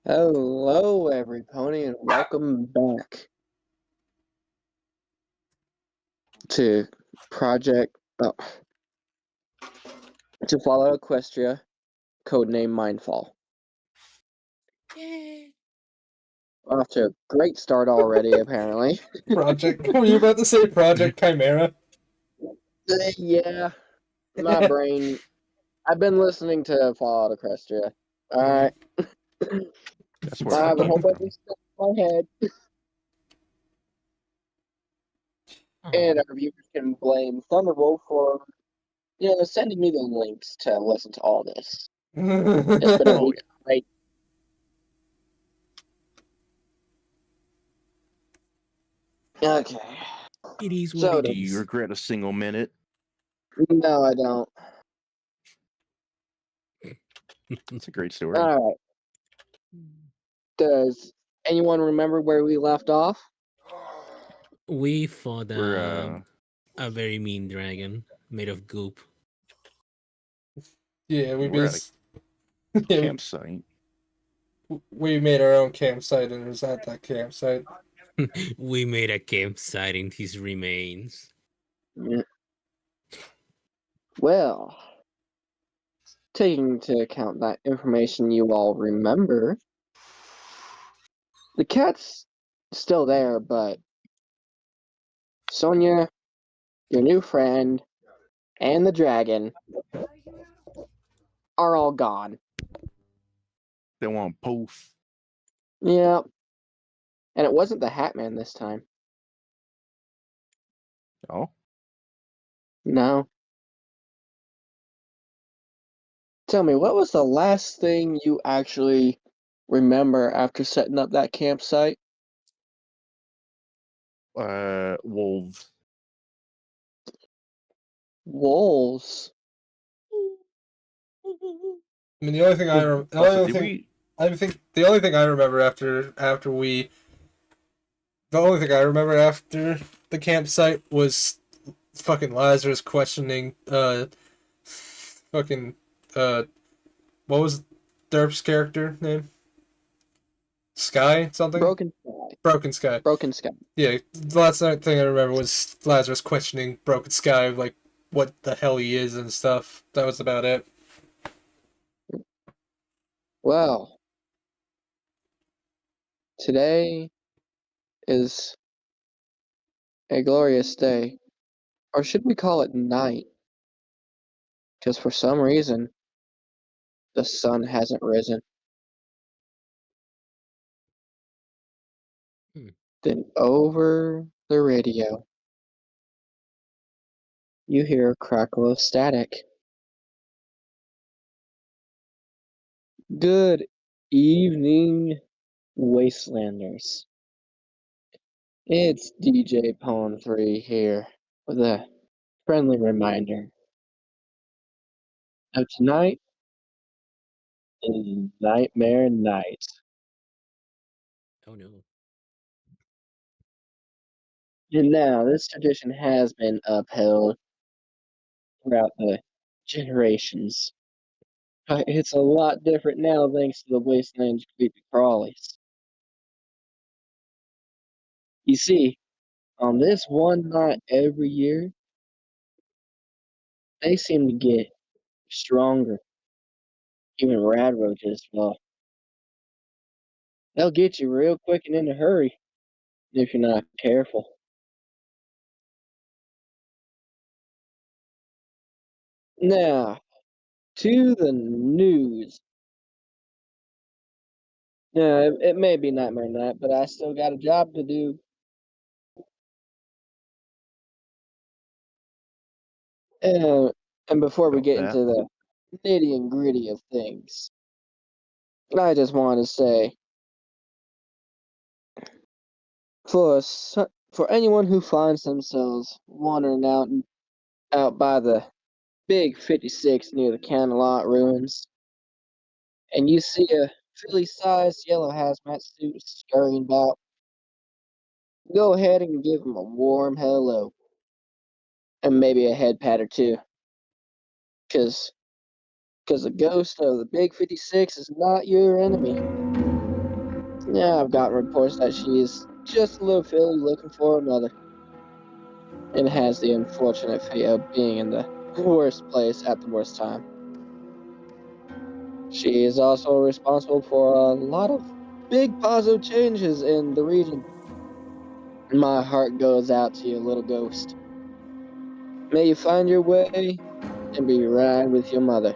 Hello, everybody, and welcome back to Project to Fallout Equestria, codename Mindfall. Yay! Off to a great start already, apparently. Project. Were you about to say Project Chimera? Yeah, my brain. I've been listening to Fallout Equestria. Alright. That's I where I have a whole came bunch from. of stuff in my head, and our viewers can blame Thunderbolt for, sending me the links to listen to all this. It's been a week, right? Okay. It is what So, it do is. you regret a single minute? No, I don't. It's a great story. Alright. Does anyone remember where we left off? We fought We're a very mean dragon made of goop. Yeah, we we're at a yeah, campsite. we made our own campsite and it was at that campsite. We made a campsite in his remains. Yeah. Well, taking into account that information you all remember, the cat's still there, but Sonia, your new friend, and the dragon are all gone. They want poof. Yeah. And it wasn't the Hat Man this time. Oh, No. Tell me, what was the last thing you actually remember after setting up that campsite? wolves. Wolves. I mean, the only thing I Also, the only thing I remember after the campsite was fucking Lazarus questioning fucking what was Derp's character name? Sky something? Broken Sky. Broken Sky. Broken Sky. Yeah, the last thing I remember was Lazarus questioning Broken Sky, like what the hell he is and stuff. That was about it. Well, today is a glorious day. Or should we call it night? Because for some reason, the sun hasn't risen. Then over the radio, you hear a crackle of static. Good evening, Wastelanders. It's DJ Pwn 3 here with a friendly reminder. Now tonight is Nightmare Night. Oh no. And now this tradition has been upheld throughout the generations. But it's a lot different now thanks to the Wasteland's creepy crawlies. You see, on this one night every year, they seem to get stronger. Even rad roaches, well, they'll get you real quick and in a hurry if you're not careful. Now, to the news. Yeah, it may be Nightmare Night, but I still got a job to do. And before we Felt get that. into the nitty and gritty of things, I just want to say, for anyone who finds themselves wandering out by the Big 56 near the Camelot ruins, and you see a fairly-sized yellow hazmat suit scurrying about, go ahead and give him a warm hello, and maybe a head pat or two, because the ghost of the Big 56 is not your enemy. Yeah, I've gotten reports that she is just a little filly looking for a mother, and has the unfortunate fate of being in the worst place at the worst time. She is also responsible for a lot of big positive changes in the region. My heart goes out to you, little ghost. May you find your way and be right with your mother.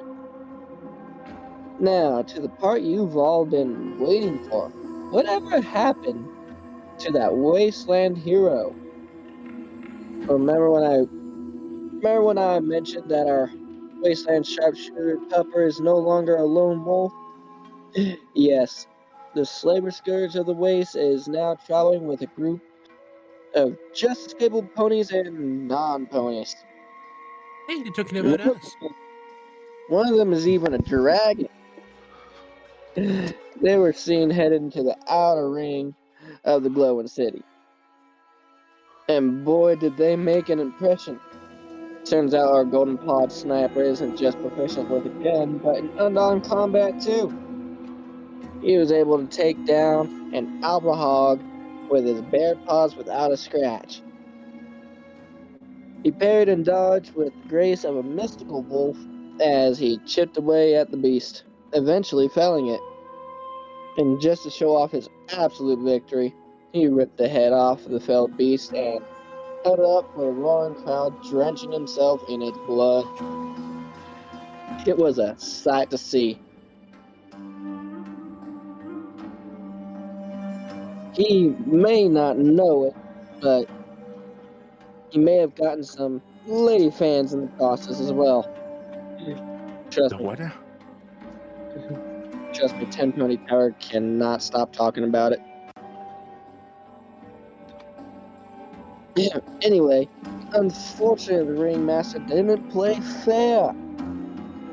Now, to the part you've all been waiting for. Whatever happened to that wasteland hero? Remember when I mentioned that our wasteland sharpshooter Tupper is no longer a lone wolf? Yes, the slaver scourge of the waste is now traveling with a group of just as capable ponies and non-ponies. Hey, they're talking One about of us. one of them is even a dragon. They were seen headed into the outer ring of the glowing city. And boy, did they make an impression. Turns out our golden pod sniper isn't just proficient with a gun, but in unarmed combat too. He was able to take down an alpha hog with his bare paws without a scratch. He parried and dodged with the grace of a mystical wolf as he chipped away at the beast, eventually felling it. And just to show off his absolute victory, he ripped the head off of the felled beast and held it up for the roaring crowd, drenching himself in its blood. It was a sight to see. He may not know it, but he may have gotten some lady fans in the process as well. Trust The me, what now? trust me, 10 Pony Power cannot stop talking about it. Anyway, unfortunately, the ringmaster didn't play fair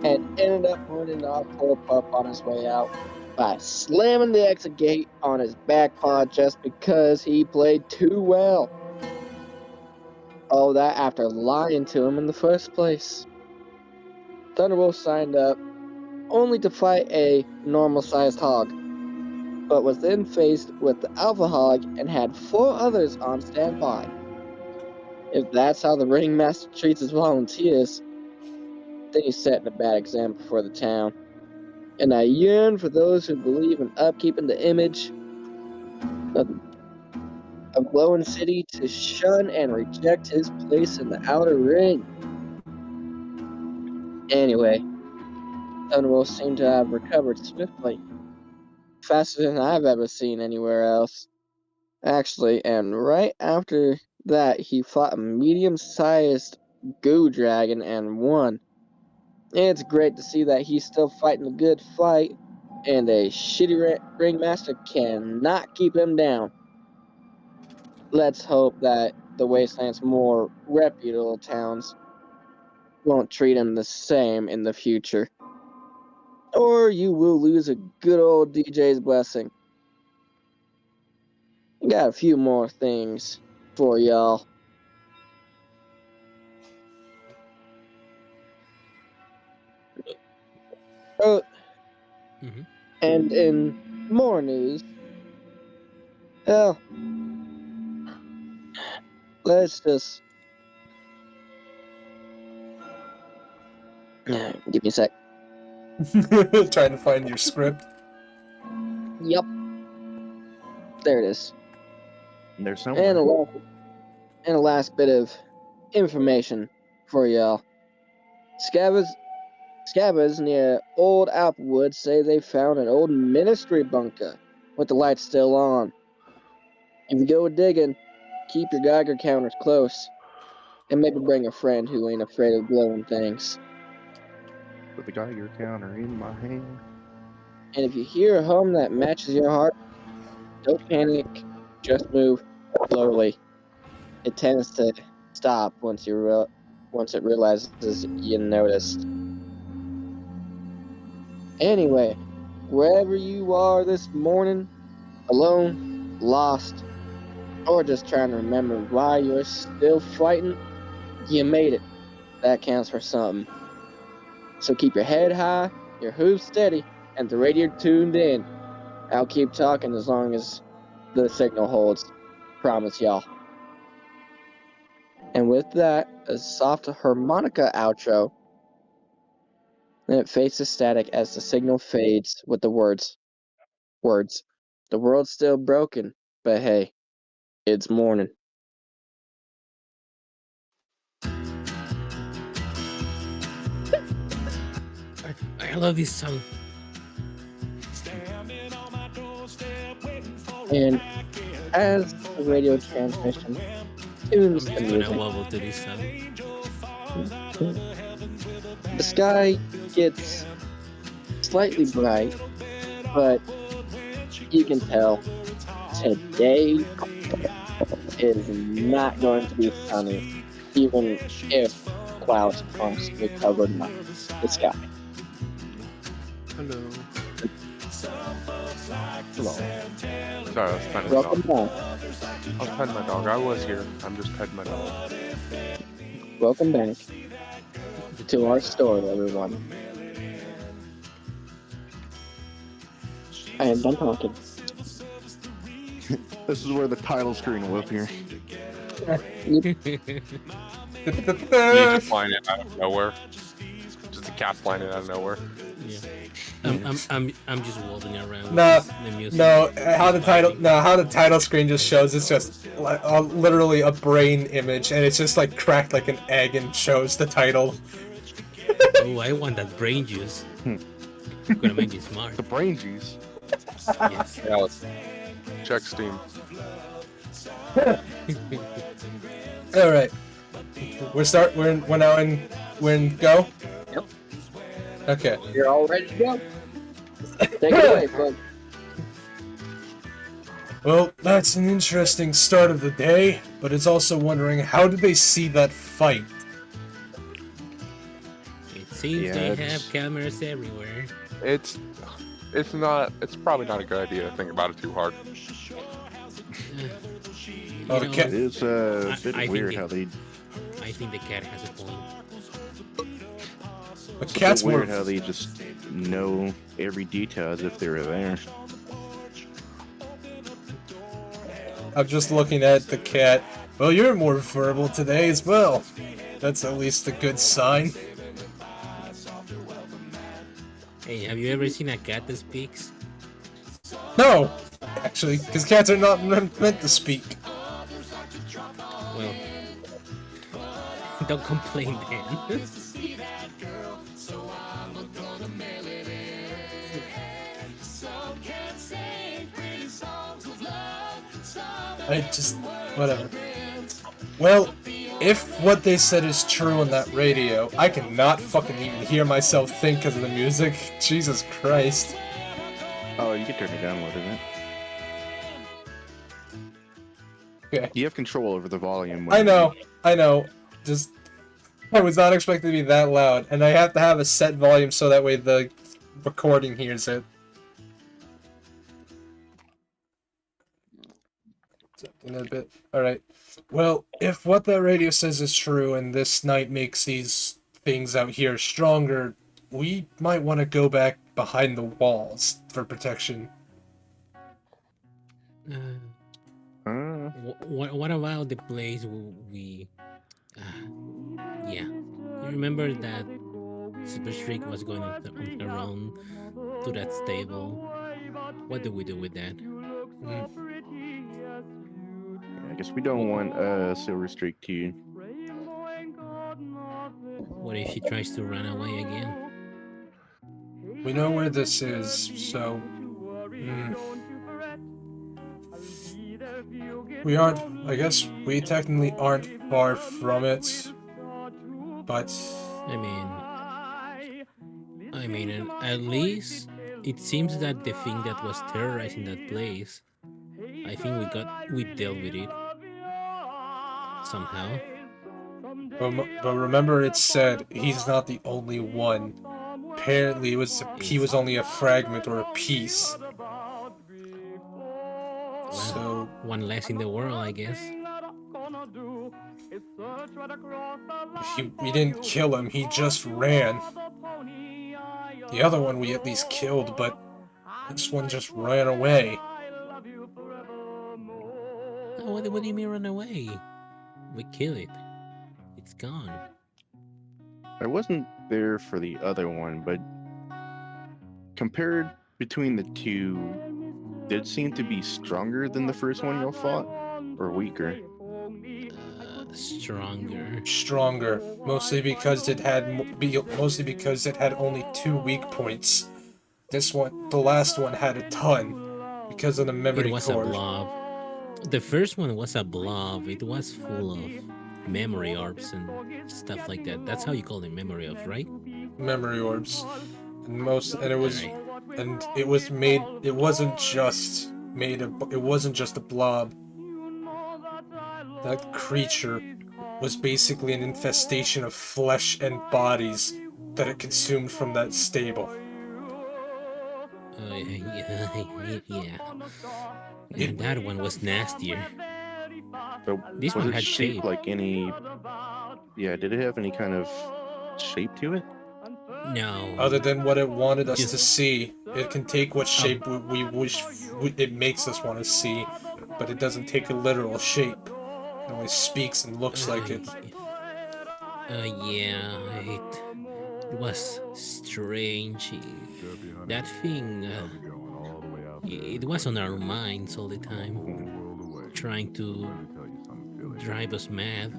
and ended up ruining our poor pup on his way out by slamming the exit gate on his back paw just because he played too well. All that after lying to him in the first place. Thunderbolt signed up only to fight a normal-sized hog, but was then faced with the alpha hog and had 4 others on standby. If that's how the ringmaster treats his volunteers, then he's setting a bad example for the town. And I yearn for those who believe in upkeeping the image of, of Glowing City to shun and reject his place in the outer ring. Anyway, Thunderbolt seemed to have recovered swiftly, faster than I've ever seen anywhere else. Actually, and right after that, he fought a medium-sized goo dragon and won. It's great to see that he's still fighting a good fight, and a shitty ringmaster cannot keep him down. Let's hope that the Wasteland's more reputable towns won't treat him the same in the future. Or you will lose a good old DJ's blessing. Got a few more things for y'all. Oh, Mhm. and in more news, well, let's just give me a sec. Trying to find your script. Yep, there it is. There's And somewhere. a last bit of information for y'all. Scabbers near Old Applewood say they found an old ministry bunker with the lights still on. If you go digging, keep your Geiger counters close, and maybe bring a friend who ain't afraid of glowing things. With the Geiger counter in my hand. And if you hear a hum that matches your heart, don't panic, just move slowly. It tends to stop once it realizes you noticed. Anyway, wherever you are this morning, alone, lost, or just trying to remember why you're still fighting, you made it. That counts for something. So keep your head high, your hooves steady, and the radio tuned in. I'll keep talking as long as the signal holds. Promise y'all. And with that, a soft harmonica outro. Then it fades to static as the signal fades with the words. The world's still broken, but hey, it's morning. I love this song. And as the radio transmission tunes I'm the just gonna music, wobble to this song. the sky gets slightly bright, but you can tell today is not going to be sunny, even if clouds constantly cover the sky. Hello. Hello. Sorry, I was petting my Welcome dog. back. I was petting my dog. I was here. I'm just petting my dog. Welcome back to our story, everyone. I am done talking. This is where the title screen will appear. You just flying it out of nowhere. Just a cat flying it out of nowhere. Yeah. I'm just walking around. No, with the music. how the title screen just shows, it's just like, literally a brain image, and it's just like cracked like an egg and shows the title. Oh, I want that brain juice. Gonna make you smart. The brain juice. Yes. Yeah, let's check Steam. All right, we're now in go. Yep. Okay. You're all ready to go. Take it away, bud. Well, that's an interesting start of the day, but it's also wondering, how did they see that fight? It seems Yeah, they it's- have cameras everywhere. It's probably not a good idea to think about it too hard. Oh, the cat- It is a bit I think weird it- how they. I think the cat has a point. The It's cat's a bit more. weird how they just know every detail as if they were there. I'm just looking at the cat. Well, you're more verbal today as well. That's at least a good sign. Hey, have you ever seen a cat that speaks? No, actually, because cats are not meant to speak. Well, don't complain then. I just, whatever. Well, if what they said is true on that radio, I cannot fucking even hear myself think because of the music. Jesus Christ. Oh, you can turn it down a little bit. Okay. You have control over the volume. I know. Just, I was not expecting to be that loud, and I have to have a set volume so that way the recording hears it. In a bit. Alright. Well, if what that radio says is true and this night makes these things out here stronger, we might want to go back behind the walls for protection. What about the place we yeah. You remember that Super Streak was going on her own to that stable? What do we do with that? I guess we don't want Silver Streak to. What if she tries to run away again? We know where this is, so... We aren't... I guess we technically aren't far from it. But... I mean, at least it seems that the thing that was terrorizing that place, I think we dealt with it somehow. But remember, it said he's not the only one. Apparently, he was only a fragment or a piece. Well, So one less in the world, I guess. we didn't kill him. He just ran. The other one we at least killed, but This one just ran away. Oh, what do you mean run away? We kill it. It's gone. I wasn't there for the other one, but compared between the two, did it seem to be stronger than the first one y'all fought, or weaker? Stronger. Stronger, mostly because it had only 2 weak points. This one, the last one, had a ton because of the memory It was core. a blob. The first one was a blob. It was full of memory orbs and stuff like that. That's how you call them, memory orbs, right? Memory orbs, and it was, Alright. and it was made. It wasn't just made a. It wasn't just a blob. That creature was basically an infestation of flesh and bodies that it consumed from that stable. Yeah. And that one was nastier. So This was one it had shaped shape. like any? Yeah, did it have any kind of shape to it? No. Other than what it wanted us Just- to see, it can take what shape we wish it makes us want to see, but it doesn't take a literal shape. It only speaks and looks like it. Yeah, it was strange. That thing, it was on our minds all the time, trying to drive us mad.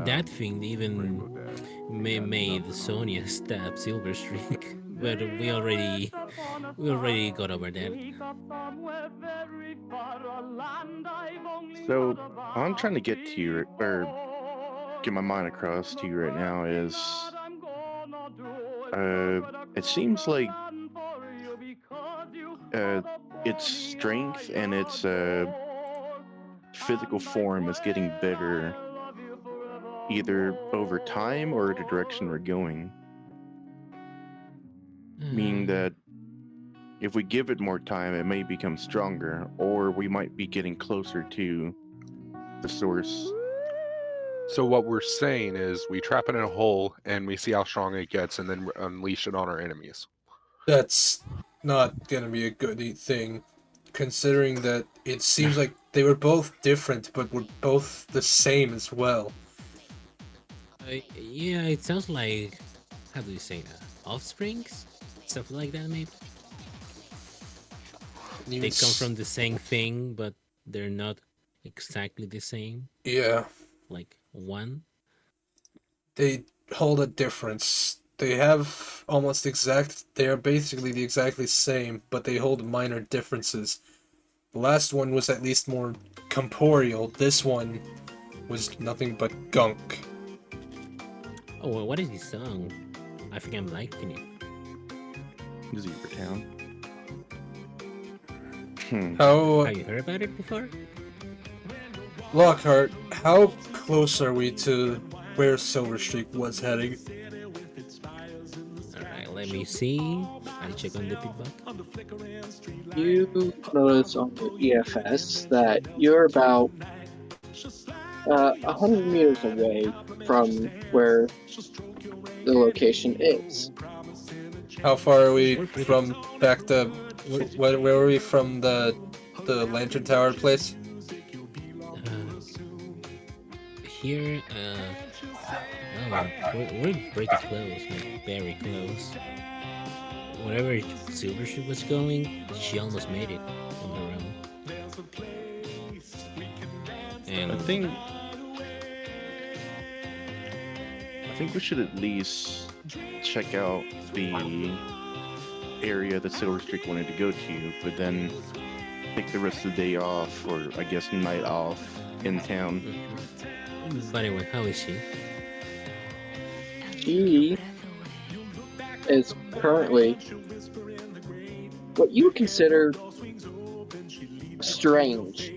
That thing even made Sonia stab Silverstreak, but we already got over that. So I'm trying to get to you, or get my mind across to you right now is, it seems like its strength and its physical form is getting better, either over time or the direction we're going. Meaning that if we give it more time, it may become stronger, or we might be getting closer to the source. So what we're saying is we trap it in a hole and we see how strong it gets and then unleash it on our enemies. That's not gonna be a good thing, considering that it seems like they were both different, but were both the same as well. Yeah, it sounds like, how do you say that? Offsprings? Something like that, maybe? They come from the same thing, but they're not exactly the same. Yeah, Like one. they hold a difference. They have almost exact. They are basically the exactly same, but they hold minor differences. The last one was at least more corporeal. This one was nothing but gunk. Oh, well, what is this song? I think I'm liking it. Zebra Town. How, Have you heard about it before? Lockhart, how close are we to where Silverstreak was heading? Alright, let me see. I check on the feedback. You notice on the EFS that you're about 100 meters away from where the location is. How far are we from back to where were we from the lantern tower place? Here, oh, we're pretty close, like very close. Wherever Silverstreak was going, she almost made it on her own. And I think we should at least check out the area that Silverstreak wanted to go to, but then take the rest of the day off, or I guess night off in town. But anyway, how is she? She is currently what you would consider strange.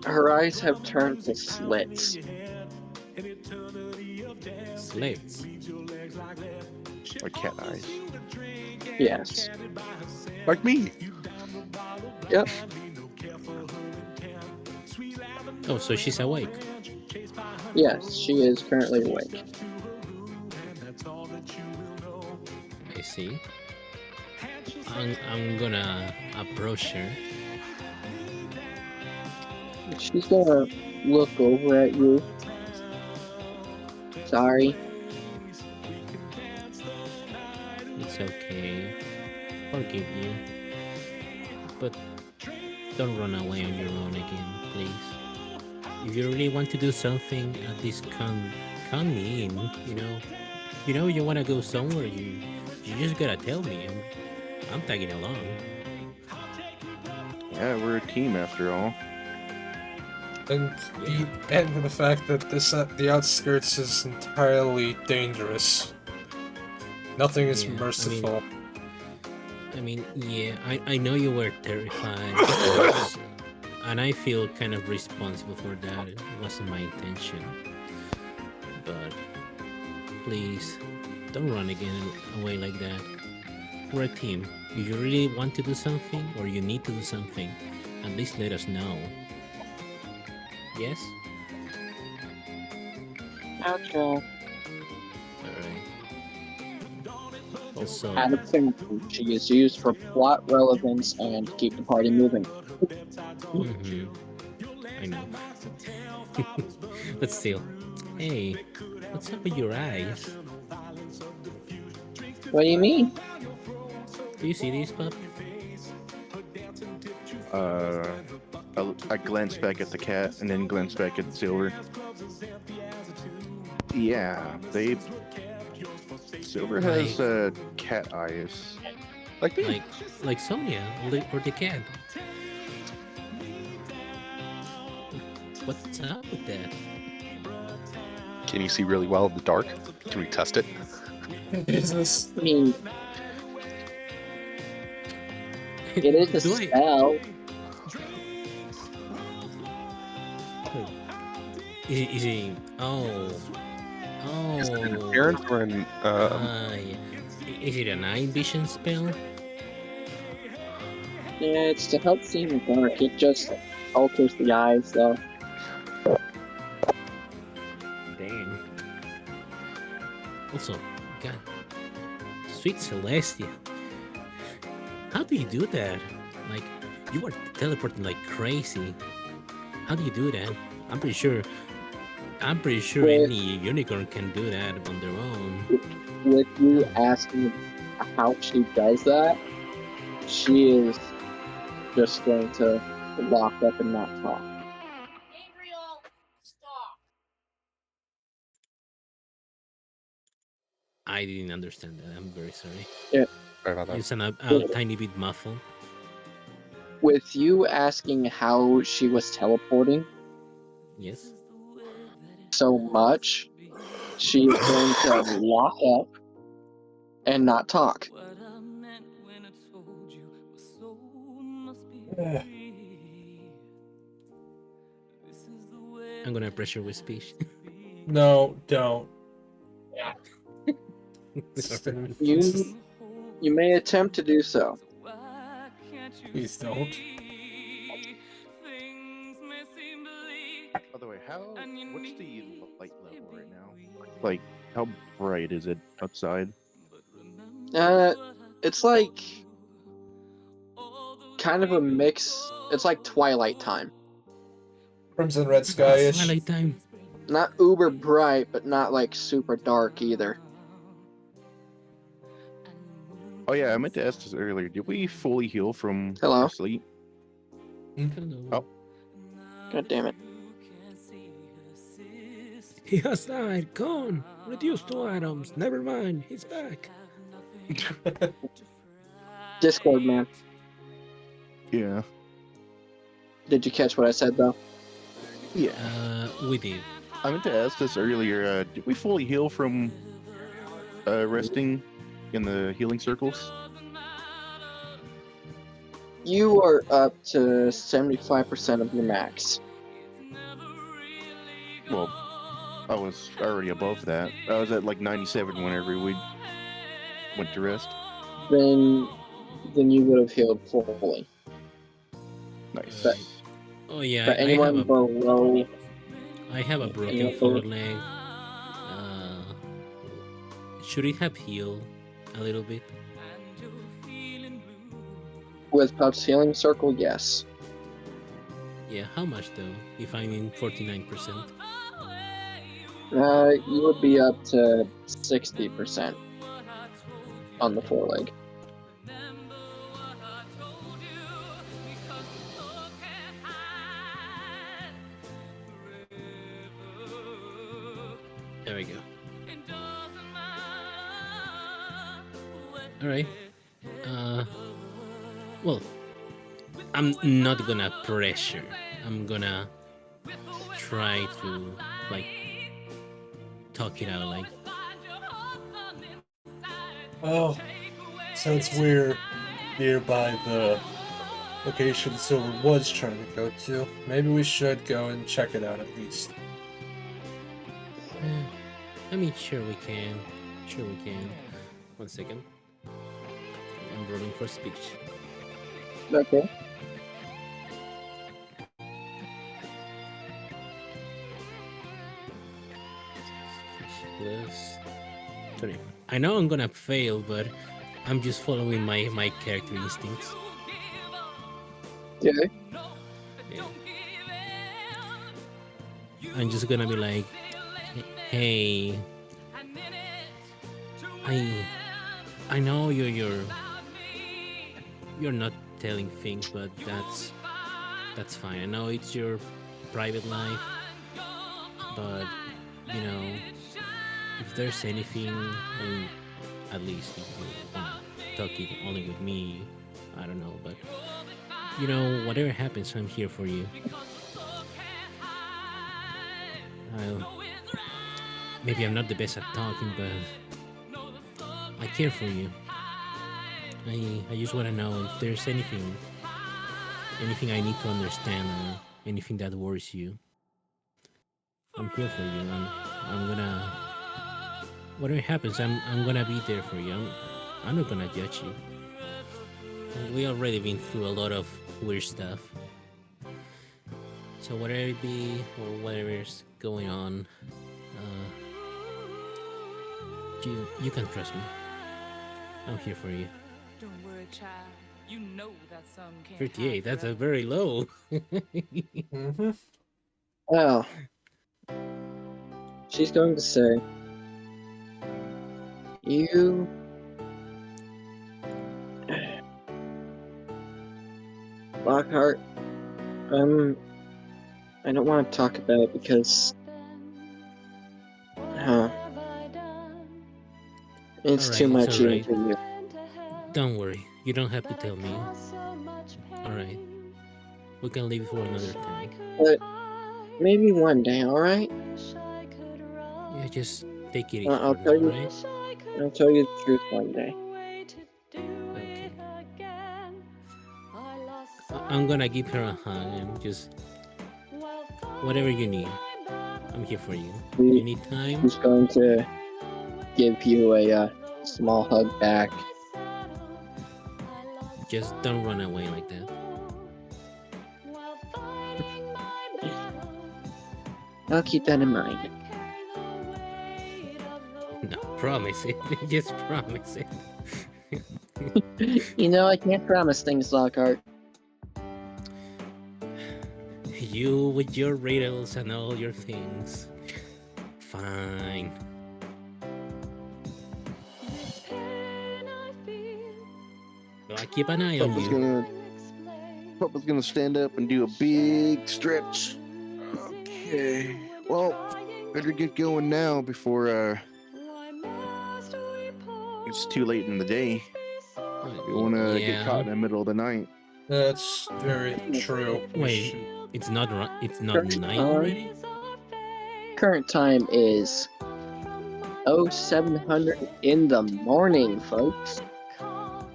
Her eyes have turned to slits. Slits. Like cat eyes. Yes. Like me. Yep. Oh, so she's awake. Yes, she is currently awake. I see. I'm gonna approach her. She's gonna look over at you. Sorry. It's okay. Forgive you. But don't run away on your own again, please. If you really want to do something, at least come in. You want to go somewhere. You just gotta tell me. I'm tagging along. Yeah, we're a team after all. And the fact that the outskirts is entirely dangerous. Nothing is Yeah, merciful. Yeah, I know you were terrified, and I feel kind of responsible for that. It wasn't my intention. But please, don't run again away like that. We're a team. If you really want to do something, or you need to do something, at least let us know. Yes? Okay. Alright. Also, Out of character, she is used for plot relevance and to keep the party moving. I know. But still, hey, what's up with your eyes? What do you mean? Do you see these, pup? I glance back at the cat and then glance back at Silver. Yeah, Silver has cat eyes. Like me. Like Sonia or the cat. What's up with that? Can you see really well in the dark? Can we test it? Jesus. I mean, it is a Do I- spell. Is he? Oh. Is it an appearance or an Yeah. Is it a night vision spell? Yeah, it's to help see in the dark. It just alters the eyes, though. Dang. Also, God, sweet Celestia. How do you do that? Like, you are teleporting like crazy. How do you do that? I'm pretty sure With- any unicorn can do that on their own. With you asking how she does that, she is just going to lock up and not talk. Gabriel, stop. I didn't understand that. I'm very sorry. Sorry about that. You sound a tiny bit muffled. With you asking how she was teleporting Yes. so much, she is going to lock up and not talk. I'm gonna pressure with speech. No, don't. You may attempt to do so. Please don't. By the way, what's the light level right now? Like, how bright is it outside? It's like kind of a mix. It's like twilight time. Crimson red sky-ish. Twilight time. Not uber bright, but not like super dark either. Oh yeah, I meant to ask this earlier. Did we fully heal from Hello? our sleep? Hello. Oh. God damn it. He has died. Gone. Reduced to atoms. Never mind. He's back. Discord, man. Yeah. Did you catch what I said, though? Yeah. We did. I meant to ask this earlier. Did we fully heal from resting in the healing circles? You are up to 75% of your max. Well, I was already above that. I was at like 97 whenever we went to rest. Then you would have healed fully. Nice. But- Oh yeah. But anyone below, I have a broken anyone below- foreleg. Should it have healed? a little bit? With Puff's healing circle, yes. Yeah, how much though? If I'm in 49%. You would be up to 60% on the foreleg. There we go. Alright. Well, I'm not gonna pressure. I'm gonna try to like talk it out like Well, since we're nearby the location Silver was trying to go to, maybe we should go and check it out at least. I mean sure we can. Sure we can. 1 second. I'm rolling for speech. Okay. Plus 20. I know I'm gonna fail, but I'm just following my character instincts. Okay. Yeah. I'm just gonna be like, hey, I know you're not telling things, but that's fine. I know it's your private life, but you know, if there's anything, and at least if you wanna talk it only with me, I don't know, but you know, whatever happens, I'm here for you. Maybe I'm not the best at talking, but I care for you. I just want to know if there's anything I need to understand or anything that worries you. I'm here for you. I'm gonna whatever happens, I'm gonna be there for you. I'm not gonna judge you. We already been through a lot of weird stuff. So whatever it be or whatever's going on, you can trust me. I'm here for you. Don't worry, child. You know that sun can't 58, hide that's a forever. very low. Mm-hmm. Well, she's going to say, you... Lockhart, I don't want to talk about it because... It's too Alright, it's much even alright. for you. Don't worry, you don't have to tell me. Alright, we can leave it for another time. But maybe one day, alright? Yeah, just take it easy I'll for tell now, you. right? I'll tell you the truth one day. Okay. I'm gonna give her a hug and just whatever you need. I'm here for you. You need time? She's going to give you a small hug back. Just don't run away like that. I'll keep that in mind. No, promise it. Just promise it. You know, I can't promise things, Lockhart. You with your riddles and all your things. Fine. Well, I keep an eye on you. Papa's gonna stand up and do a big stretch. Okay. Well, better get going now before it's too late in the day. You wanna get caught in the middle of the night. That's very true. Wait, it's not night already? Current time is 0700 in the morning, folks. Oh,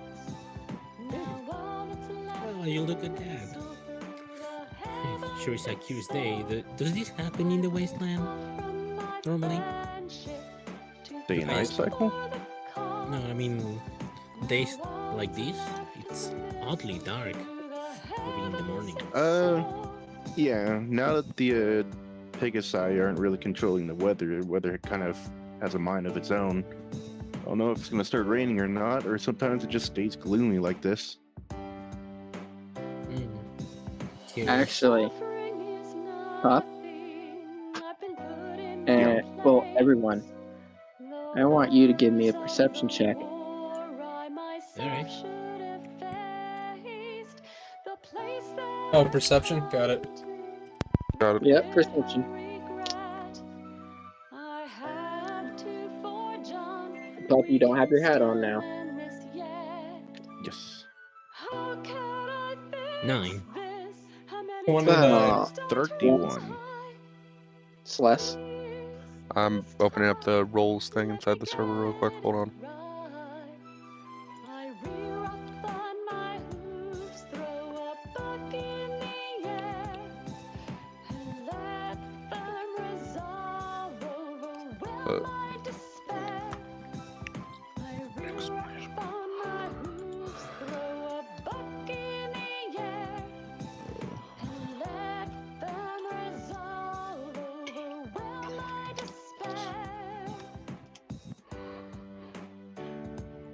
you look at that. Sure, it's a curious day. Does this happen in the wasteland normally? Day and night cycle? No, I mean days like this. It's oddly dark. Maybe in the morning. Yeah. Now that the Pegasi aren't really controlling the weather kind of has a mind of its own. I don't know if it's gonna start raining or not, or sometimes it just stays gloomy like this. Curious. Actually, Pop, Yeah. well, everyone, I want you to give me a perception check. Alright. Oh, perception? Got it. Got it. Yep, perception. Pop, you don't have your hat on now. Yes. 9. 29. 31. It's less. I'm opening up the roles thing inside the server real quick. Hold on.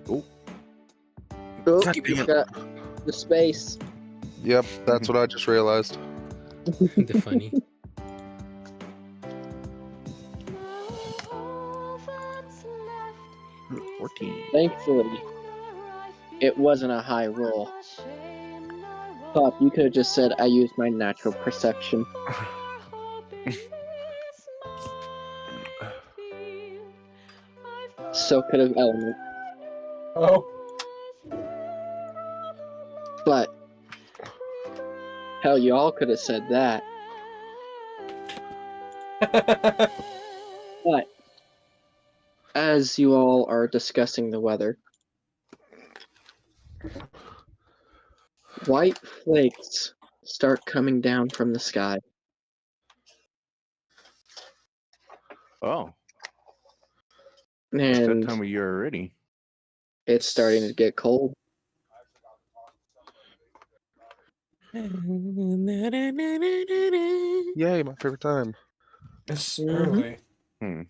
Oh, Oh, God you damn. got the space. Yep, that's what I just realized. The funny. ooh, 14. Thankfully, it wasn't a high roll. Pop, you could have just said I used my natural perception. So could have Element. Oh. But hell, y'all could have said that. But as you all are discussing the weather, white flakes start coming down from the sky. Oh, it's that And time of year already. it's starting to get cold. Yay, my favorite time. It's Mhm. early. Hmm.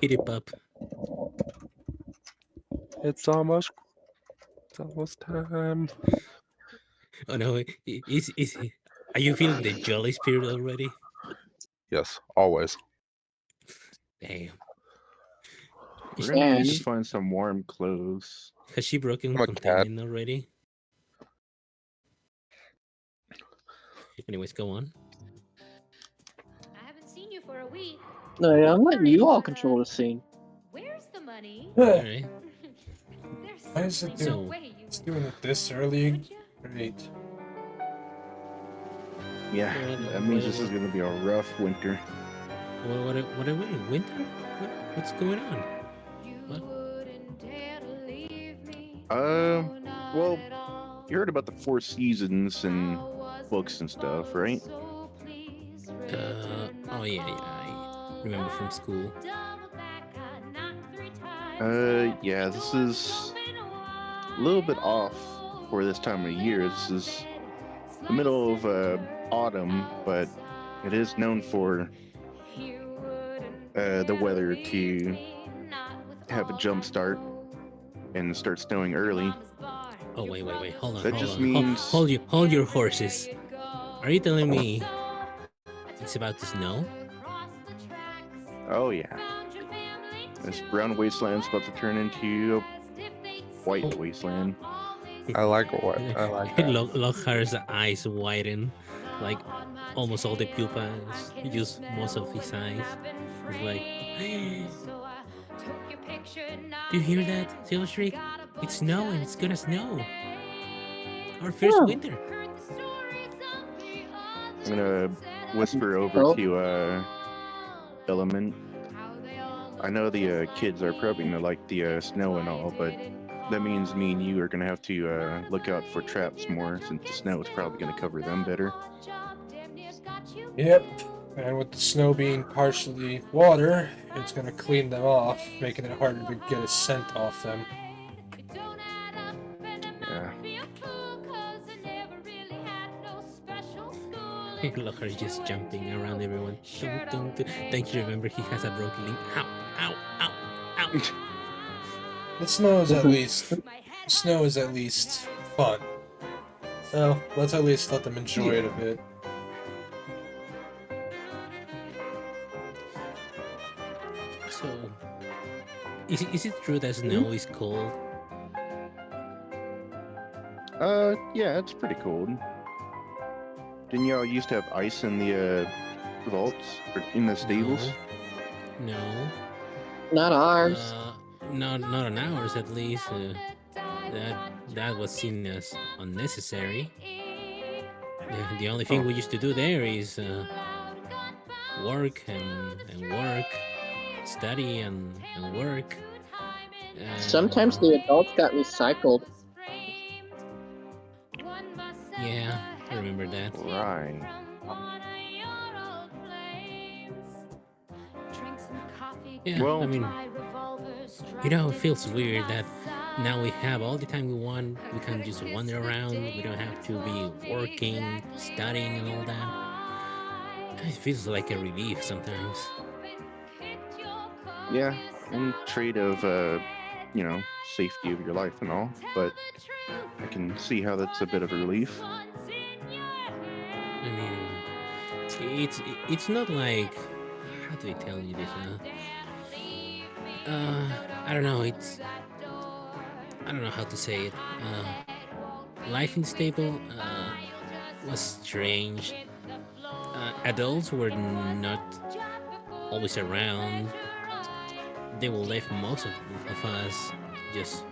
Hit it up. It's almost time. Oh no, is are you feeling the jolly spirit already? Yes, always. Damn. We're gonna need to And find some warm clothes. Has she broken I'm a cat. containment already? Anyways, go on. I haven't seen you for a week. no, I'm letting you all Worried, control the scene. Where's the money? Alright. There's Why is it simply no doing- way you It's would. doing it this early. Would you? Great. Yeah, that means this is gonna be a rough winter. What are we in winter? What's going on? You What? wouldn't dare to leave me. Um, No, not well, at all. you heard about the Four Seasons and How was books it and stuff, both? right? So please Oh yeah, I remember from school. double back, I knocked 3 times. Yeah, this is a little bit off for this time of year. This is the middle of autumn, but it is known for the weather to have a jump start and start snowing early. Oh wait, hold on, That hold just on. means Hold your horses. Are you telling me it's about to snow? oh yeah, this brown wasteland's about to turn into a white wasteland. I like what I like that. Lockhart's eyes widen, like almost all the pupa is just most of his eyes. It's like, do you hear that, Silver Streak? It's snowing. It's gonna snow. Our first Oh. winter. I'm gonna whisper over Oh. to Element. I know the kids are probably gonna like the snow and all, but that means me and you are gonna have to look out for traps more, since the snow is probably gonna cover them better. Yep. And with the snow being partially water, it's gonna clean them off, making it harder to get a scent off them. Yeah. Lockhart just jumping around everyone. Dun, dun, dun. Thank you. Remember, he has a broken leg. Ow. Ow! Ow! Ow! The snow is at least fun. So let's at least let them enjoy it a bit. So, is it true that snow is cold? Yeah, it's pretty cold. Didn't y'all used to have ice in the vaults or in the stables? No. Not ours. Not on ours at least. That was seen as unnecessary. The only thing we used to do there is work and work, study and work. Sometimes the adults got recycled. Yeah, I remember that. Right. Yeah, Well- I mean, you know, it feels weird that now we have all the time we want. We can just wander around. We don't have to be working, studying, and all that. It feels like a relief sometimes. Yeah, in trade of safety of your life and all, but I can see how that's a bit of a relief. I mean, it's not like, how do I tell you this? I don't know. I don't know how to say it. Life in stable was strange. Adults were not always around. They will leave most of us just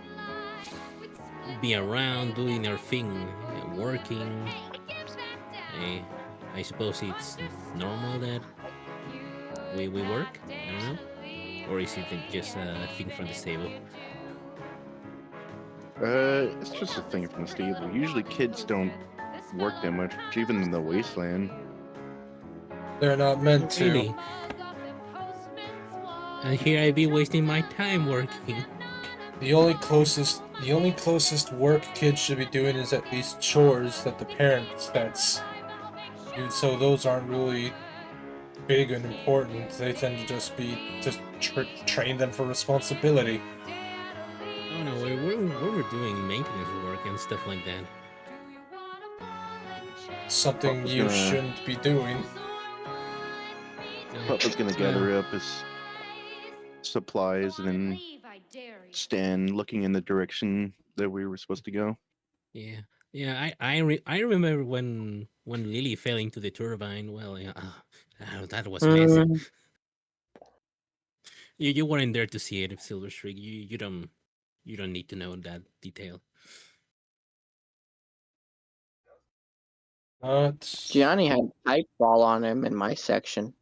be around doing our thing, working. I suppose it's normal that we work. I don't know, or is it just a thing from the stable? It's just a thing from the stable. Usually kids don't work that much, even in the wasteland. They're not meant to. Really? And here I be wasting my time working. The only closest work kids should be doing is at least chores that the parents do. So those aren't really big and important. They tend to just train them for responsibility. Oh no, we're doing maintenance work and stuff like that. Something Papa's you gonna- shouldn't be doing. Papa's gonna gather up his supplies and then stand looking in the direction that we were supposed to go. Yeah, yeah. I remember when Lily fell into the turbine. Well, yeah, that was messy. You weren't there to see it, Silver Streak. You don't need to know that detail. Gianni had a pipe ball on him in my section.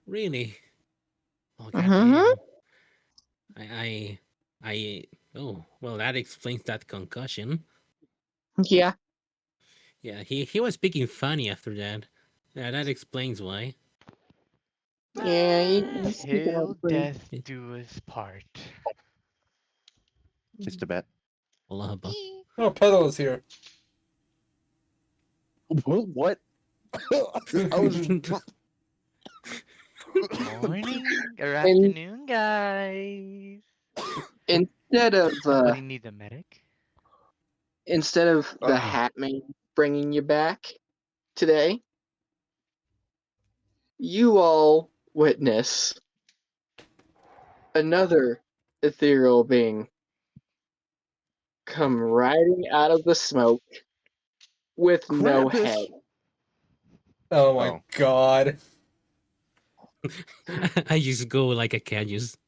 Really? Oh Mhm. goddamn! Oh well, that explains that concussion. Yeah. Yeah, he was speaking funny after that. Yeah, that explains why. Yeah, he's speaking Till out pretty. death do us part. Just a bet. Allah Akbar. Oh, Pedal is here. What? I was. Morning or afternoon, guys. Instead of Somebody need a medic? the Hat Man bringing you back today, you all witness another ethereal being come riding out of the smoke with no Krampus. head. Oh my Oh. god. I just go like a cat, just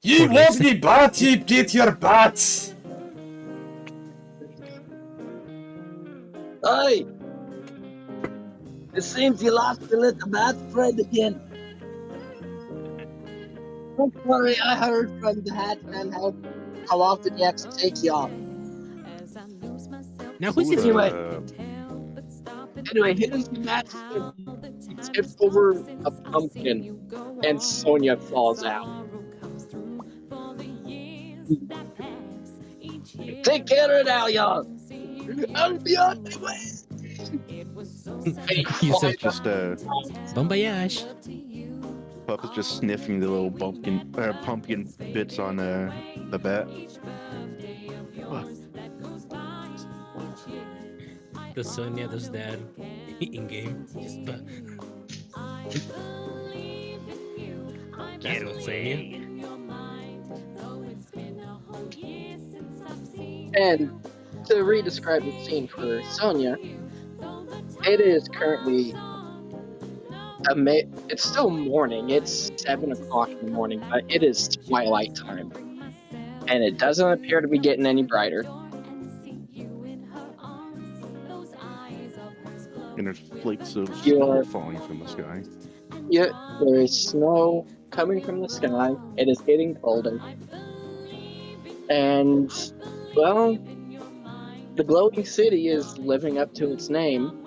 You Poor legs. lovely bat, you get your bats! Hey! It seems you lost your little bat friend again. Don't worry, I heard from the Hatman how often you have to take you off. now who's Who this? the- Anyway, here's the match. He tips over a pumpkin, and Sonia falls out. Take care of it now, y'all. I'll be on my way. You said Just Bon voyage. Puff is just sniffing the little pumpkin bits on the bat. What? The Sonya does that in game. Just that's not Sonya. And to re-describe the scene for Sonya, it is currently it's still morning. It's 7 o'clock in the morning, but it is twilight time, and it doesn't appear to be getting any brighter. And there's flakes of You're- snow falling from the sky. Yeah, there is snow coming from the sky. It is getting colder, and well, the glowing city is living up to its name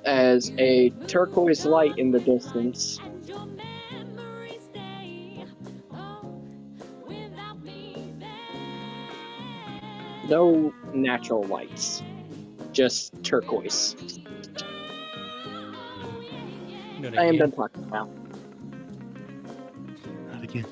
as a turquoise light in the distance. No natural lights, just turquoise. Not I am again. done talking now. Not again.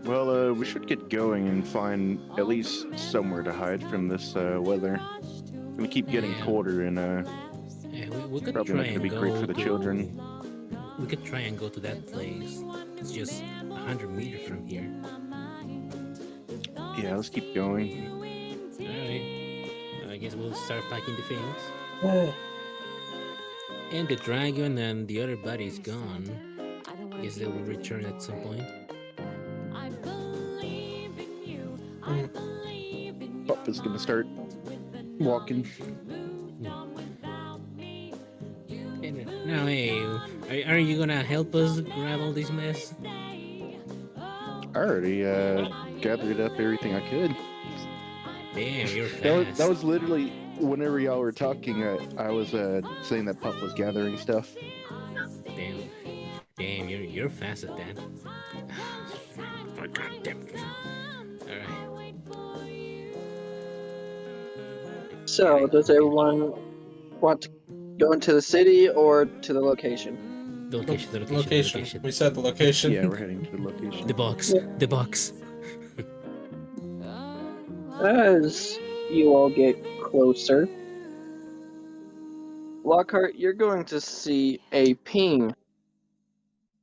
Well, we should get going and find at least somewhere to hide from this weather. It's gonna keep getting Yeah. colder, and Yeah, we could probably try not gonna and be go great for the to, children. We could try and go to that place. It's just 100 meters from here. Yeah, let's keep going. Alright. I guess we'll start packing the things. And the dragon and the other buddy's gone. I guess they will return at some point. Puff is gonna start walking. And now, hey, are you gonna help us grab all this mess? I already gathered up everything I could. Damn, you're That fast. was literally whenever y'all were talking. I was saying that Puff was gathering stuff. Damn, you're fast at that. Oh, God damn it. Alright. So, does everyone want to go into the city or to the location? The location, the location, the Location. location. We said the location. Yeah, we're heading to the location. The box. The box. As you all get closer, Lockhart, you're going to see a ping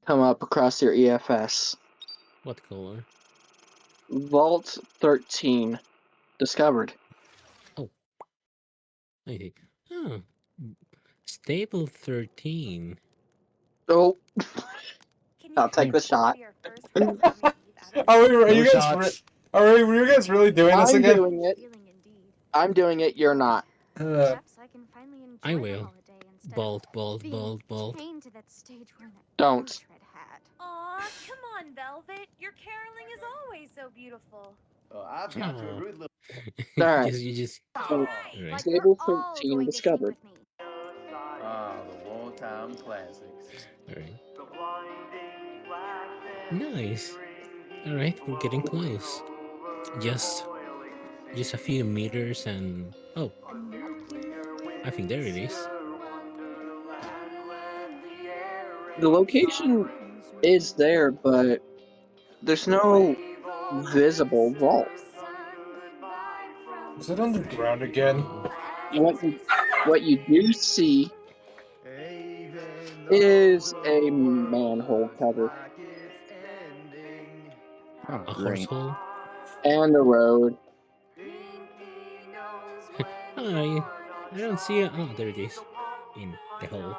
come up across your EFS. What color? Vault 13 discovered. I think. Oh. Stable 13. Oh, I'll take the shot. Are you No guys? shots. Were you guys really doing this I'm again? doing it. I'm doing it. You're not. I will. Bolt. Don't. Aw, come on, Velvet. Your caroling is always so beautiful. I've got to a Oh. rude little. All right. You just. So, Alright. Stable 13 discovered. Ah, the wartime classics. Alright. Nice. Alright, we're getting close. Just a few meters and oh, I think there it is. The location is there, but there's no visible vault. Is it underground again? What you do see is a manhole cover Oh, A great. horse hole. and a road. Oh, I don't see it. Oh, there it is. In the hole.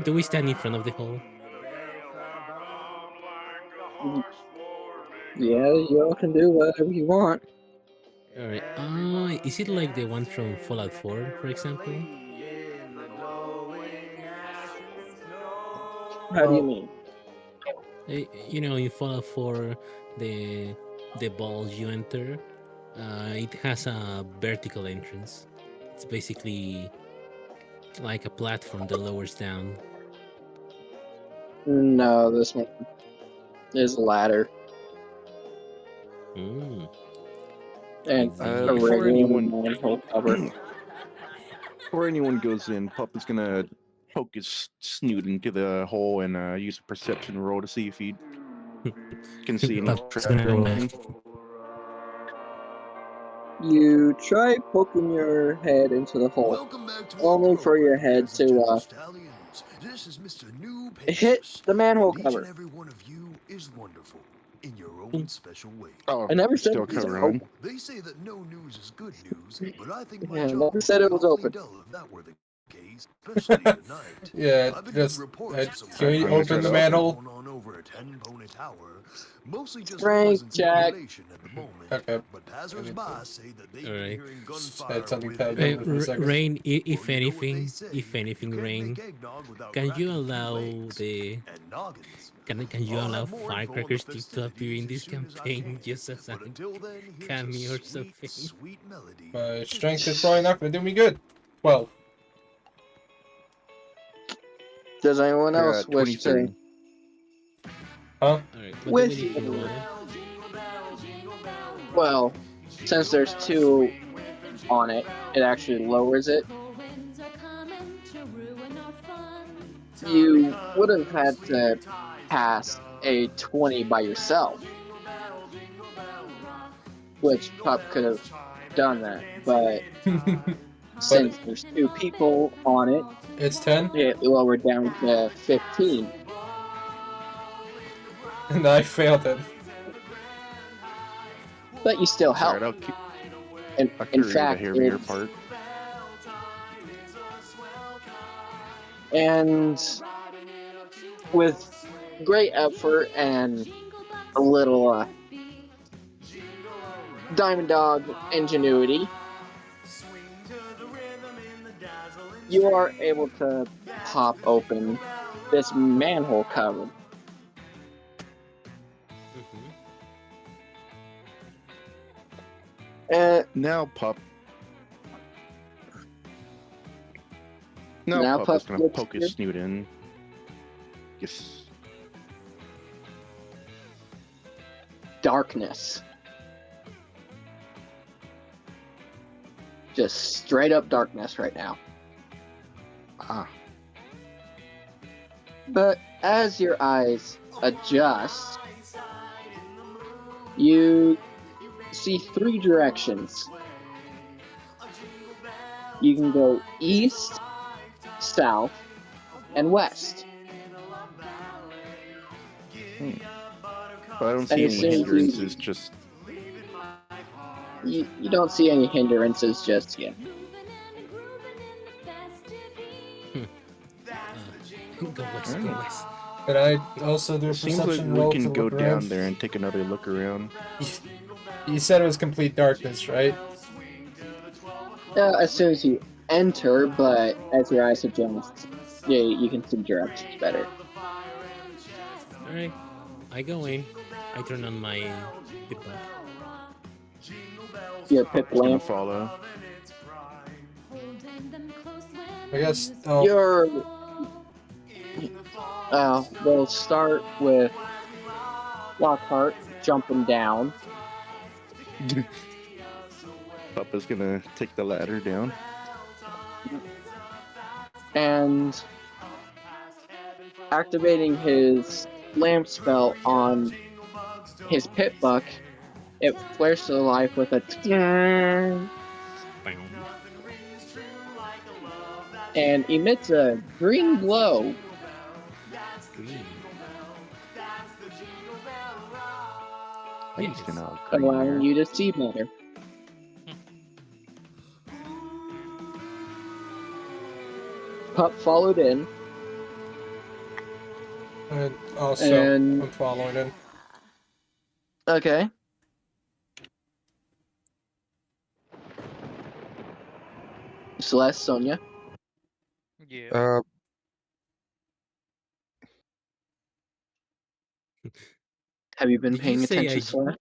Do we stand in front of the hole? Yeah, you all can do whatever you want. Alright. Is it like the one from Fallout 4, for example? How do you mean? You know, in Fallout 4, the balls you enter, it has a vertical entrance. It's basically like a platform that lowers down. No, this one is a ladder Mm. and Uh, a before regular anyone- manhole cover. before anyone goes in, Pup is gonna poke his snoot into the hole and use a perception roll to see if he can see any Pupp's traps or gonna anything. You try poking your head into the hole, Welcome back to only our for your program, head boys and to gentle stallions. This is Mr. New hit Pegasus, the manhole and each cover. and every one of you is wonderful in your own Boom. special way. Oh, I never it's said still it was covering. open. They say that no news is good news, but I think my Yeah, I job never would said be it was awfully open. dull if that were the case, especially tonight. Yeah, I've been just getting reports of some can we I'm gonna open try the to manhole? going on over at Ten Pony Tower. Mostly just Strength rumors and check. speculation at the moment. Okay. But passers-by say that they've been Alright. hearing gunfire Had something within tabbed over for a second. Rain, Well, you know what they say. if anything, You can't Rain, make eggnog without can you cracking a few allow eggs the and noggins. can you I'll allow have more info on the firecrackers to appear festivities in as this soon as I campaign can. just as a But until then, here's cameo a or sweet, something? sweet melody. My strength is probably not going to do me good. Well, Does anyone You're else at wish to 23. huh? Alright, what do we with need to you? roll? Well, since there's two on it, it actually lowers it. You would have had to pass a 20 by yourself, which Pup could have done that, but since there's two people on it, It's 10, it lowered down to 15. and I failed it. But you still It's help. alright, In I'll carry the fact, heavier it's, part. and with great effort and a little Diamond Dog ingenuity, you are able to pop open this manhole cover. Now, Pup. Now, Now Pup Pup is gonna looks poke here. his snoot in. Yes. Darkness. Just straight up darkness right now. Ah. But as your eyes adjust, you see three directions. You can go east, south, and west. But I don't And see as any soon as hindrances, just you don't see any hindrances just yet. Go west, go west. Can I also do a it seems like perception we roll can to go look down around? there and take another look around. You said it was complete darkness, right? As soon as you enter, but as your eyes adjust, yeah, you can see directions better. Alright, I go in. I turn on my pip lamp. Your pip It's gonna lamp. follow. I guess. Oh, Your we'll start with Lockhart jumping down. Pup is gonna take the ladder down. And activating his lamp spell on his pit buck, it flares to life with a and emits a green glow, Green. He's gonna allowing you to see better. Pup followed in, and also and I'm following in. okay. Celeste, Sonia, Yeah. have you been Did you paying say attention, Celeste?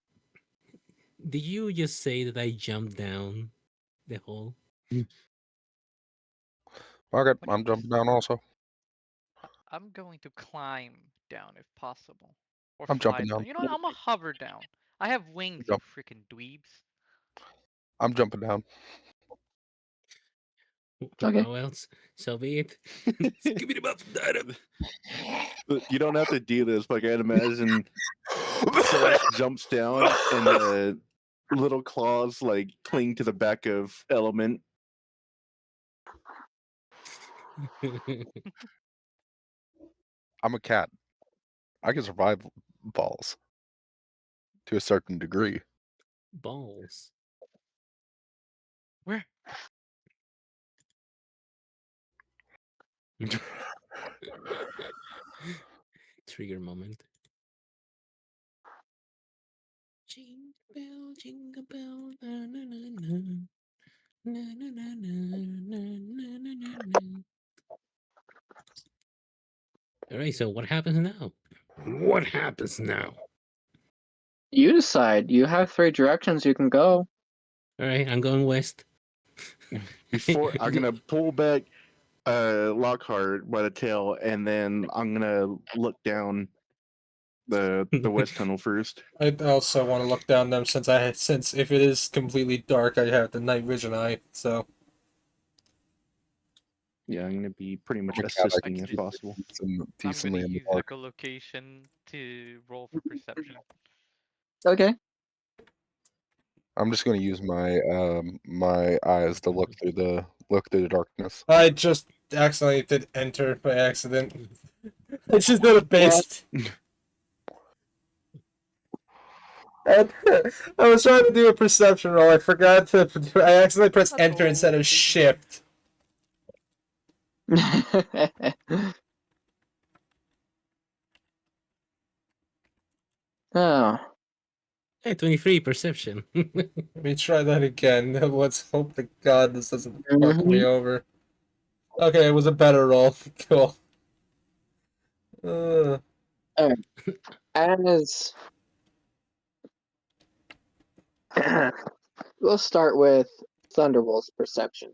Did you just say that I jumped down the hole? Okay, What do I'm you- jumping down also. I'm going to climb down if possible. Or I'm fly jumping down. down. You know what? I'm gonna hover down. I have wings, you Jump. freaking dweebs. I'm jumping down. Okay. Oh, else, so be it. Give me the buff, data. You don't have to do this, but I can imagine Celeste jumps down and the little claws like cling to the back of Element. I'm a cat. I can survive balls to a certain degree. Balls. Where? Trigger moment. Jingle bell, na na na na. Na na na na na na na na na. Alright, so what happens now? What happens now? You decide. You have 3 directions you can go. Alright, I'm going west. Before I'm gonna pull back Lockhart by the tail, and then I'm gonna look down the west tunnel first. I also want to look down them since if it is completely dark, I have the night vision eye. So Yeah, I'm gonna be pretty much I'm a cat. I assisting can if see possible. I'm decently gonna in the use dark. echolocation to roll for perception. Okay. I'm just going to use my eyes to look through the darkness. I just accidentally did enter by accident. I just did a based. And I was trying to do a perception roll. I forgot to. I accidentally pressed That's enter instead of all. shift. Oh. Hey, 23 perception. Let me try that again. Let's hope to God this doesn't fuck me Mhm. over. Okay, it was a better roll. Cool. Alright. As we'll start with Thunderbolt's perception.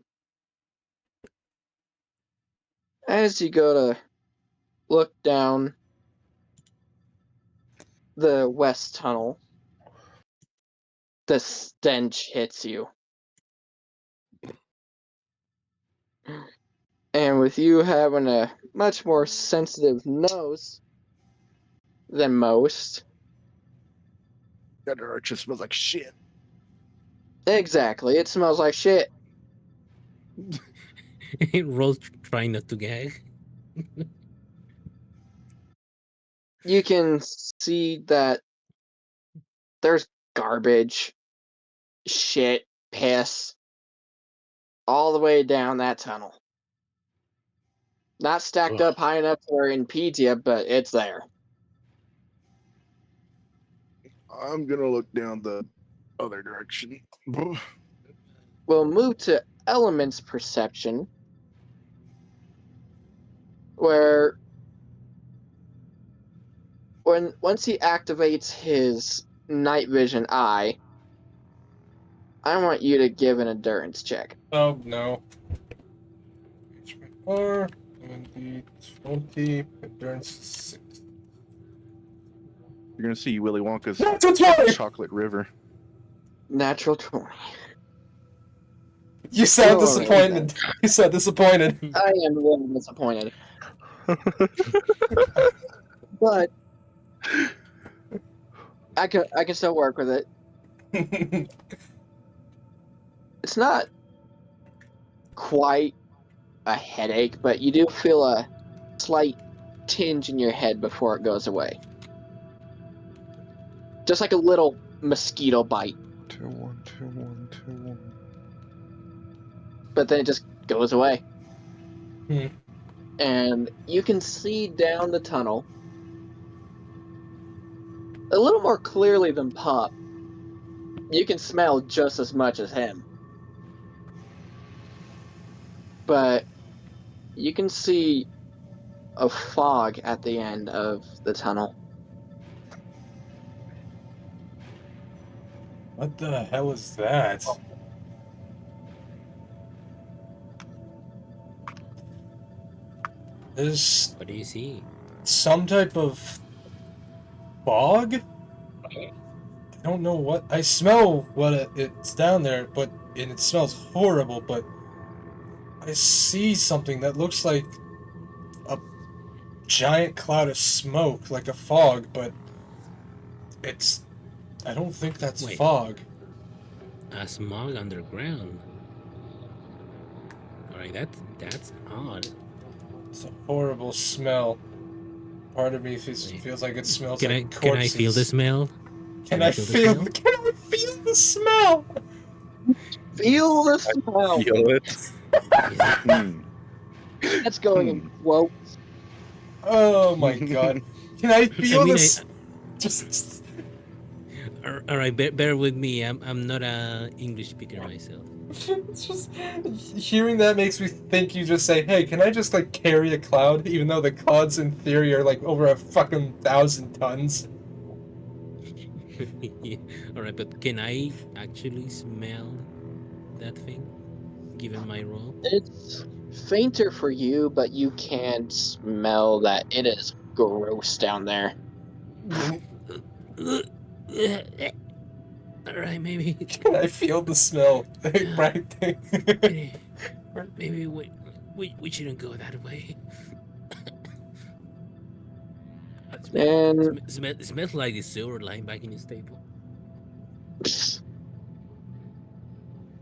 As you go to look down the west tunnel, the stench hits you. And with you having a much more sensitive nose than most, That direction smells like shit. exactly, it smells like shit. Roll trying not to gag. You can see that there's garbage, shit, piss, all the way down that tunnel. Not stacked Ugh. up high enough where it impedes you, but it's there. I'm gonna look down the other direction. We'll move to Element's perception, where once he activates his night vision eye, I want you to give an endurance check. Oh no. HP4 and the 20 endurance 6. You're gonna see Willy Wonka's That's a 20! chocolate river. Natural 20. You sound Alright, disappointed. You sound disappointed. I am a little disappointed. But I can still work with it. It's not quite a headache, but you do feel a slight tinge in your head before it goes away. Just like a little mosquito bite. 2 1 2 1 2 1. But then it just goes away. Hmm. And you can see down the tunnel a little more clearly than Pup. You can smell just as much as him. But you can see a fog at the end of the tunnel. What the hell is that? There's What do you see? some type of fog? I don't know what. I smell what it's down there, and it smells horrible, but I see something that looks like a giant cloud of smoke, like a fog, but it's... I don't think that's Wait. fog. A smog underground. Alright, that's odd. It's a horrible smell. Part of me feels like it smells Can like corpses. Can I feel the smell? Can I feel the smell? Feel the smell. Feel it. Hmm. That's going in quotes. Oh my god. Can I feel this? Just... Alright, bear with me. I'm not a English speaker myself. It's just... Hearing that makes me think you just say, hey, can I just, like, carry a cloud? Even though the clouds, in theory, are, like, over 1,000 tons. Yeah. Alright, but can I actually smell that thing? Given my role? It's fainter for you, but you can smell that it is gross down there. Alright, maybe. Can I feel the smell? Right there. Maybe we shouldn't go that way. And It smells like the sewer line back in the stable.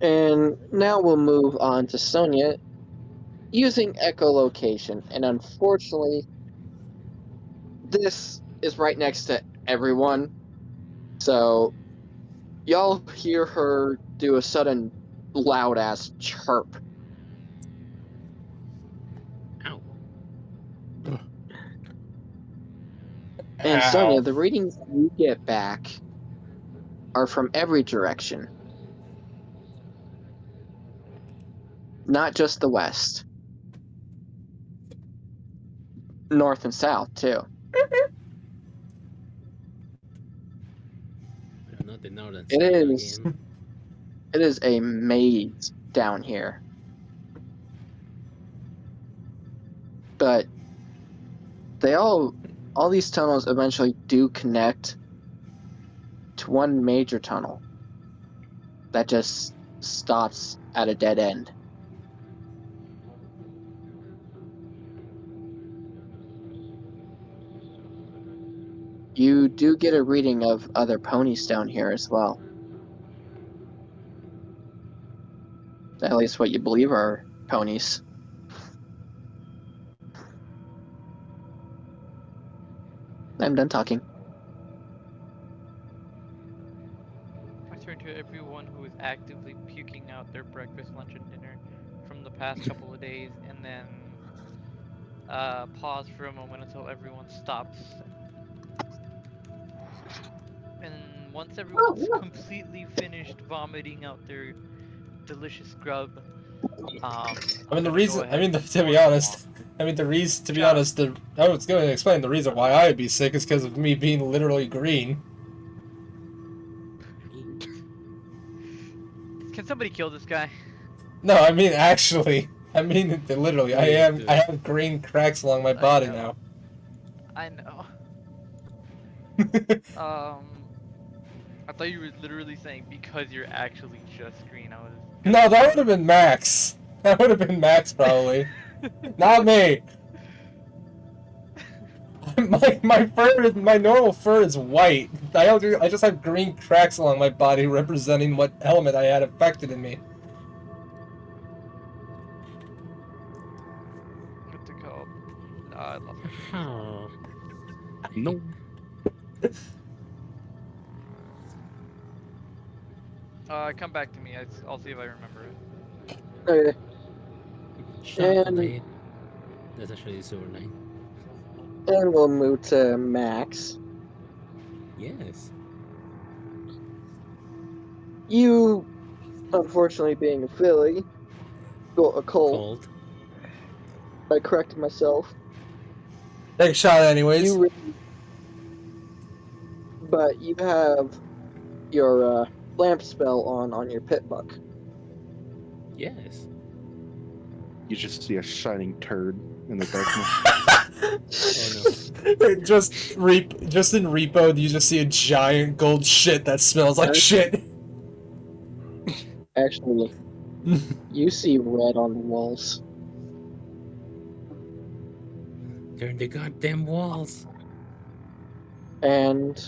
And now we'll move on to Sonia using echolocation. And unfortunately, this is right next to everyone. So y'all hear her do a sudden loud ass chirp. Ow. And Sonia, the readings you get back are from every direction. Not just the west. North and south, too. Not the northern It side is. again. It is a maze down here. But they all these tunnels eventually do connect to one major tunnel that just stops at a dead end. You do get a reading of other ponies down here as well. At least what you believe are ponies. I'm done talking. I turn to everyone who is actively puking out their breakfast, lunch, and dinner from the past couple of days, and then pause for a moment until everyone stops. And once everyone's completely finished vomiting out their delicious grub, I mean, the reason, to be honest, I was going to explain the reason why I'd be sick is because of me being literally green. Can somebody kill this guy? No, I mean, actually. I mean, literally. I have green cracks along my body now. I know. I thought you were literally saying because you're actually just green. I was. No, that would have been Max. That would have been Max, probably. Not me. My normal fur is white. I just have green cracks along my body representing what element I had affected in me. What's it called? I lost my train Oh. No. Come back to me. I'll see if I remember it. Okay. Chocolate. That's actually the sewer line. And we'll move to Max. Yes. You, unfortunately being a Philly, got a cold. I corrected myself. Take a shot anyways. But you have your lamp spell on your pit buck. Yes. You just see a shining turd in the darkness. Oh no. just in Repo, you just see a giant gold shit that smells like shit. Actually, You see red on the walls. Turn the goddamn walls. And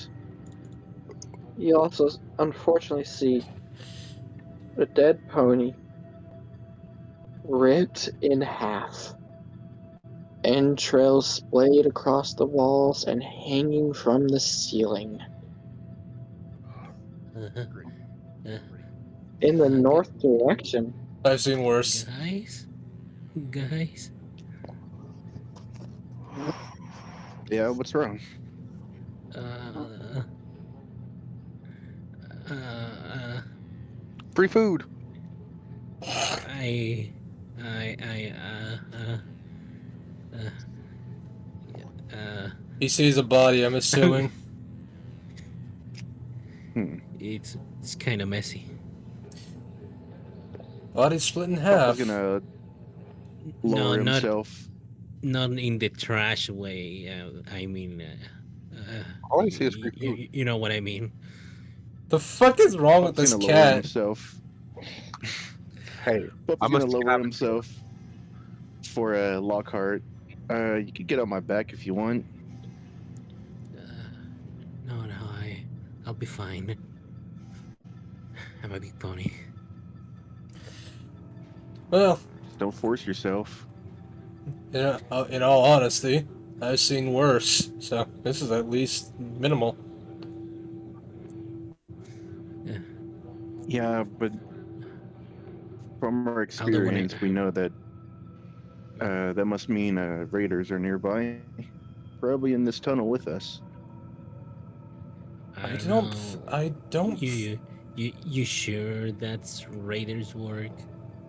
you also unfortunately see a dead pony ripped in half. Entrails splayed across the walls and hanging from the ceiling. Uh-huh. Uh, In the uh, gu- north direction, I've seen worse. guys. Yeah, what's wrong? Uh, uh, Free food. I, I, uh, He sees a body, I'm assuming. it's kind of messy. Body split in Papa's half. gonna No, lower himself. not in the trash way. I mean, All I see is free food. you know what I mean. The fuck is wrong with Papa's this gonna lower cat? himself. Hey, Papa's I'm a gonna lower scavenger. himself for a Lockhart. You could get on my back if you want. No, I'll be fine. I'm a big pony. Well, Just don't force yourself. in all honesty, I've seen worse. So this is at least minimal. Yeah, but from our I'll do whatever. experience, we know that that must mean raiders are nearby, probably in this tunnel with us. I don't know. I don't. You sure that's Raiders' work?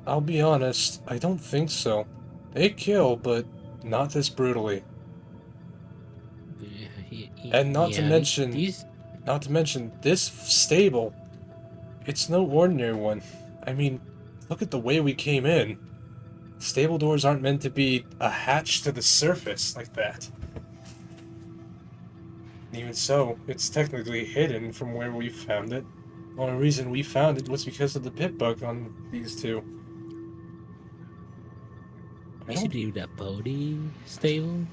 I'll be honest, I don't think so. They kill, but not this brutally. And not to mention, this stable. It's no ordinary one. I mean, look at the way we came in. Stable doors aren't meant to be a hatch to the surface like that. Even so, it's technically hidden from where we found it. The only reason we found it was because of the pit bug on these two. Is it even a pony stable?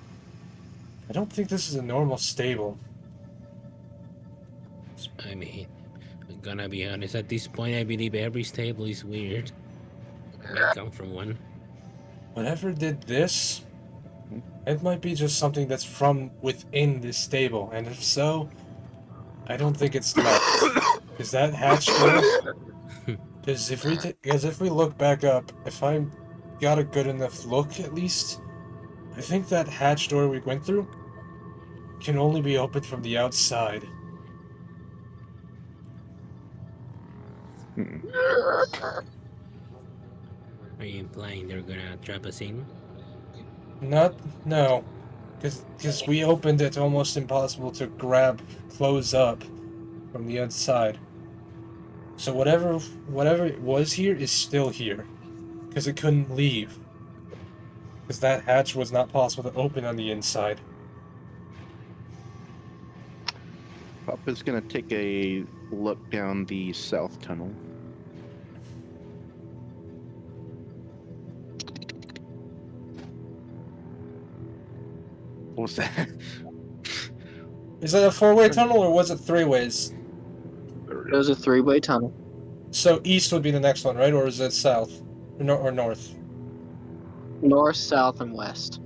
I don't think this is a normal stable. I mean, I'm gonna be honest. At this point, I believe every stable is weird. It may come from one. Whatever did this, it might be just something that's from within this stable, and if so, I don't think it's left. Is that hatch door? Because if we look back up, if I got a good enough look at least, I think that hatch door we went through can only be opened from the outside. Are you implying they're gonna trap us in? No. Because we opened it almost impossible to close up from the outside. So whatever it was here is still here. Because it couldn't leave. Because that hatch was not possible to open on the inside. Papa's gonna take a look down the south tunnel. What's that? Is that a four-way tunnel or was it three ways? it was a three-way tunnel. So east would be the next one, right? Or is it south? Or north? North, south, and west.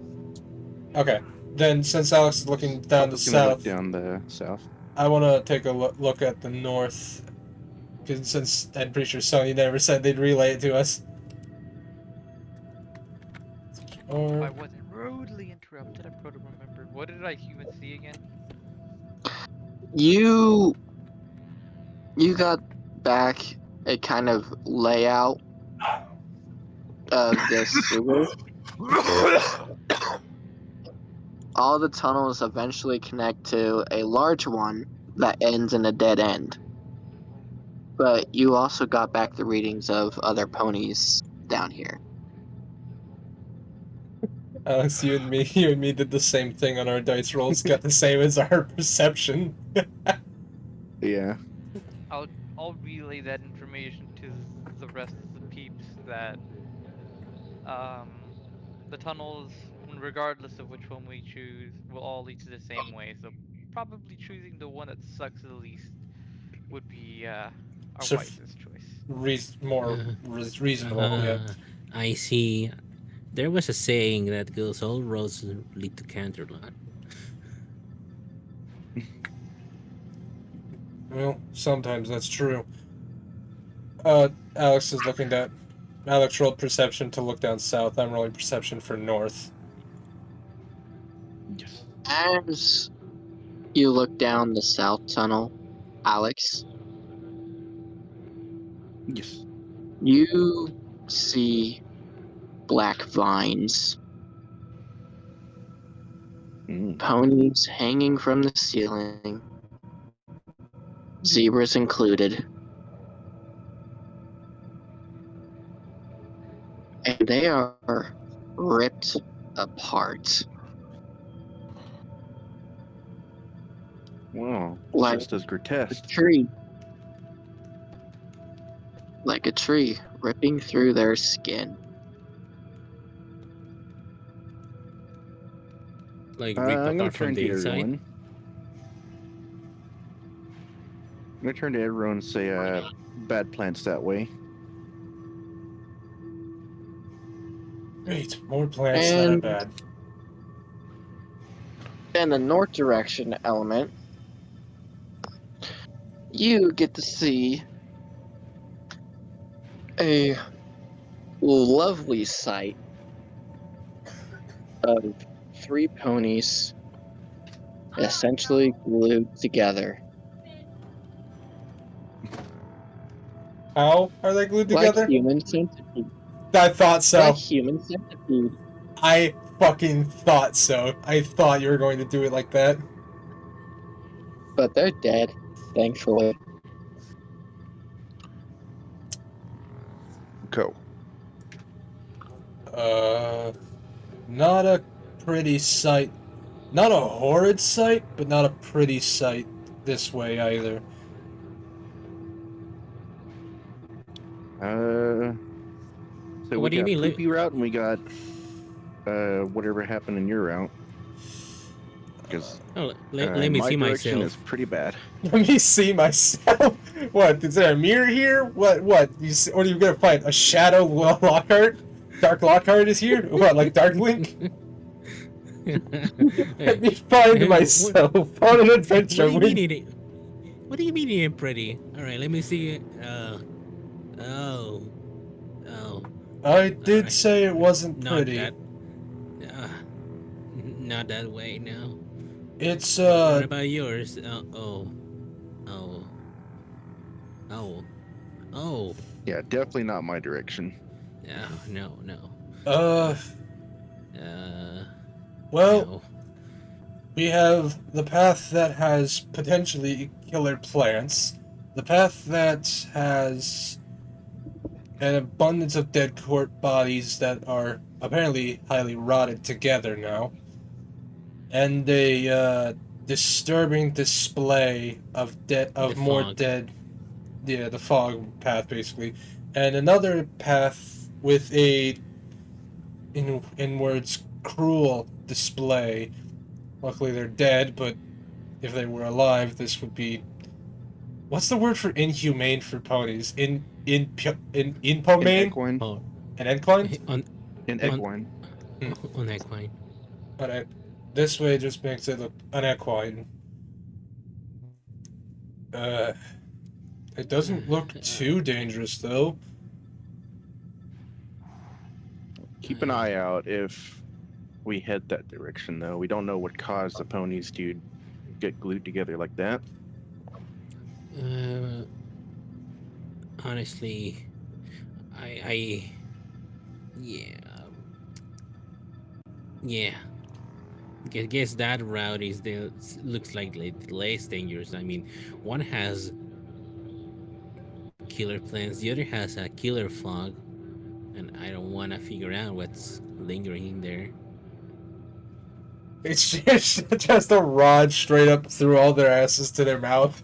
Okay. Then since Alex is looking down Papa's the gonna south, look down the south. I want to take a look at the north. Because since I'm pretty sure Sony never said they'd relay it to us. If I wasn't rudely interrupted, I probably remember. What did I even see again? You got back a kind of layout of the sewer. All the tunnels eventually connect to a large one that ends in a dead end. But you also got back the readings of other ponies down here. Alex, you and me did the same thing on our dice rolls. Got the same as our perception. Yeah. I'll relay that information to the rest of the peeps that the tunnels, regardless of which one we choose, will all lead to the same way. So probably choosing the one that sucks the least would be our So wisest choice. more Uh, reasonable. Yeah. I see. There was a saying that goes all roads lead to Canterlot. Well, sometimes that's true. Alex is looking at. Alex rolled perception to look down south. I'm rolling perception for north. Yes. As you look down the south tunnel, Alex, Yes. you see black vines, Mm. ponies hanging from the ceiling, zebras included, and they are ripped apart. Wow. Like Just as a grotesque. tree, like a tree ripping through their skin. Like rip I'm gonna apart from turn the to inside. everyone. I'm gonna turn to everyone and say, bad plants that way. Wait, more plants that are And bad. in the north direction element, you get to see a lovely sight of three ponies essentially glued together. How are they glued Like together? human centipede. I thought Like so. human centipede. I fucking thought so. I thought you were going to do it like that. But they're dead, thankfully. Go. Not a pretty sight. Not a horrid sight, but not a pretty sight this way either. So we What do you got mean? poopy route and we got whatever happened in your route. Because Let me my see direction myself. is pretty bad. Let me see myself. What? Is there a mirror here? What? What are you gonna find? A shadow Lockhart? Dark Lockhart is here? What, like Dark Link? Let me find myself on an adventure. What do you mean it? What do you mean it ain't pretty? All right, let me see it. Oh, oh. I did Alright. say it wasn't Not pretty. that. Uh, not that way. No. It's What about yours? Oh, oh, oh, oh. Yeah, definitely not my direction. No, no. uh well, No. we have the path that has potentially killer plants, the path that has an abundance of dead court bodies that are apparently highly rotted together now, and a disturbing display of The more fog. dead. Yeah, the fog path basically, and another path with a in words cruel display. Luckily, they're dead, but if they were alive, this would be. What's the word for inhumane for ponies? In An inhumane? equine. Oh, An equine? on An on equine. on equine. An, this way just makes it look an equine. Uh, it doesn't look too dangerous though. Keep an eye out if we head that direction, though. We don't know what caused the ponies to get glued together like that. Uh, honestly, I yeah, yeah. Guess that route is the looks like the less dangerous. I mean, one has killer plants, the other has a killer fog, and I don't want to figure out what's lingering in there. It's just a rod straight up through all their asses to their mouth.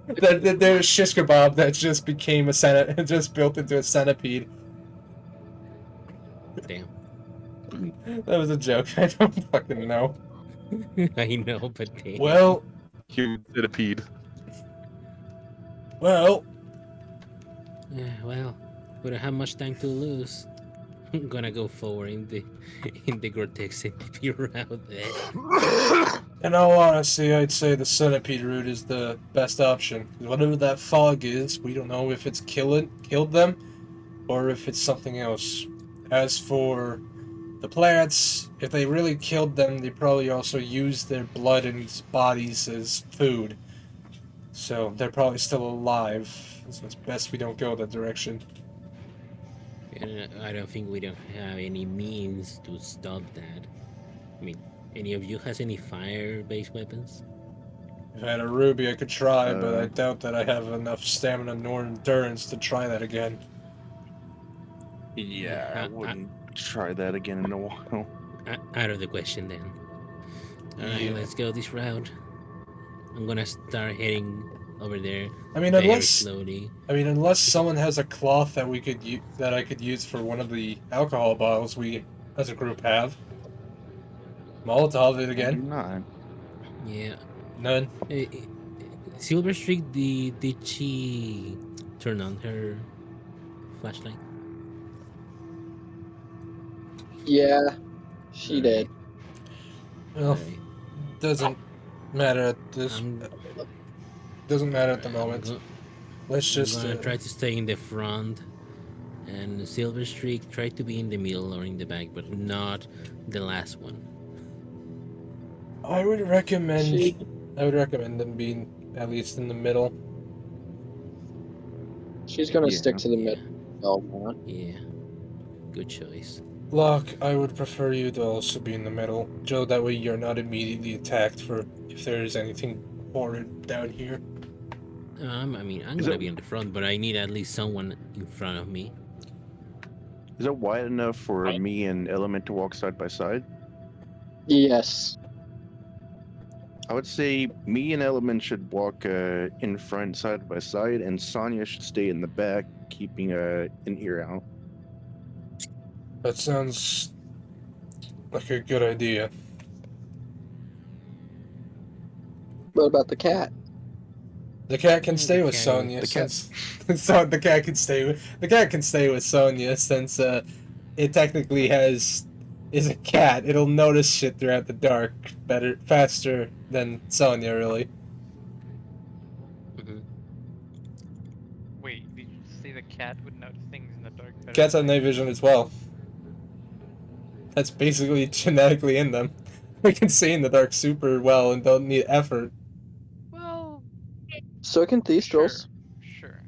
There's shish kebab that just became just built into a centipede. Damn. That was a joke. I don't fucking know. I know, but damn. Well, Human centipede. well. Well, we don't have much time to lose. I'm gonna go forward in the grotesque centipede route. In all honesty, I'd say the centipede route is the best option. Whatever that fog is, we don't know if it's killed them or if it's something else. As for the plants, if they really killed them, they probably also used their blood and bodies as food. So they're probably still alive. So it's best we don't go that direction. And I don't think we don't have any means to stop that. I mean, any of you has any fire-based weapons? If I had a ruby, I could try, but I doubt that I have enough stamina nor endurance to try that again. Yeah, I wouldn't try that again in a while. Out of the question then. Alright, let's go this route. I'm gonna start heading over there. I mean, very slowly. unless someone has a cloth that we could that I could use for one of the alcohol bottles we, as a group, have. Molotov it again. I do not. Yeah. None. Silver Streak, did she turn on her flashlight? Yeah, she did. Well, doesn't matter at this. Doesn't matter at the moment. Let's just I'm gonna try to stay in the front, and Silver Streak try to be in the middle or in the back, but not the last one. I would recommend them being at least in the middle. She's gonna stick to the middle. Yeah, good choice. Locke, I would prefer you to also be in the middle, Joe. That way you're not immediately attacked for if there is anything horrid down here. I mean, I'm gonna be in the front, but I need at least someone in front of me. Is it wide enough for me and Element to walk side by side? Yes. I would say me and Element should walk in front side by side, and Sonya should stay in the back, keeping an ear out. That sounds like a good idea. What about the cat? The cat can stay with Sonya since the cat can stay with Sonya since it technically is a cat. It'll notice shit throughout the dark faster than Sonya, really. Wait, did you say the cat would notice things in the dark better? Cats have night vision as well. That's basically genetically in them. They can see in the dark super well and don't need effort. Well, so can Thestrals. Sure.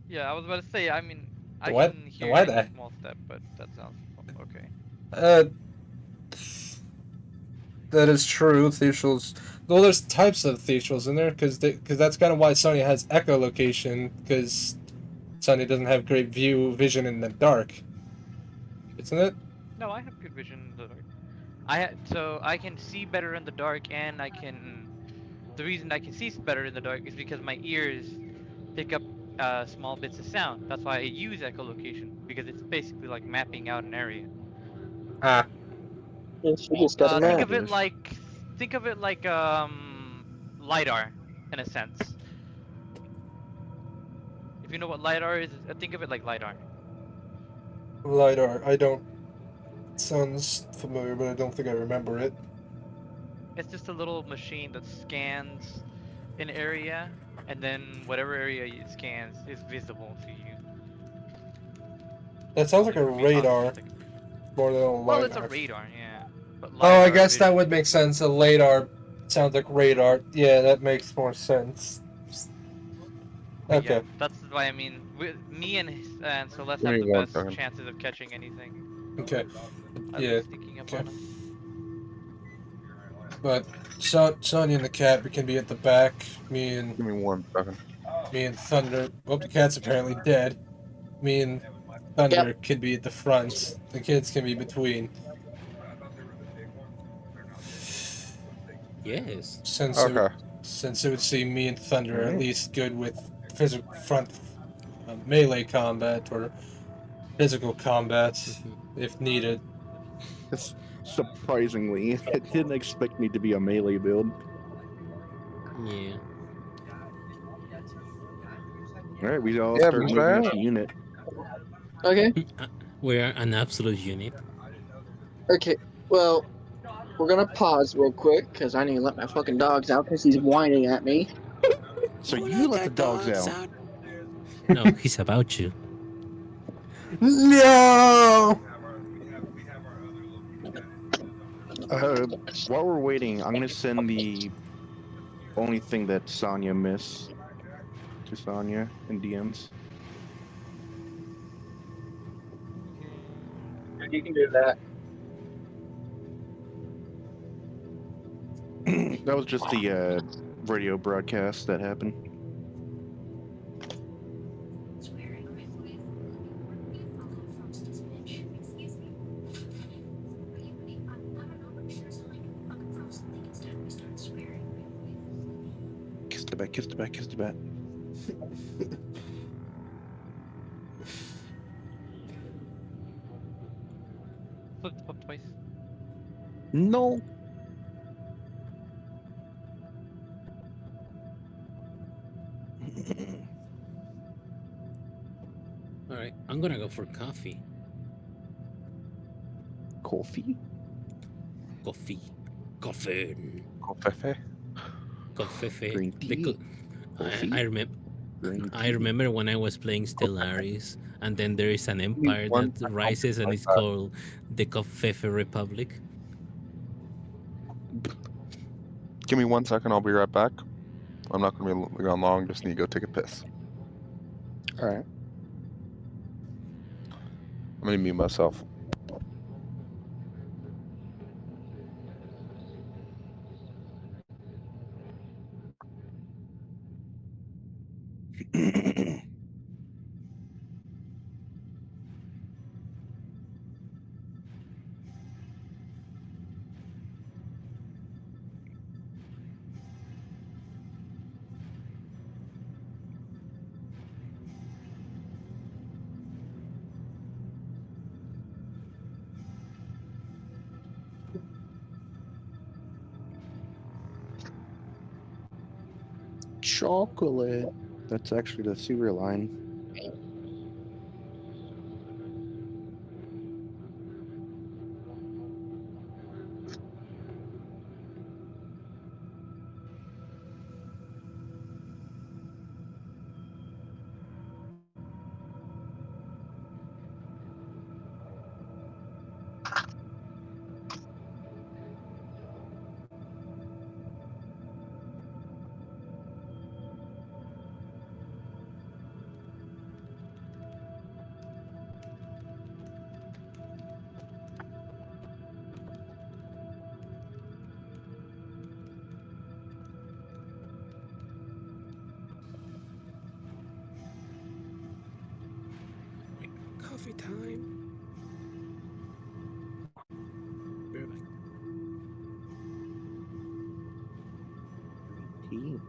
Yeah, I was about to say. I mean, I What? can hear Why a that? small step, but that sounds okay. That is true. Thestrals. Well, there's types of Thestrals in there because that's kind of why Sonya has echolocation, because Sonya doesn't have great vision in the dark. Isn't it? No, I have good vision in the dark. So I can see better in the dark, and I can. The reason I can see better in the dark is because my ears pick up small bits of sound. That's why I use echolocation, because it's basically like mapping out an area. Ah. Yeah, she just got a think map. of it like lidar, in a sense. If you know what lidar is, think of it like lidar. LiDAR. I don't. It sounds familiar, but I don't think I remember it. It's just a little machine that scans an area, and then whatever area it scans is visible to you. That sounds like a radar more than a LiDAR. Well, it's a radar, yeah. But Oh, I guess that would make sense. A LiDAR sounds like radar. Yeah, that makes more sense. Okay. Yeah, that's why I mean, me and Celeste have the best chances of catching anything. Okay. At Yeah. least sneaking up on them. But Sonya and the cat can be at the back. Me and Give me 1 second. Me and Thunder. Well, the cat's apparently dead. Me and Thunder can be at the front. The kids can be between. Yes. Since since it would seem me and Thunder are at Alright. least good with physical front melee combat or physical combat Mhm. if needed. Surprisingly, it didn't expect me to be a melee build. Yeah. Alright, we all Yeah, start be moving fair. as a unit. Okay. We are an absolute unit. Okay. Well, we're gonna pause real quick because I need to let my fucking dogs out because he's whining at me. So you let the dogs out. No, he's about you. No! While we're waiting, I'm gonna send the only thing that Sonya missed to Sonya in DMs. You can do that. That was just the radio broadcast that happened. Kiss the bat, kiss the bat, kiss the bat. Flip flop twice. No. All right, I'm gonna go for coffee. Coffee? Coffee. Coffee. Coffee. Coffee. Green tea. Coffee. I remember. Green I tea. remember when I was playing Stellaris, and then there is an me empire one that second, rises, and like it's that. called the Coffee Republic. Give me 1 second. I'll be right back. I'm not going to be gone long. Just need to go take a piss. All right. I'm going to mute myself. Chocolate. That's actually the cereal line. Coffee time. Be right back. Tea.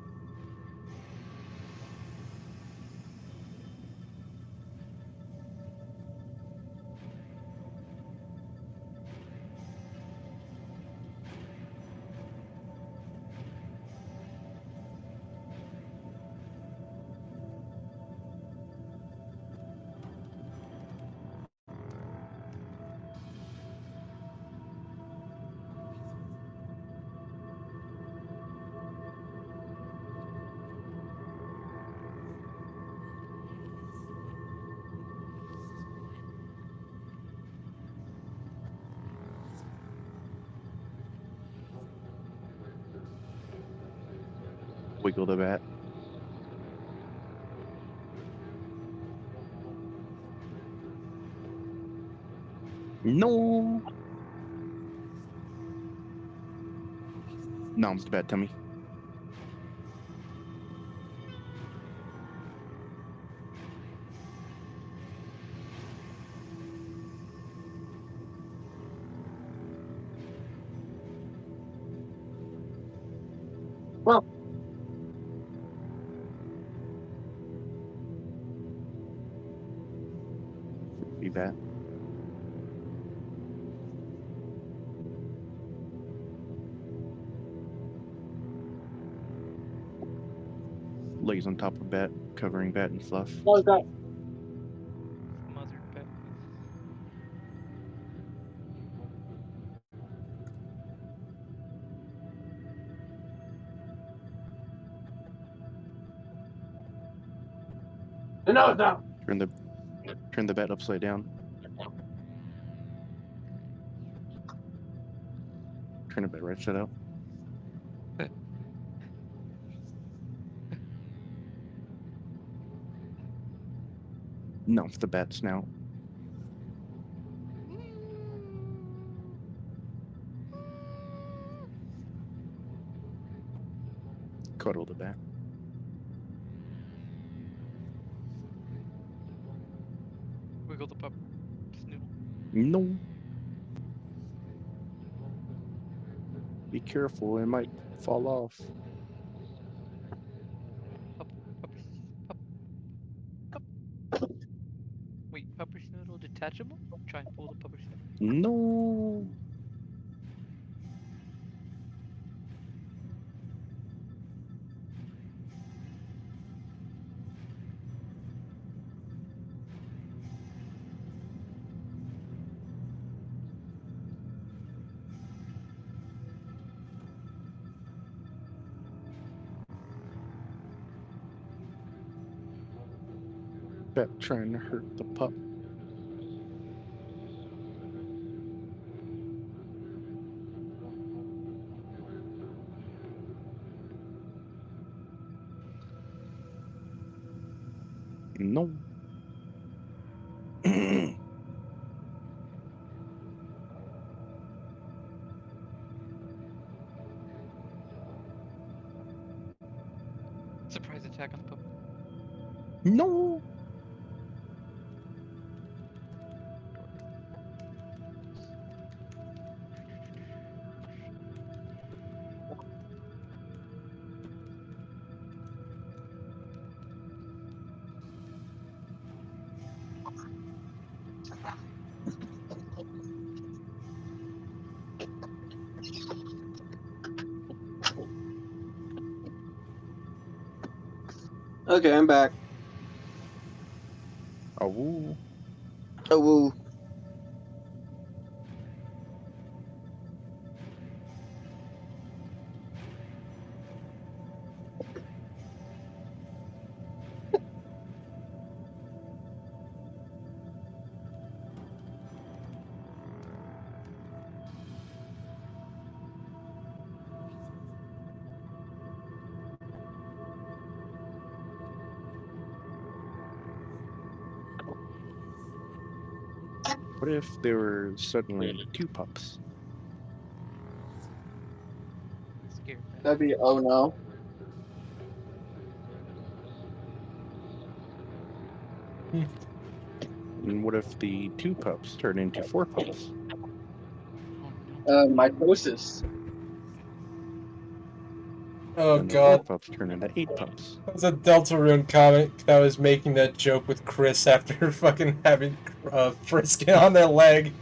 Wiggle the bat. No. Noms the bat, Tummy. Well, Pretty bad. Lays on top of Bat, covering Bat in fluff. What was that? Smothered pet. No, no. Turn the Bat upside down. Turn the Bat right side out. No, it's the Bat snout. Cuddle the Bat. Wiggle the pup. Snoodle. No. Be careful, it might fall off. Pup. Wait, pupper snoodle detachable? Try and pull the pupper snoodle. No. Bat trying to hurt the pup. No. Surprise attack on the pup. No. Okay, I'm back. Oh. Oh, woo. What if there were suddenly two pups? Scared that. That'd be oh no. And what if the two pups turn into four pups? Oh no. Mitosis. Oh And the four god. pups turn into 8 pups. That was a Deltarune comic that was making that joke with Chris after fucking having Friskin on their leg.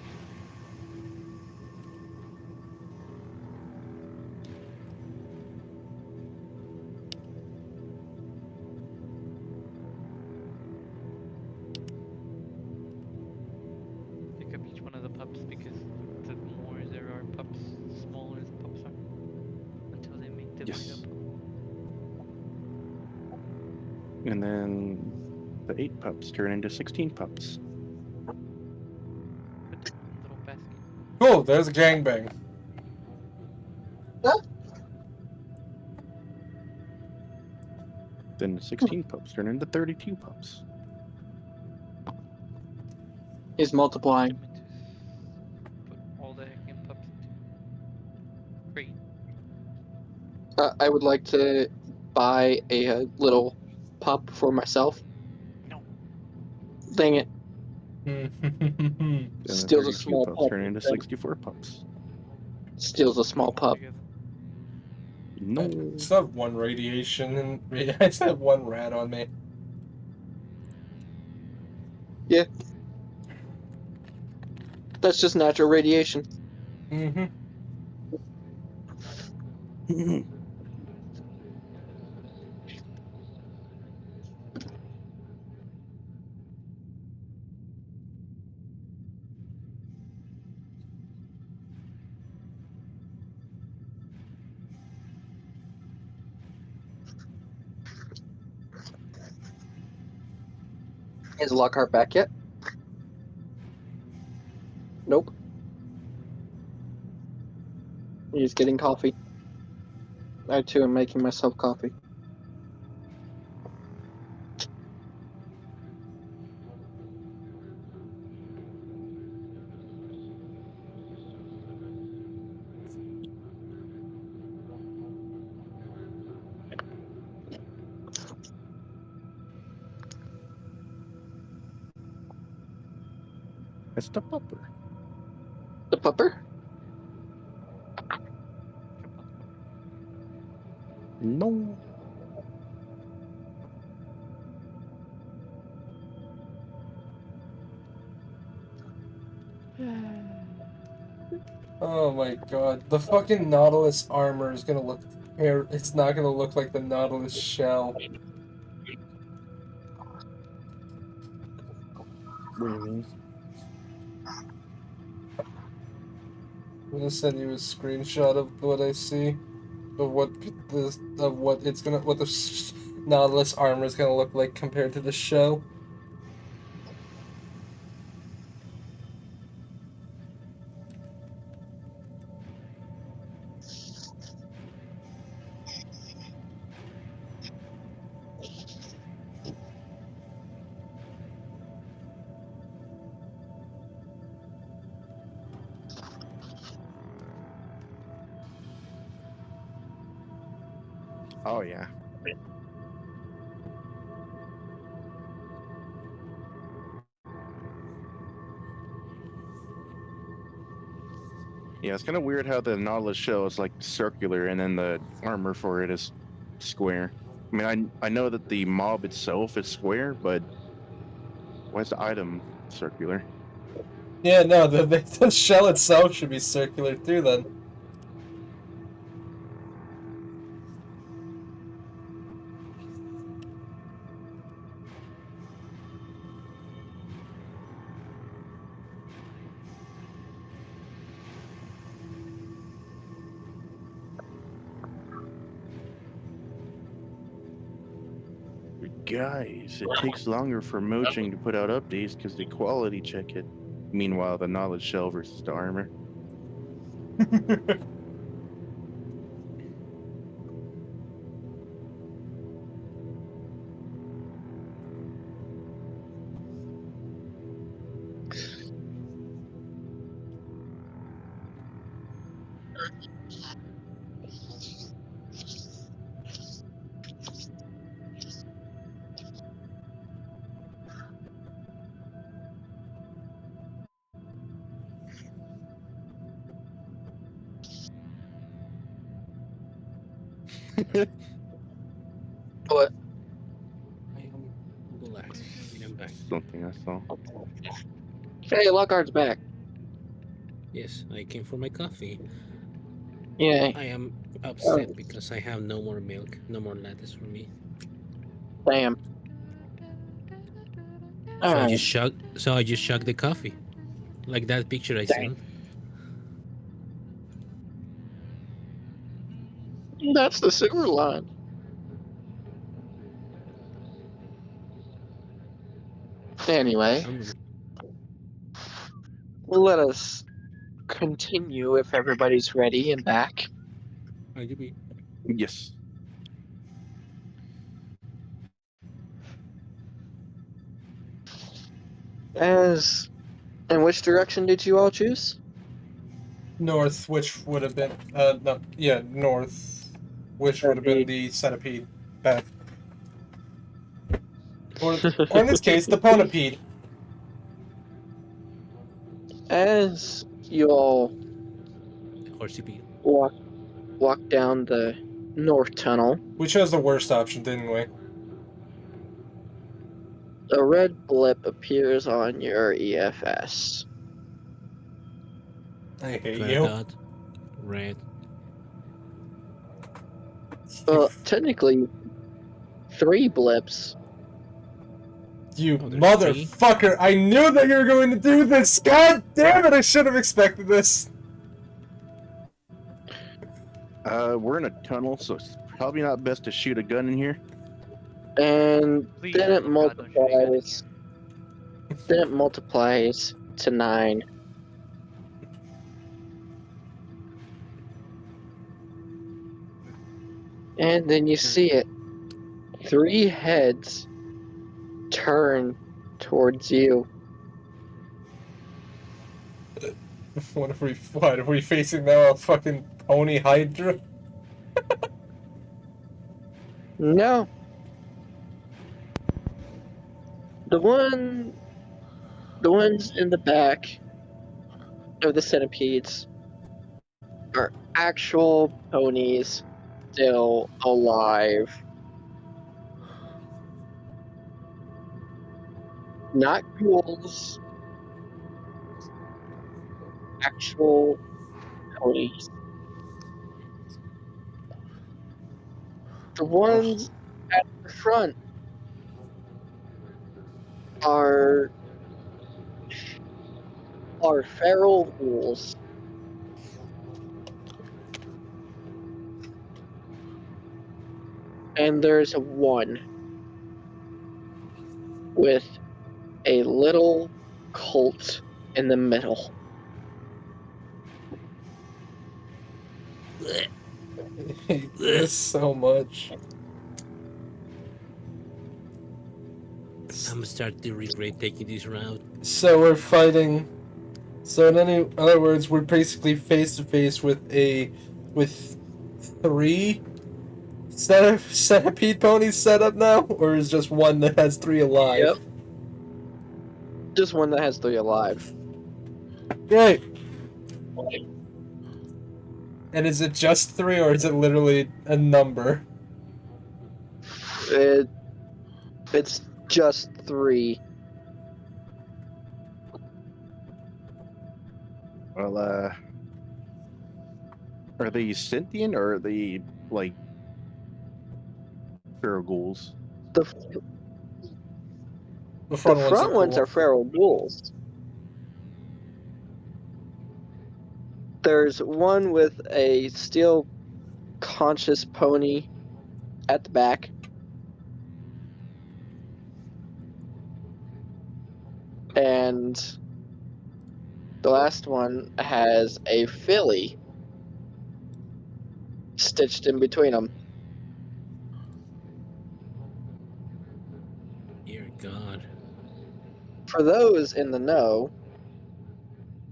Pick up each one of the pups because the more there are pups, the smaller the pups are. Until they divide Yes. up. And then the 8 pups turn into 16 pups. Put them in a little basket. Cool, there's a gangbang. Then the 16 pups turn into 32 pups. Is multiplying. Put them into. Put all the heckin' pups into. Crate. I would like to buy a little pup for myself. No. Dang it. Then the Steals a 32 small pups pup. turn into instead. 64 pups. Steals a small Put them pup. together. No. I still have one radiation and I still have one rat on me. Yeah. That's just natural radiation. Mm-hmm. Is Lockhart back yet? Nope. He's getting coffee. I too am making myself coffee. It's the pupper. The pupper? No. Oh my god. The fucking Nautilus armor is gonna look... It's not gonna look like the Nautilus shell. What do you mean? I'm gonna send you a screenshot of what I see. Of what the Nautilus armor is gonna look like compared to the shell. Oh yeah. Yeah, it's kind of weird how the Nautilus shell is like circular and then the armor for it is square. I mean, I know that the mob itself is square, but why is the item circular? Yeah, no, the shell itself should be circular too then. Guys, it takes longer for Mojang to put out updates because they quality check it. Meanwhile, the knowledge shell versus the armor. What? I am black. I am back. Something I saw. Hey, Lockhart's back. Yes, I came for my coffee. Yeah. I am upset because I have no more milk, no more lettuce for me. Damn. So I Alright. just chugged the coffee, like that picture I Dang. sent. That's the sewer line. Anyway, let us continue if everybody's ready and back. Yes. In which direction did you all choose? North, which would have been no, yeah, north, which would have been the centipede path, or in this case, the ponipede. As you all Horseypede. walk down the north tunnel, We chose the worst option, didn't we? a red blip appears on your EFS. I hate Red you. dot. Red. Well, technically, 3 blips. You Oh, there's 3? motherfucker! I knew that you were going to do this! God damn it! I should have expected this! We're in a tunnel, so it's probably not best to shoot a gun in here. And Please, then it oh God, don't shoot a gun in multiplies. here. Then it multiplies to 9. And then you see it. 3 heads turn towards you. What are we facing now? A fucking pony hydra? No. The ones in the back of the centipedes are actual ponies still alive. Not ghouls. Actual ponies. The ones at the front are feral ghouls. And there's one with a little colt in the middle. I hate this so much. I'm gonna start to regret taking this route. So we're fighting. So in other words, we're basically face to face with 3 centipede ponies set up now, or is just one that has 3 alive? Yep. Just one that has 3 alive. Great. And is it just 3, or is it literally a number? It's just 3. Well, are they sentient or are they like feral ghouls? The front ones are feral ghouls. There's one with a still conscious pony at the back. And the last one has a filly stitched in between them. Dear God. For those in the know,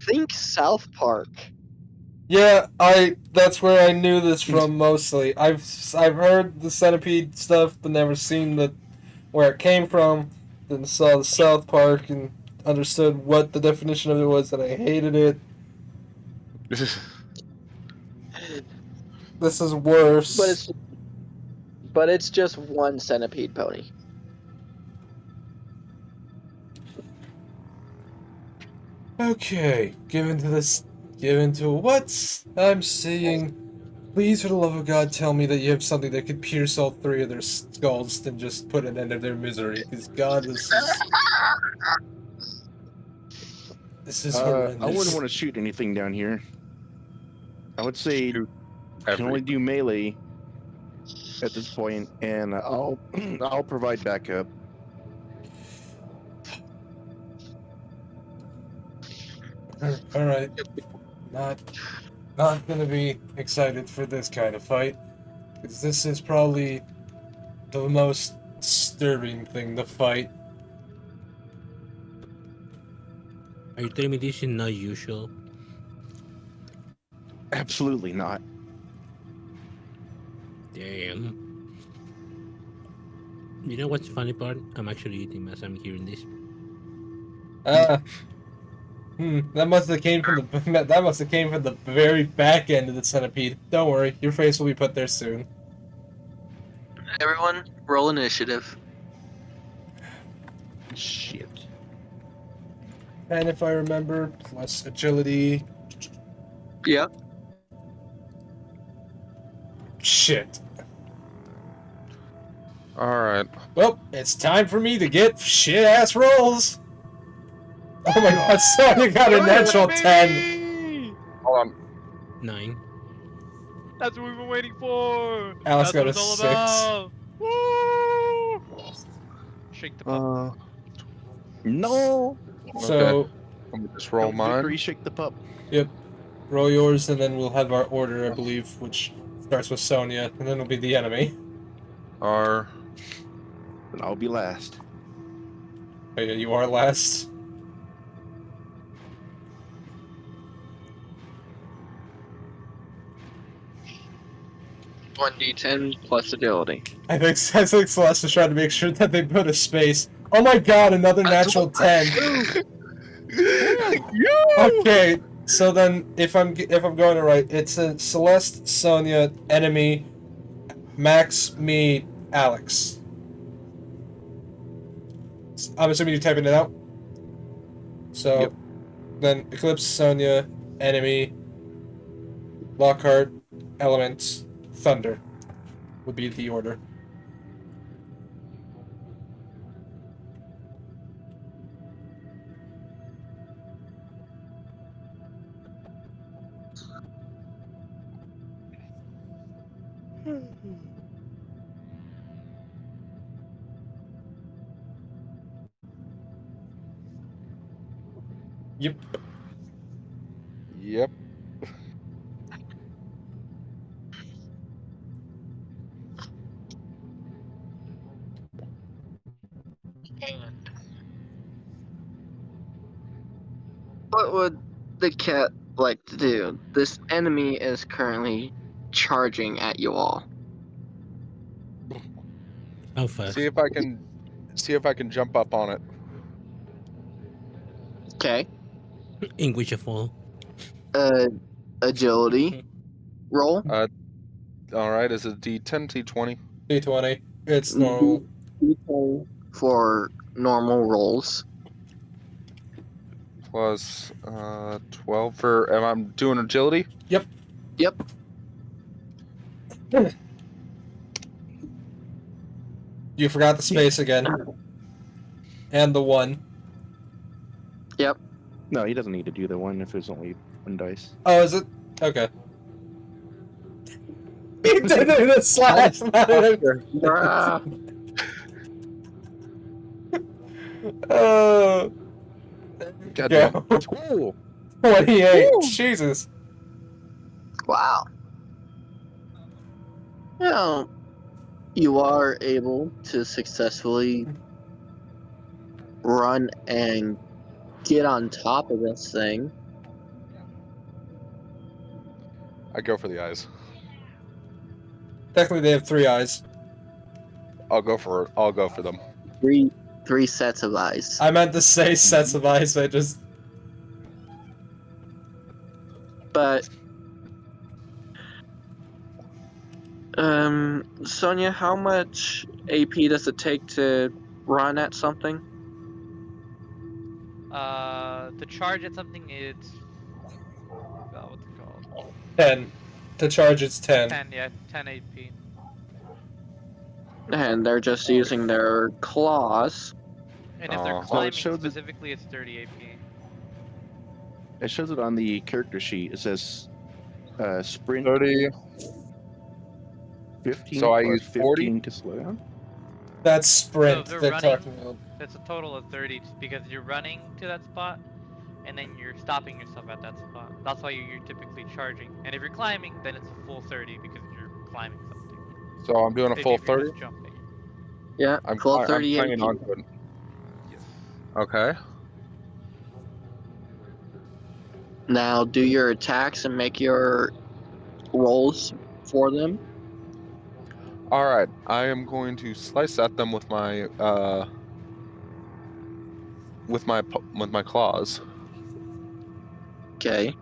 think South Park. Yeah, that's where I knew this from mostly. I've heard the centipede stuff, but never seen where it came from. Then saw the South Park and understood what the definition of it was, and I hated it. This is worse. But it's just one centipede pony. Okay, given to what I'm seeing, please for the love of God tell me that you have something that could pierce all 3 of their skulls and just put an end to their misery, because God, this is horrendous. I wouldn't want to shoot anything down here. I would say you can only do melee at this point, and I'll provide backup. All right, not gonna be excited for this kind of fight, because this is probably the most disturbing thing to fight. Are you telling me this is not usual? Absolutely not. Damn. You know what's the funny part? I'm actually eating as I'm hearing this. That must have came from the very back end of the centipede. Don't worry, your face will be put there soon. Everyone, roll initiative. Shit. And if I remember, plus agility. Yep. Shit. All right. Well, it's time for me to get shit-ass rolls. Oh my god, Sonya got a natural 10. Baby! Hold on. 9. That's what we've been waiting for. Alex That's got what a it's all 6. about. Woo! Shake the pup. No. So, Let me just roll Don't mine. victory shake the pup. yep. Roll yours, and then we'll have our order, I believe, which starts with Sonya, and then it'll be the enemy. R. And I'll be last. Oh yeah, you are last. One d10 plus agility. I think Celeste is trying to make sure that they put a space. Oh my god, another natural 10. Okay, so then if I'm going to right, it's a Celeste, Sonya, enemy, Max, me, Alex. I'm assuming you're typing it out. So Yep. then Eclipse, Sonya, enemy, Lockhart, Element, Thunder would be the order. Yep. Yep. And what would the cat like to do? This enemy is currently charging at you all. How fast? See if I can jump up on it. Okay. In which you fall. Agility roll. All right. Is it D10, D20? D20. It's normal. D10 for normal rolls. Plus 12 for. Am I doing agility? Yep. Yep. You forgot the space again. And the 1. Yep. No, he doesn't need to do the one if it's only one dice. Oh, is it? Okay. He did the slash. Bruh. Oh. Goddamn. Go. Cool. 28. Woo. Jesus. Wow. Well, you are able to successfully run and get on top of this thing. I go for the eyes. Technically, they have 3 eyes. I'll go for them. Three sets of eyes. I meant to say sets of eyes, I just... But Sonya, how much AP does it take to run at something? To charge at something, it's what's it called? 10. To charge, it's 10. 10, yeah, 10 AP. And they're just using their claws. And if they're Oh. climbing shows it- specifically, it's 30 AP. It shows it on the character sheet. It says sprint 30. 15 So I plus use 40? 15 to slow down. That's sprint So if they're they're talking about. That's a total of 30 because you're running to that spot, and then you're stopping yourself at that spot. That's why you're typically charging. And if you're climbing, then it's a full 30 because you're climbing something. So I'm doing a full If you're 30. just jumping. Yeah, I'm full I'm 30 climbing AP. onto it. Yes. Okay. Now do your attacks and make your rolls for them. All right. I am going to slice at them with my claws. Okay.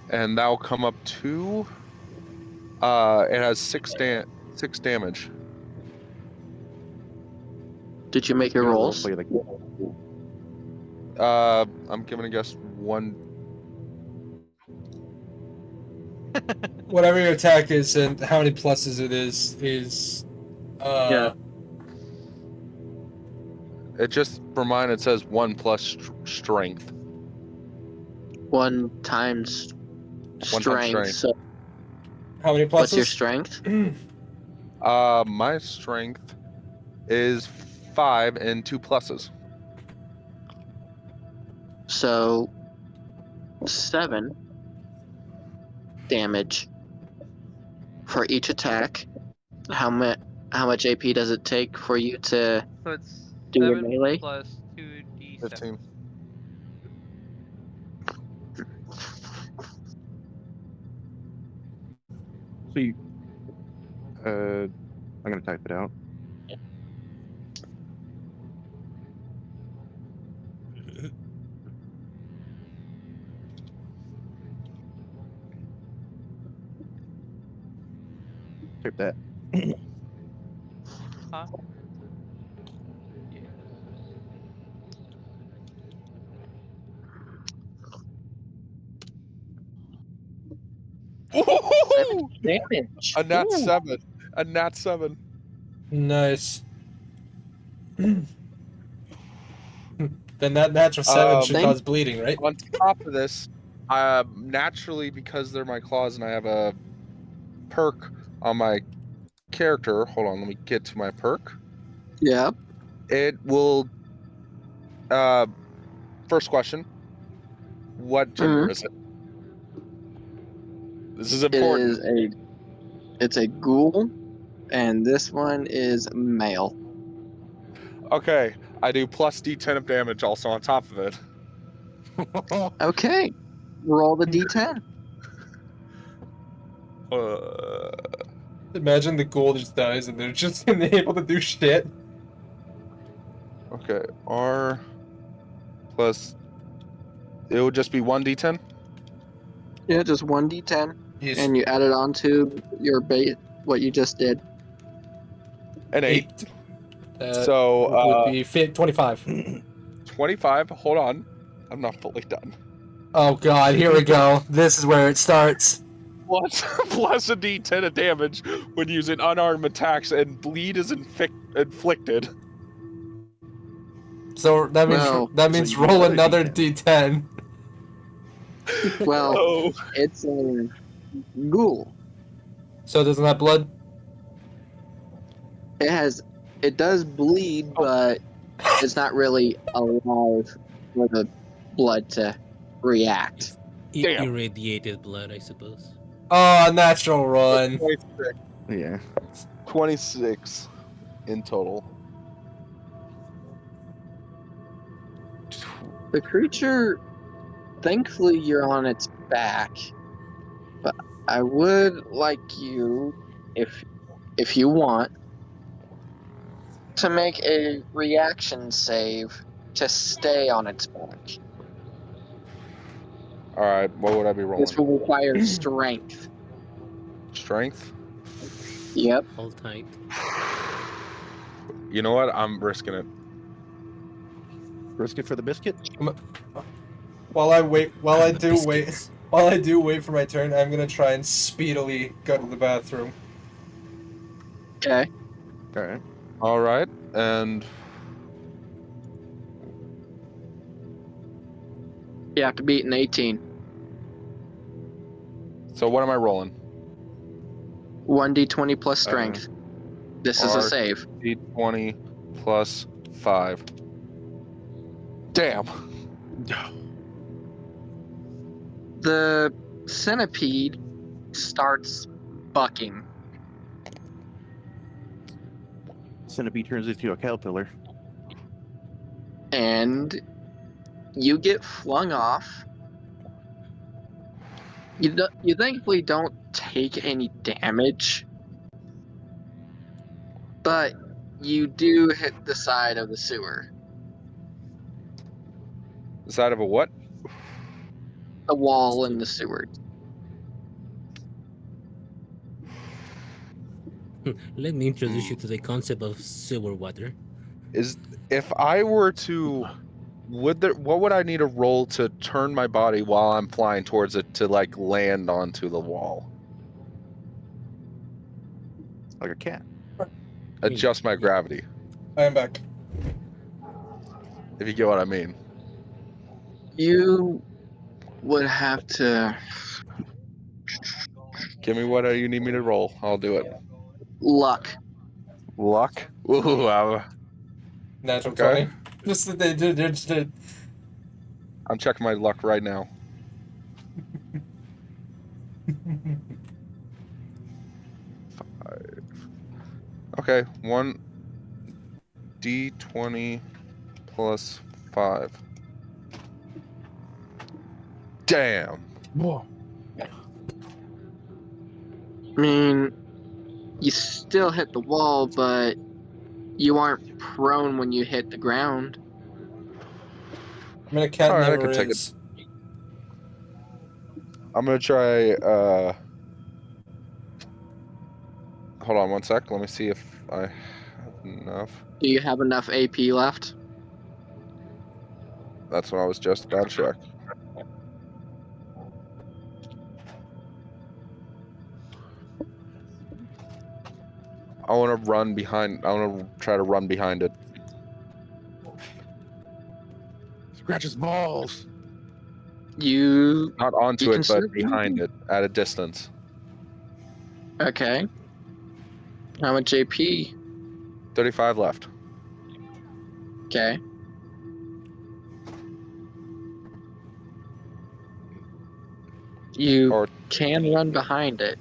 And that'll come up to it has 6 damage. Did you make your You gotta rolls? roleplay like I'm giving a guess 1. Whatever your attack is and how many pluses it is Yeah. It just for mine it says 1 plus strength. 1 times 1 times strength. strength. So how many pluses? what's your strength? My strength is 5 and 2 pluses. So 7 damage for each attack. How much AP does it take for you to So it's do your 7 melee? plus 2d7. 15. So you, I'm gonna type it out. Type that. Huh? Yeah. Ooh! Damage. A nat Ooh. 7. A nat 7. Nice. Then that natural 7 should Thank- cause bleeding, right? On top of this, naturally because they're my claws and I have a perk on my character. Hold on, let me get to my perk. Yeah. It will. First question: what gender is it? This is It important. it's a ghoul, and this one is male. Okay, I do plus D10 of damage also on top of it. Okay. Roll the D10. Imagine the ghoul just dies and they're just unable to do shit. Okay, R plus. It would just be 1d10. Yeah, just 1D10, Yes. and you add it onto your bait. What you just did. An 8. That So would be 25. 25. Hold on, I'm not fully done. Oh god, here we go. This is where it starts. Plus a D10 of damage when using unarmed attacks, and bleed is inflicted. So that means Well, you do roll another another D10. D10. Well, Oh, it's a ghoul. So it doesn't have blood? It does bleed, but it's not really alive for the blood to react. Damn. Irradiated blood, I suppose. Oh, natural run. 26. Yeah. 26 in total. The creature, thankfully, you're on its back, but I would like you, if you want, to make a reaction save to stay on its back. All right, what would I be rolling? This will require strength. Strength. Yep. Hold tight. You know what? I'm risking it. Risk it for the biscuit. While I do Biscuits. wait for my turn, I'm gonna try and speedily go to the bathroom. Okay. All right. All right, and You have to beat an 18. so what am I rolling? 1d20 plus strength. This is a R- save. D20 plus 5. Damn. The centipede starts bucking. Centipede turns into a caterpillar. And you get flung off. You thankfully don't take any damage, but you do hit the side of the sewer. The side of a what? The wall in the sewer. Let me introduce you to the concept of sewer water. Is if I were to what would I need to roll to turn my body while I'm flying towards it to like land onto the wall? Like a cat. Adjust my gravity, I am back. if you get what I mean. You would have to Give me what you need me to roll. I'll do it. luck. Luck. Ooh, Natural Okay. 20. Just I'm checking my luck right now. Okay, 1d20 plus 5. Damn. Whoa. I mean, you still hit the wall, but you aren't prone when you hit the ground. I mean, a cat All right, I never can take it. is. I'm gonna try. Hold on one sec. Let me see if I have enough. Do you have enough AP left? That's what I was just about to check. I want to run behind. I want to try to run behind it. Scratch his balls. You Not onto can it, but certainly- behind it at a distance. Okay. How much AP? 35 left. Okay. You Or can run behind it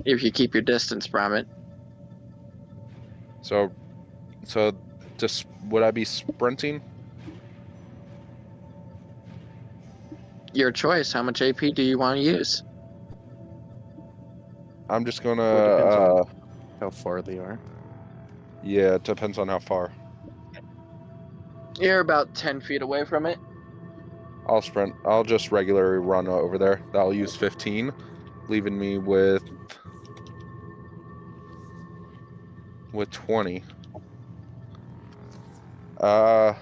if you keep your distance from it. so just would I be sprinting? Your choice. How much AP do you want to use? I'm just gonna. Well, it depends on how far they are. Yeah, it depends on how far. You're about 10 feet away from it. I'll sprint. I'll just regularly run over there. That'll use 15, leaving me with 20. I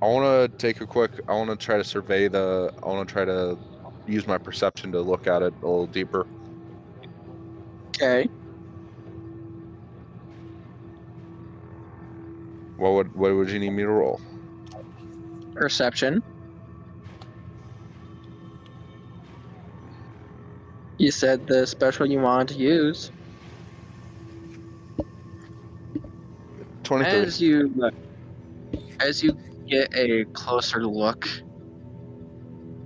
want to take a quick. I want to try to survey the. I want to try to use my perception to look at it a little deeper. Okay. What would you need me to roll? Perception. You said the special you wanted to use. 23. As you get a closer look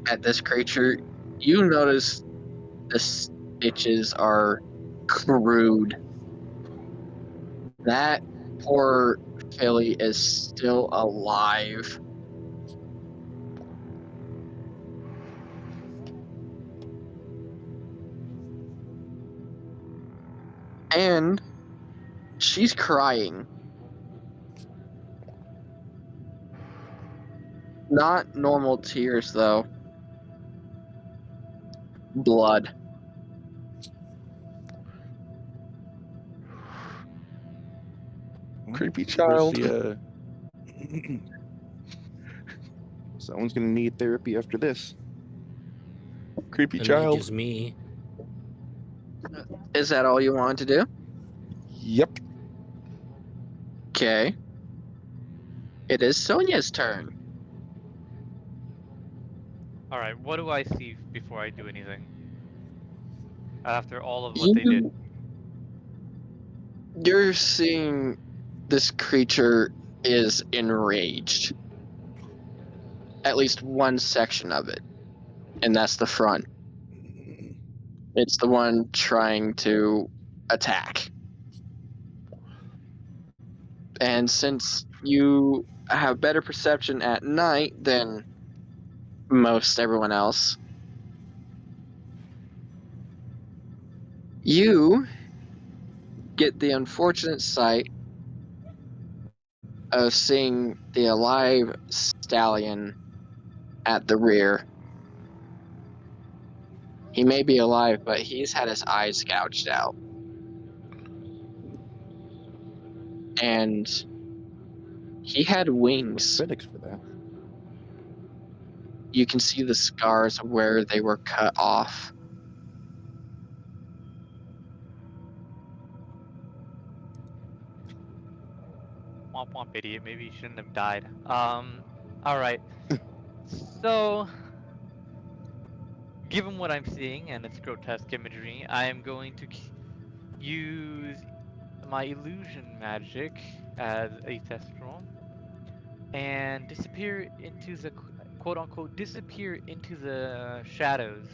at this creature, you notice the stitches are crude. That poor filly is still alive. And she's crying. Not normal tears, though. Blood. Creepy Where's child. the, Someone's gonna need therapy after this. Creepy And not child. just me. Is that all you wanted to do? Yep. Okay. It is Sonia's turn. All right, what do I see before I do anything? After all of what they did. You're seeing this creature is enraged. At least one section of it. And that's the front. It's the one trying to attack. And since you have better perception at night than most everyone else, you get the unfortunate sight of seeing the alive stallion at the rear. He may be alive, but he's had his eyes gouged out. And He had wings. Critics for that. You can see the scars of where they were cut off. Womp womp idiot. Maybe he shouldn't have died. Alright. So, given what I'm seeing and its grotesque imagery, I am going to use my illusion magic as a test roll and disappear into the quote unquote disappear into the shadows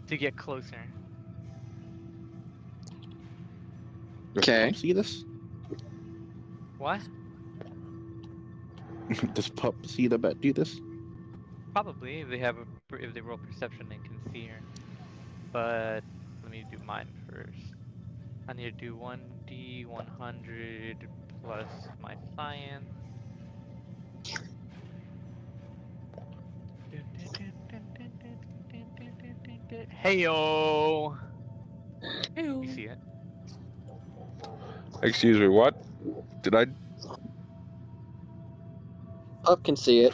to get closer. Does Okay. Pup see this? What? Does Pup see the bat do this? Probably if they roll perception they can see her. But let me do mine first. I need to do 1d100 plus my science. Heyo! You see it? Excuse me, what? Did I? Pup can see it.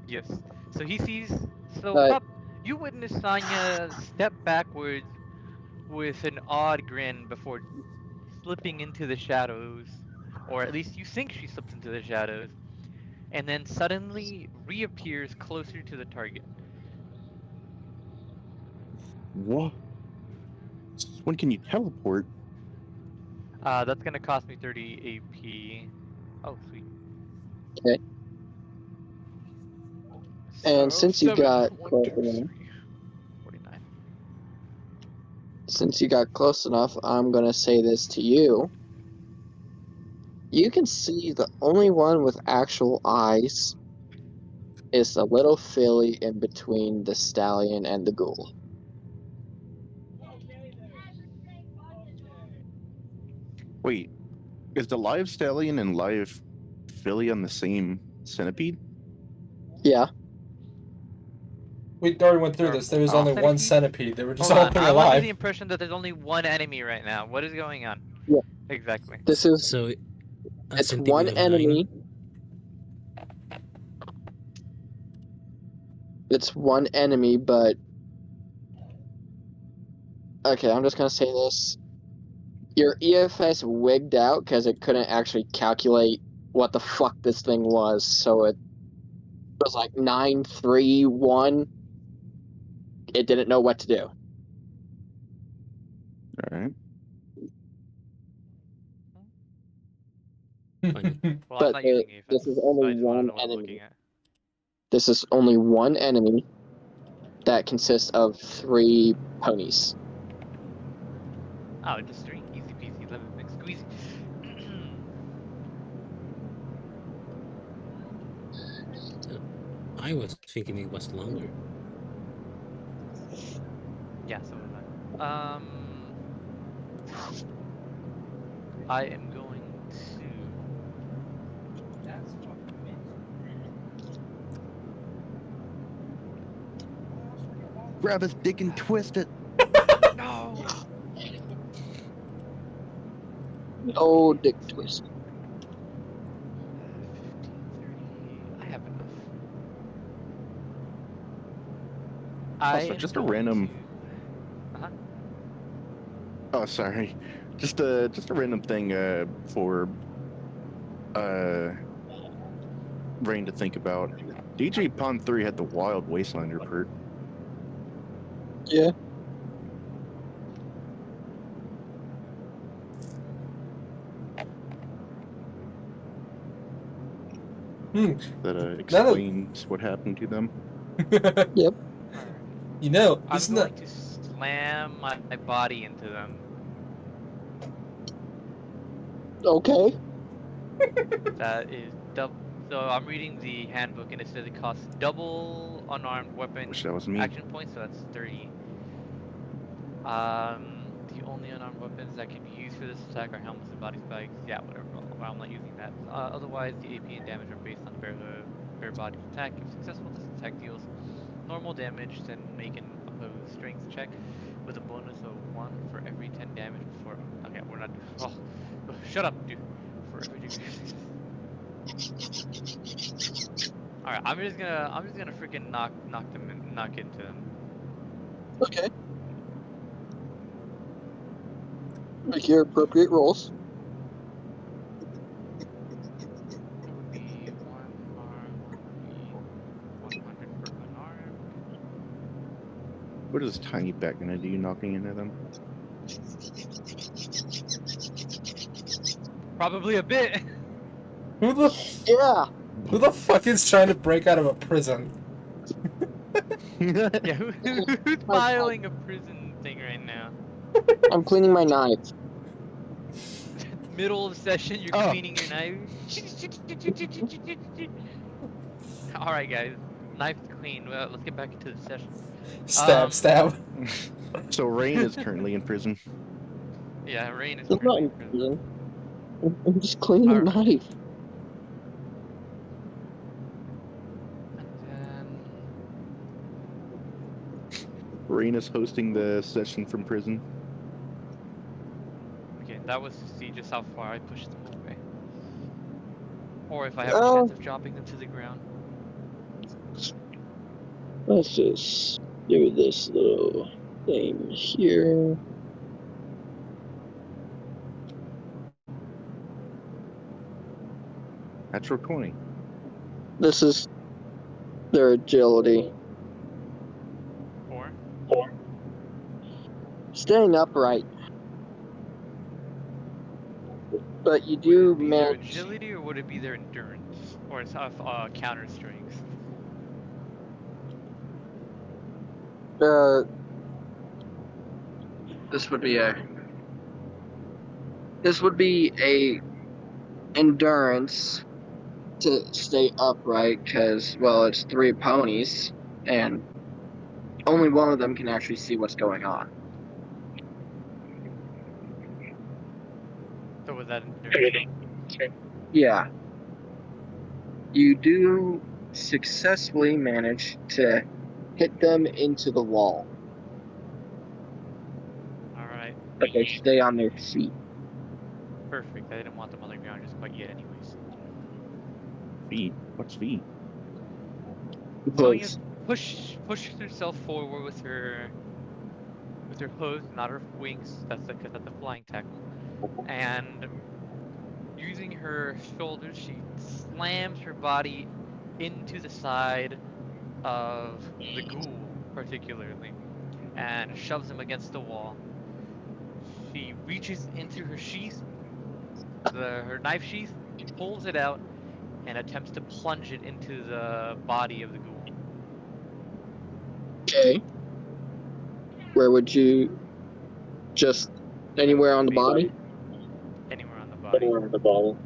Yes. So he sees. So But Pup, you witness Sanya step backwards with an odd grin before slipping into the shadows, or at least you think she slipped into the shadows, and then suddenly reappears closer to the target. What? When can you teleport? That's gonna cost me 30 AP. Oh, sweet. okay. And So since you 7, got 1, close 2, enough, 3, 49. I'm gonna say this to you. You can see the only one with actual eyes is the little filly in between the stallion and the ghoul. Wait, is the live stallion and live filly on the same centipede? Yeah. We already went through Or this. There was Oh. only one centipedes? centipede. They were just Hold all on, three I'm under the alive. impression that there's only one enemy right now. What is going on? Yeah. Exactly. This is So a it's centipede one of enemy. 9. It's one enemy, but okay, I'm just gonna say this. Your EFS wigged out because it couldn't actually calculate what the fuck this thing was, so it was like 931. It didn't know what to do. All right. Funny. Well, I'm But not using AFS, this is so only I just want to one know what I'm looking enemy. at. This is only one enemy that consists of 3 ponies. Oh, just 3? Easy peasy, lemon mix squeezy. I was thinking it was longer. Yeah, so was I. I am going to. Grab his dick and twist it. No! Oh, dick twist. 15, 30. I have enough. Also, just a random. Uh-huh. Oh, sorry. Just a random thing for Rain to think about. DJ Pond 3 had the Wild Wastelander perk. Yeah. That explains what happened to them. Yep. You know, I'm isn't going that... to slam my body into them. Okay. That is double. So I'm reading the handbook and it says it costs double unarmed weapon Wish that was me. action points, so that's 30. The only unarmed weapons that can be used for this attack are helmets and body spikes. Yeah, whatever. Well, I'm not using that. Otherwise, the AP and damage are based on bare body attack. If successful, this attack deals normal damage, then make an opposed strength check with a bonus of 1 for every 10 damage before. Okay, we're not. Oh, shut up, dude. for if I do. All right, I'm just gonna freaking knock into them. Okay. Make your appropriate rolls. That would be one arm. That would be 100 for unarmed. What is this tiny bat gonna do knocking into them? Probably a bit. Who the Yeah. who the fuck is trying to break out of a prison? Yeah, who's filing a prison thing right now? I'm cleaning my knife. Middle of session, you're Oh. cleaning your knife. All right, guys, knife's clean. Well, let's get back into the session. Stab, stab. So Rain is currently in prison. Yeah, Rain is I'm not currently in in prison. prison. I'm just cleaning a Alright. knife. And then Rain is hosting the session from prison. okay, that was to see just how far I push them away, or if I have a Oh. chance of dropping them to the ground. Let's just do this little thing here. Natural 20. This is their agility. Or Staying upright. But you would do it be their manage. agility, or would it be their endurance, or it's counter strength? This would be a. This would be a endurance to stay upright because, well, it's 3 ponies and only one of them can actually see what's going on. So was that endurance? Yeah. You do successfully manage to hit them into the wall, All right, but they stay on their feet. perfect. I didn't want them on the ground just quite yet, anyways. Feet? What's feet? Sonya Hooves. pushes herself forward with her hooves, not her wings. That's because that's a flying tackle. And using her shoulders, she slams her body into the side of the ghoul, particularly, and shoves him against the wall. She reaches into her sheath, her knife sheath, pulls it out, and attempts to plunge it into the body of the ghoul. Okay. Where would you just anywhere on the body? Anywhere on the body. Anywhere on the body.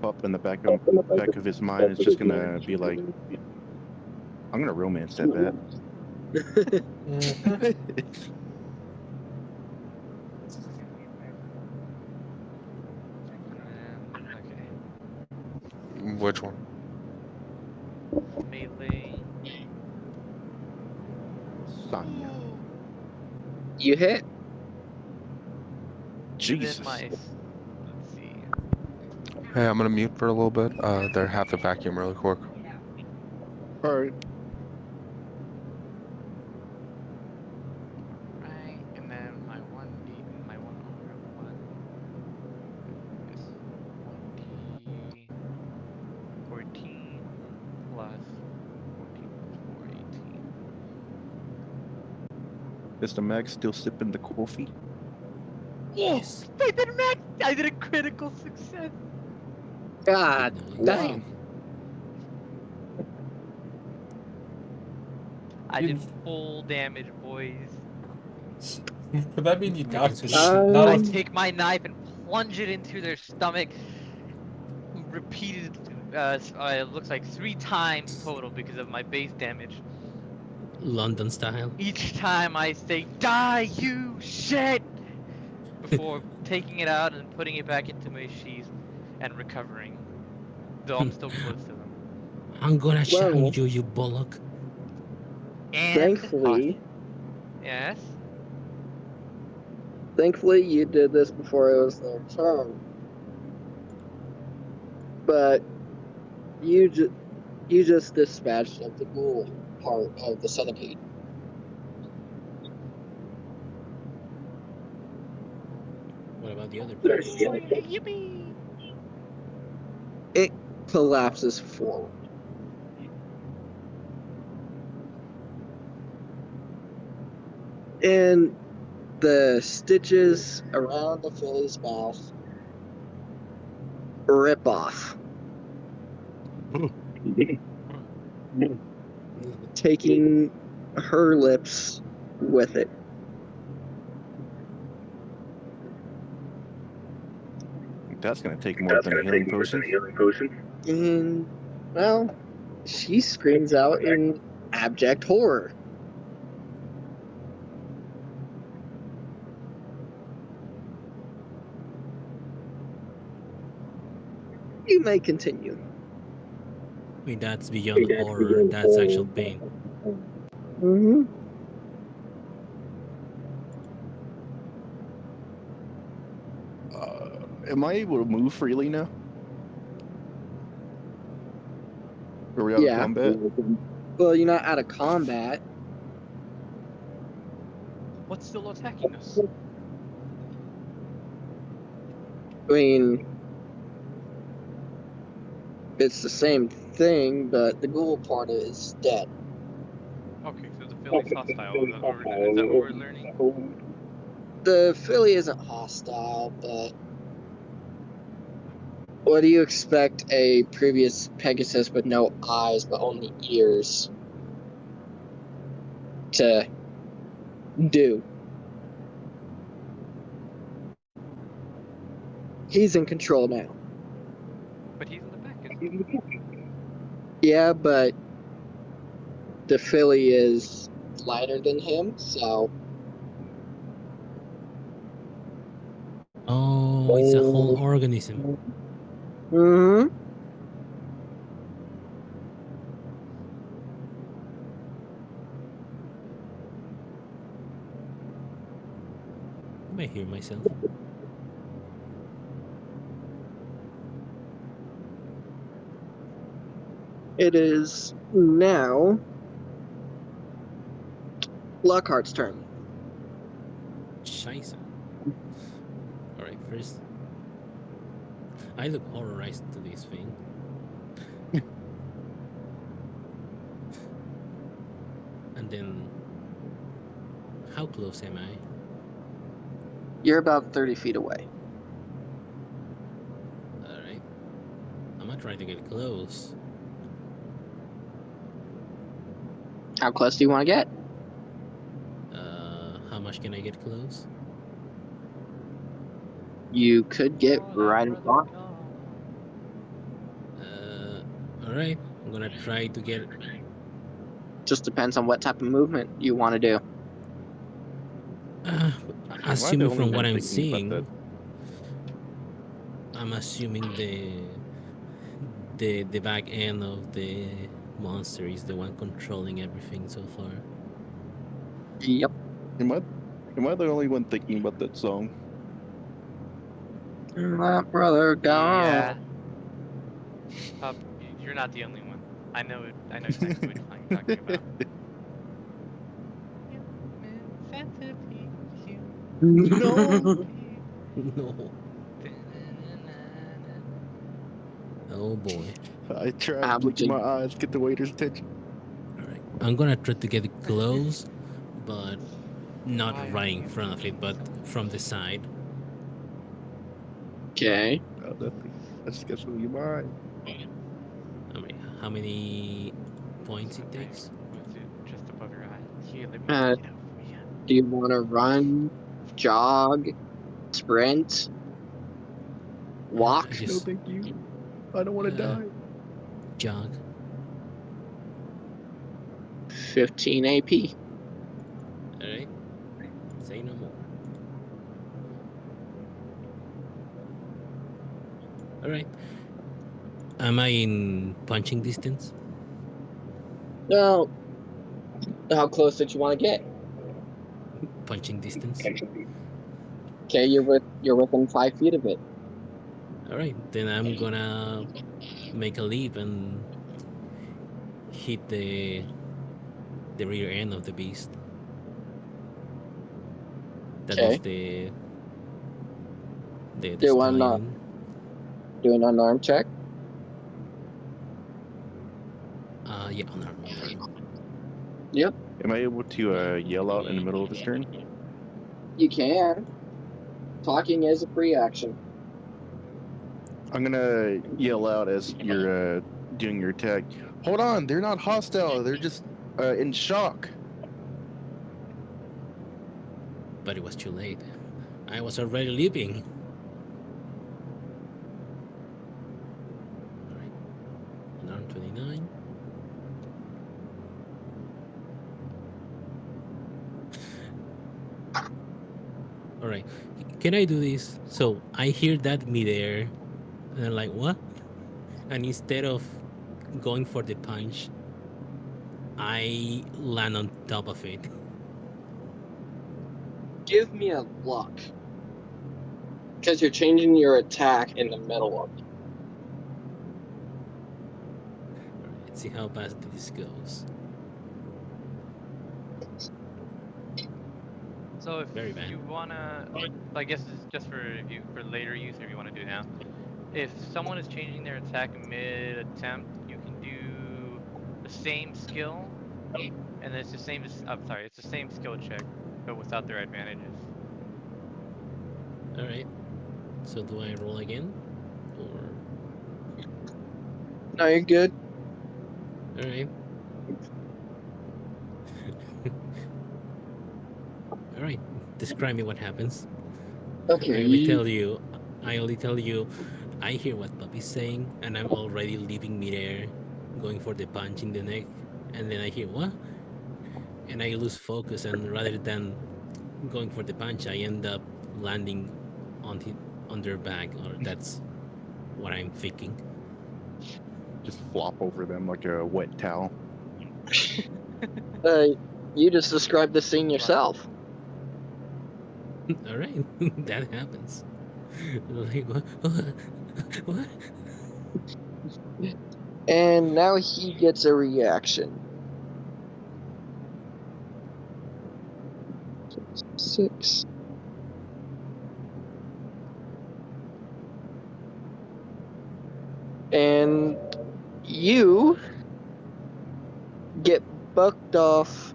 Up in the back of his mind is just gonna be like, I'm gonna romance that bat. Okay. Which one? Melee. Sonya. You hit. Jesus. Then let's see. Hey, I'm gonna mute for a little bit. They have to vacuum really quick. Alright. Right, and then my one arm one is 1d 14 plus 14 plus 4, 18. Is the mag still sipping the coffee? Yes! I did a critical success! God dang. I did full damage, boys. Would that mean you knocked the shit? I Not take my knife and plunge it into their stomach. Repeated, it looks like 3 times total because of my base damage. London style. Each time I say, "Die, you shit!" before taking it out and putting it back into my sheath and recovering. Though I'm still close to them. I'm gonna Well, challenge you, you bullock. And thankfully, yes, Thankfully, you did this before it was their turn. But you just dispatched of the ghoul part of the centipede. What about the other part? Yippee! It collapses forward. And the stitches around the filly's mouth rip off, taking her lips with it. That's gonna take more than a healing potion. And, well, she screams out in abject horror. You may continue. I mean, that's beyond horror. That's actual pain. Mm-hmm. Am I able to move freely now? Are we out of combat? Well, you're not out of combat. What's still attacking us? I mean, it's the same thing, but the ghoul part is dead. Okay, so the filly's hostile. Is that what we're learning? The filly isn't hostile, but what do you expect a previous Pegasus with no eyes but only ears to do? He's in control now. But he's in the back, isn't he? Yeah, but the filly is lighter than him, so Oh, it's a whole organism. mm-hmm. I may hear myself. It is now Lockhart's turn. Scheiße. Alright, first. I look horrorized to this thing. And then, how close am I? You're about 30 feet away. Alright. I'm gonna try to get close. How close do you want to get? How much can I get close? You could get right in front. Alright. I'm gonna try to get. Just depends on what type of movement you want to do. Assuming only from one what I'm thinking about seeing, I'm assuming the back end of the monster is the one controlling everything so far. Yep. Am I the only one thinking about that song? My brother gone. Yeah. You're not the only one. I know it. I know exactly what song you're talking about. No. No. Oh boy. I tried blinking my eyes, get the waiter's attention. Alright. I'm gonna try to get close, but not right in front of it, but from the side. Okay. Oh, that's gets me your mind. I mean, how many points it takes? Just above your eye. Here, let me Uh, get out for you. Do you want to run, jog, sprint, walk? I No, just thank you. I don't want to die. jog. 15 AP. Alright. Say no more. Alright. Am I in punching distance? Now, how close did you want to get? Punching distance? Okay, you're within 5 feet of it. All right, then I'm gonna make a leap and hit the rear end of the beast. That is Okay, the do one spine. do an unarmed check. Yeah, unarmed. Yep, Am I able to yell out in the middle of his turn? you can. Talking is a free action. I'm gonna yell out as you're doing your attack. Hold on, they're not hostile. They're just in shock. But it was too late. I was already leaping. All right, unarmed 29. All right, can I do this? So I hear that midair, and I'm like, what? And instead of going for the punch, I land on top of it. Give me a luck. Because you're changing your attack in the middle of it. Let's see how fast this goes. So if Very bad. you wanna, I guess this is just for if you for later use, or if you want to do it now. If someone is changing their attack mid attempt, you can do the same skill, and it's the same. I'm sorry, it's the same skill check, but without their advantages. All right. So do I roll again, or No, you're good. all right? All right. Describe me what happens. Okay, I only tell you. I only tell you. I hear what Puppy's saying, and I'm already leaving midair, going for the punch in the neck, and then I hear what, and I lose focus, and rather than going for the punch, I end up landing on their back, or that's what I'm thinking. Just flop over them like a wet towel. You just described the scene yourself. All right, that happens. Like, what? And now he gets a reaction. 6. And you get bucked off.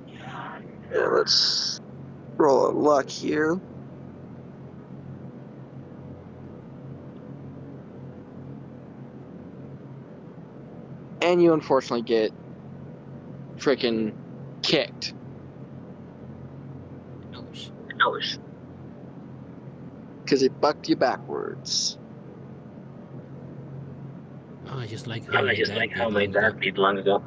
Yeah, let's roll a luck here. And you unfortunately get freaking kicked. Ouch. Because it bucked you backwards. Oh, I just like how my dad did long ago.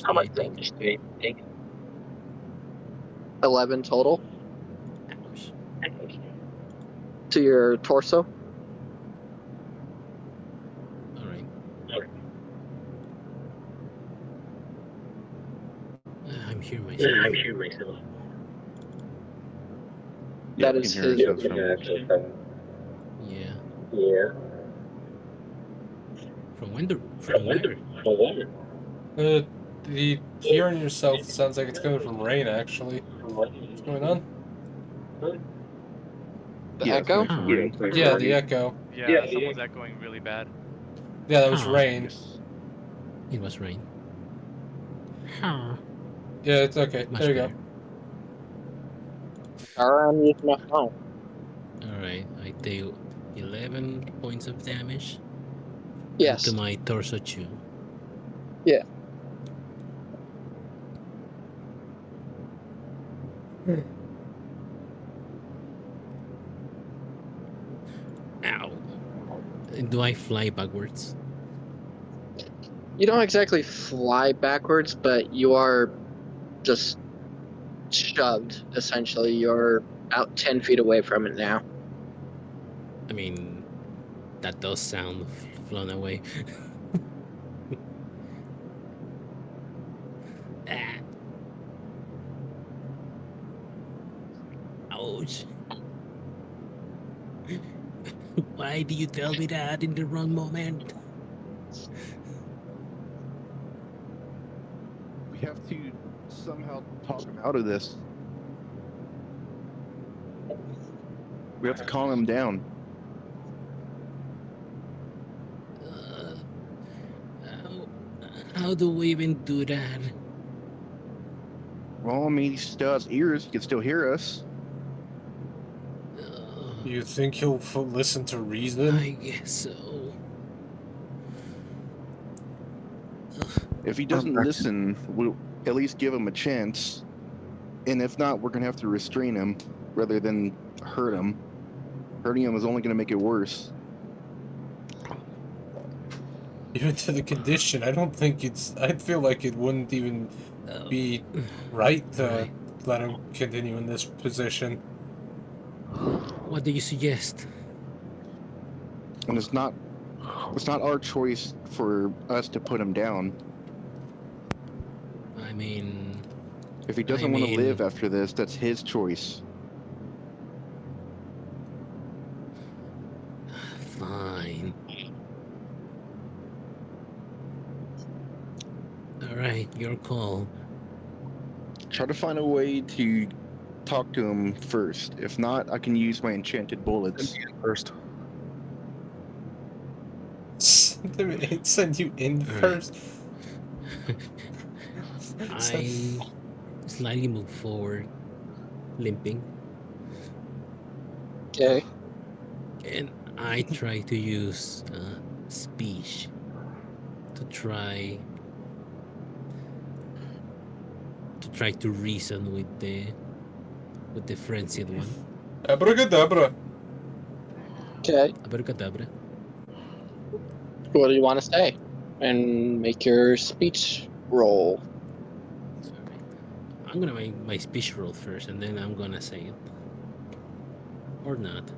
How much damage do I take? 11 total Ouch. to your torso. All right. I'm here myself. That You is can hear his. ourselves from Yeah. From where? The hearing yourself sounds like it's coming from rain, actually. What's going on? The Yeah, it's echo? coming from rain. Yeah, the echo. Yeah, someone's echoing really bad. Yeah, that was Huh. rain. Yes. It was rain. Huh. Yeah, it's okay. Much There you better. I'm using my phone. All right. I take 11 points of damage. Yes. To my torso too. Yeah. Ow. Do I fly backwards? You don't exactly fly backwards, but you are just shoved, essentially. You're out 10 feet away from it now. I mean, That does sound flown away. Ah. Ouch. Why do you tell me that in the wrong moment? We have to somehow talk him out of this. We have to calm him down. Uh, how, how do we even do that? Well, I mean, he still has ears. He can still hear us. You think he'll listen to reason? I guess so. If he doesn't listen, we'll at least give him a chance. And if not, we're going to have to restrain him rather than hurt him. Hurting him is only going to make it worse. Even to the condition, I don't think it's. I feel like it wouldn't even be right to let him continue in this position. What do you suggest? And it's not our choice for us to put him down. I mean, If he doesn't want to live after this, that's his choice. Fine. All right, your call. Try to find a way to talk to him first. If not, I can use my enchanted bullets. First. Send you in first. I slightly move forward, limping. Okay. And I try to use speech to try to reason with the frenzied one. Abracadabra. Okay. Abracadabra. What do you want to say? And make your speech roll. I'm gonna make my speech roll first, and then I'm gonna say it, or not.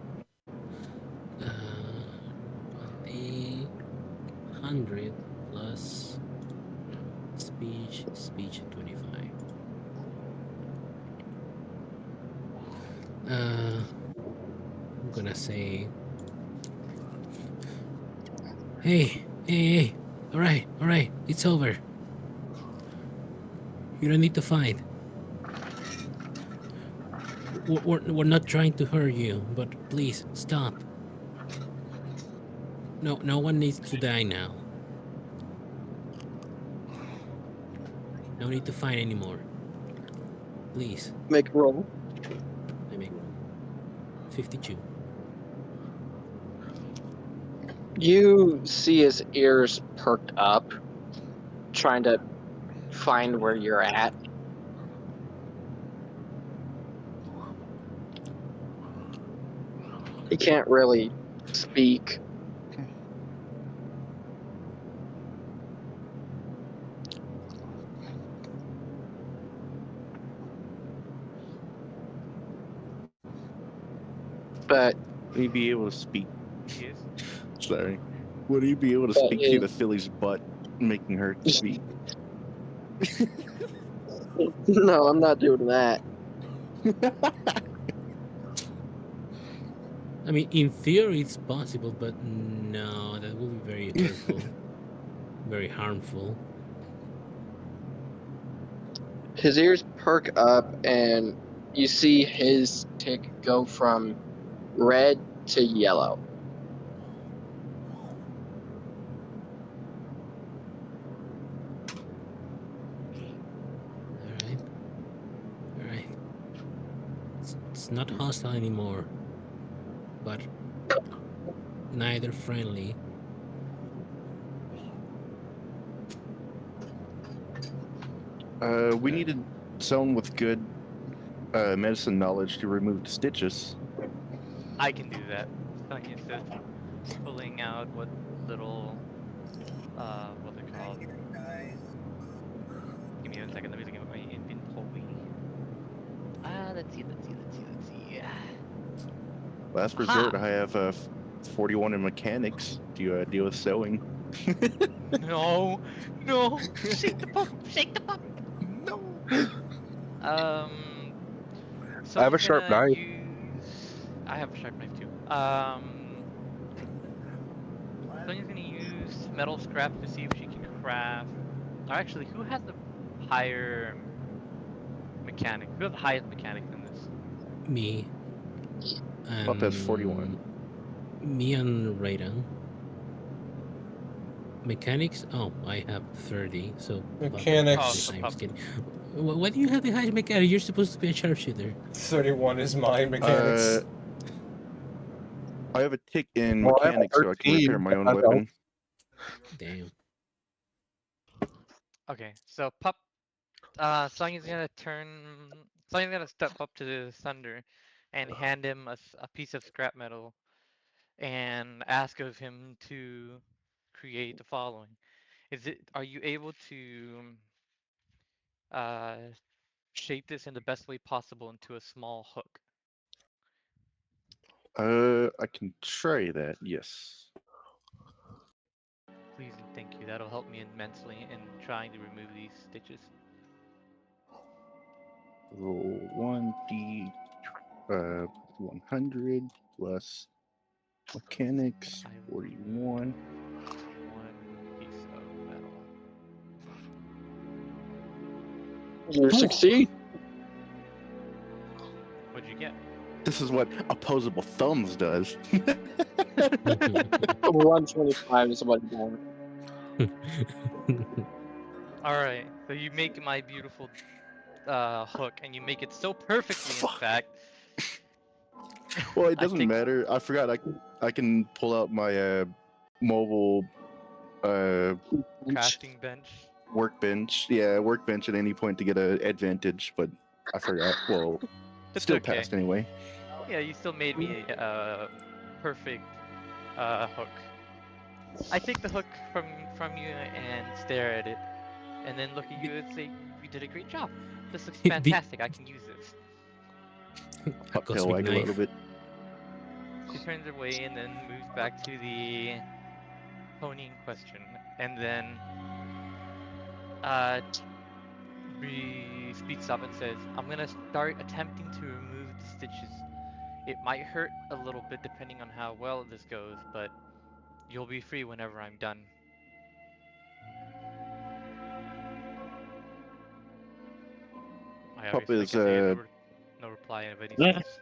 100 plus speech 25. I'm gonna say, hey, all right, it's over. You don't need to fight. We're not trying to hurt you, but please stop. No one needs to die now. No need to fight anymore. Please. Make a roll. I make roll. 52. You see his ears perked up, trying to find where you're at. He can't really speak. But Would he be able to speak? Yes. Sorry. Would he be able to speak to the filly's butt, making her speak? No, I'm not doing that. I mean, in theory, it's possible, but no, that would be very hurtful, very harmful. His ears perk up, and you see his tick go from red to yellow. All right. It's not hostile anymore, but neither friendly. We needed someone with good medicine knowledge to remove the stitches. I can do that. Sonya says, pulling out what little, what they're called. Give me 1 second. Let me look at my inventory. Let's see. Last resort, I have 41 in mechanics. Do you deal with sewing? No, no, shake the pup, shake the pup. No. Um, I have a Someone's sharp gonna knife. use. I have a sharp knife too. Someone's gonna use metal scraps to see if she can craft. Or actually, who has the higher mechanic? Who has the highest mechanics in this? Me Pup has 41. and me and Raiden. Mechanics? Oh, I have 30. So Pup Oh, has the Mechanics, so highest pup. skin. Why do you have the highest mechanics? You're supposed to be a sharpshooter. 31 is my Uh, mechanics. I have a tick in Well, I have a mechanics, so I can repair 13. my If own that weapon. helps. Damn. Okay, so pup. Sonya's gonna turn. Sonya's gonna step up to the thunder, and hand him a piece of scrap metal, and ask of him to create the following. Is it? Are you able to uh, shape this in the best way possible into a small hook? I can try that. Yes. Please and thank you. That'll help me immensely in trying to remove these stitches. Roll 1d 100 plus mechanics I removed 41. one piece of metal. You succeed. What'd you get? This is what opposable thumbs does. 125 is what you want. All right. So you make my beautiful hook, and you make it so perfectly, in Fuck. fact. Well, it I doesn't think matter. I forgot I can pull out my mobile uh crafting bench. workbench. Yeah, workbench at any point to get an advantage, but I forgot. Well, It's still okay. passed anyway. Yeah, you still made me a perfect hook. I take the hook from you and stare at it, and then look at you and say, "You did a great job. This looks the fantastic. I can use this." a Up tail cosmic wag a little knife. bit. She turns away and then moves back to the pony in question, and then uh, speaks up and says, "I'm gonna start attempting to remove the stitches. It might hurt a little bit depending on how well this goes, but you'll be free whenever I'm done." I Pup obviously, I is guess I get no reply of any Yeah. sorts.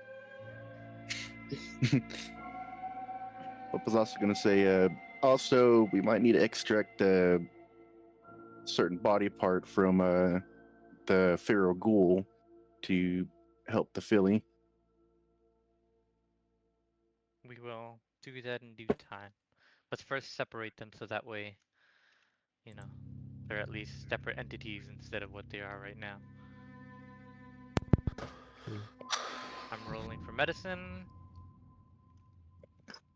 Pup is also gonna say also we might need to extract a certain body part from the feral ghoul to help the filly. We will do that in due time. Let's first separate them so that way, you know, they're at least separate entities instead of what they are right now. Hmm. I'm rolling for medicine.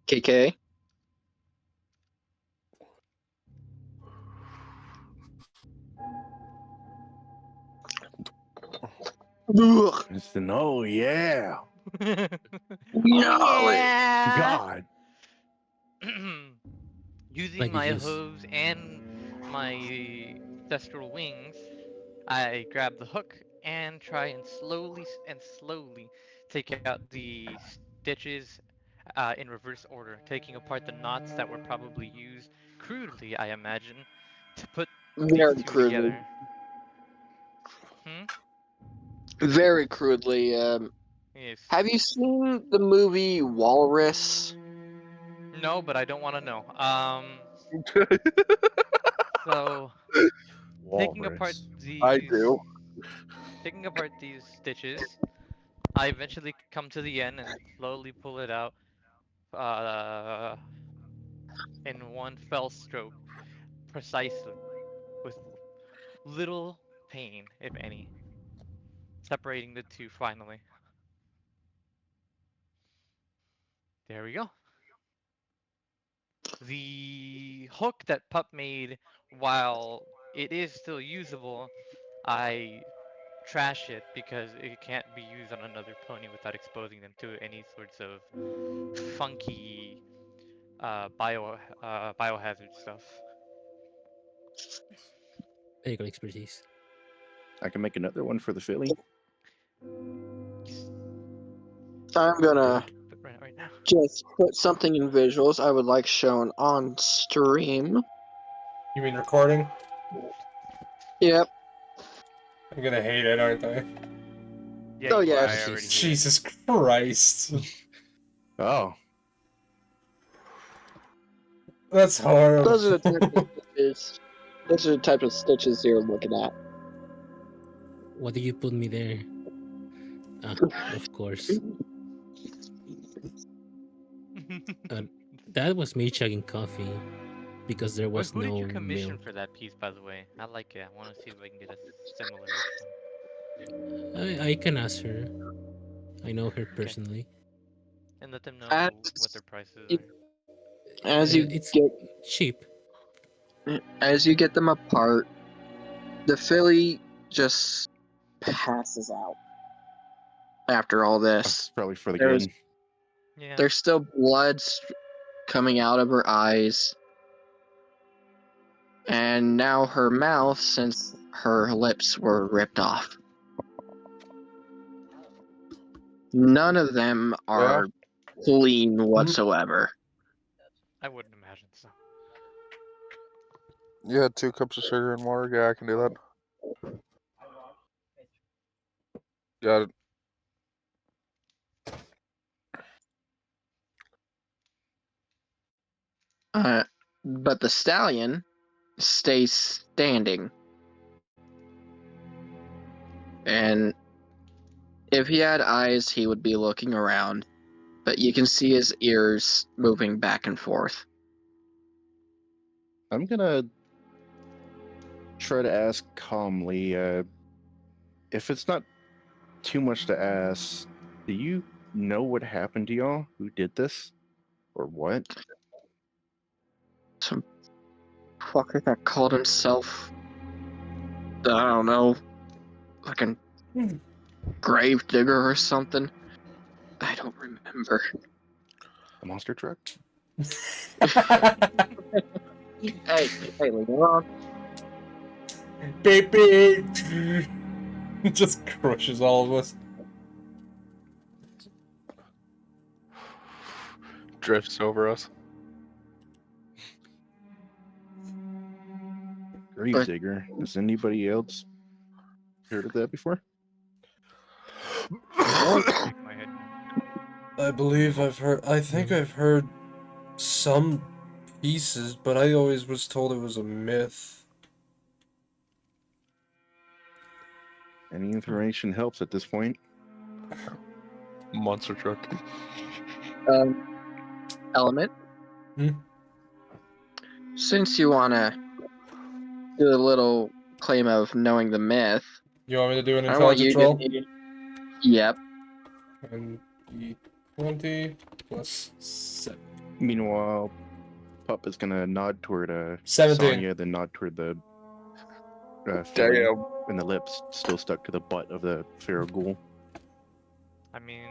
KK. Ugh. Oh yeah, Oh Gnarly. yeah! God. Using Like you my just hooves and my ancestral wings, I grab the hook and try and slowly take out the stitches in reverse order, taking apart the knots that were probably used crudely, I imagine, to put these Very two crudely. together. Hmm? Very crudely. Yes. Have you seen the movie Walrus? No, but I don't want to know. So taking apart Walrus. I these do. taking apart these stitches, I eventually come to the end and slowly pull it out uh, in one fell stroke, precisely, with little pain, if any, separating the two finally. There we go. The hook that Pup made, while it is still usable, I trash it because it can't be used on another pony without exposing them to any sorts of funky biohazard stuff. Medical expertise. I can make another one for the Philly. I'm gonna But right now. just put something in visuals I would like shown on stream. You mean recording? Yep. I'm gonna hate it, aren't I? Yeah, Oh, I yes. already hate it. Jesus Christ. Oh, That's horrible. Those are the type of stitches. Those are the type of stitches you're looking at. What did you put me there? Of course. That was me chugging coffee because there was Who did you no commission milk. for that piece, by the way? I like it. I want to see if I can get a similar-ish one. I can ask her. I know her personally. And let them know As, what their prices you- are. as you It's get cheap. them apart, the filly just passes out. After all this, that's probably for the there's good. Yeah. there's still blood coming out of her eyes, and now her mouth, since her lips were ripped off. None of them are clean whatsoever. I wouldn't imagine so. You had 2 cups of sugar and water? Yeah, I can do that. Got it. But the stallion stays standing. And if he had eyes, he would be looking around. But you can see his ears moving back and forth. I'm gonna try to ask calmly. If it's not too much to ask, do you know what happened to y'all? Who did this, or what? Some fucker that called himself, I don't know, fucking grave digger or something. I don't remember. The monster truck? Hey, leave me alone. Beep beep. Just crushes all of us. Drifts over us. Gravedigger. Has anybody else heard of that before? Shake my head. I believe I've heard. I think I've heard some pieces, but I always was told it was a myth. Any information helps at this point. Monster truck. Element. Hmm? Since you wanna do a little claim of knowing the myth, You want me to do an I want you intelligence roll? to. Yep. And D20 plus 7. Meanwhile, Pup is gonna nod toward 17. Sonya, then nod toward the Philly, Damn. and the lips still stuck to the butt of the Pharaoh Ghoul. I mean,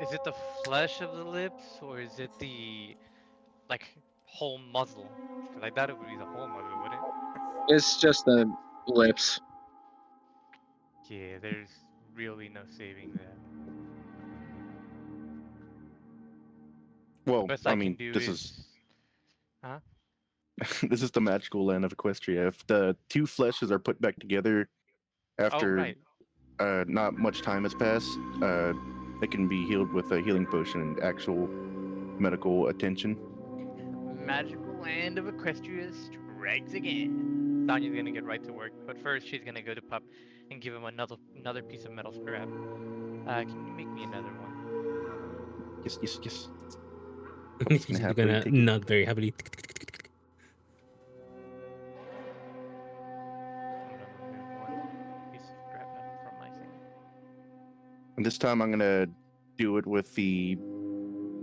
is it the flesh of the lips, or is it the, like, whole muzzle? Because I doubt it would be the whole muzzle, would it? It's just the lips. Yeah, there's really no saving that. Well, The best I I can mean, do this is... is Huh? this is the magical land of Equestria. If the 2 fleshes are put back together Oh, after right. not much time has passed, it can be healed with a healing potion and actual medical attention. Magical land of Equestria strikes again. Sonya's gonna get right to work, but first she's gonna go to Pup and give him another piece of metal scrap. Can you make me another one? Yes. He's gonna just happily gonna take it. nod very heavily. I'm gonna remove one piece of scrap metal from my thing. And this time I'm gonna do it with the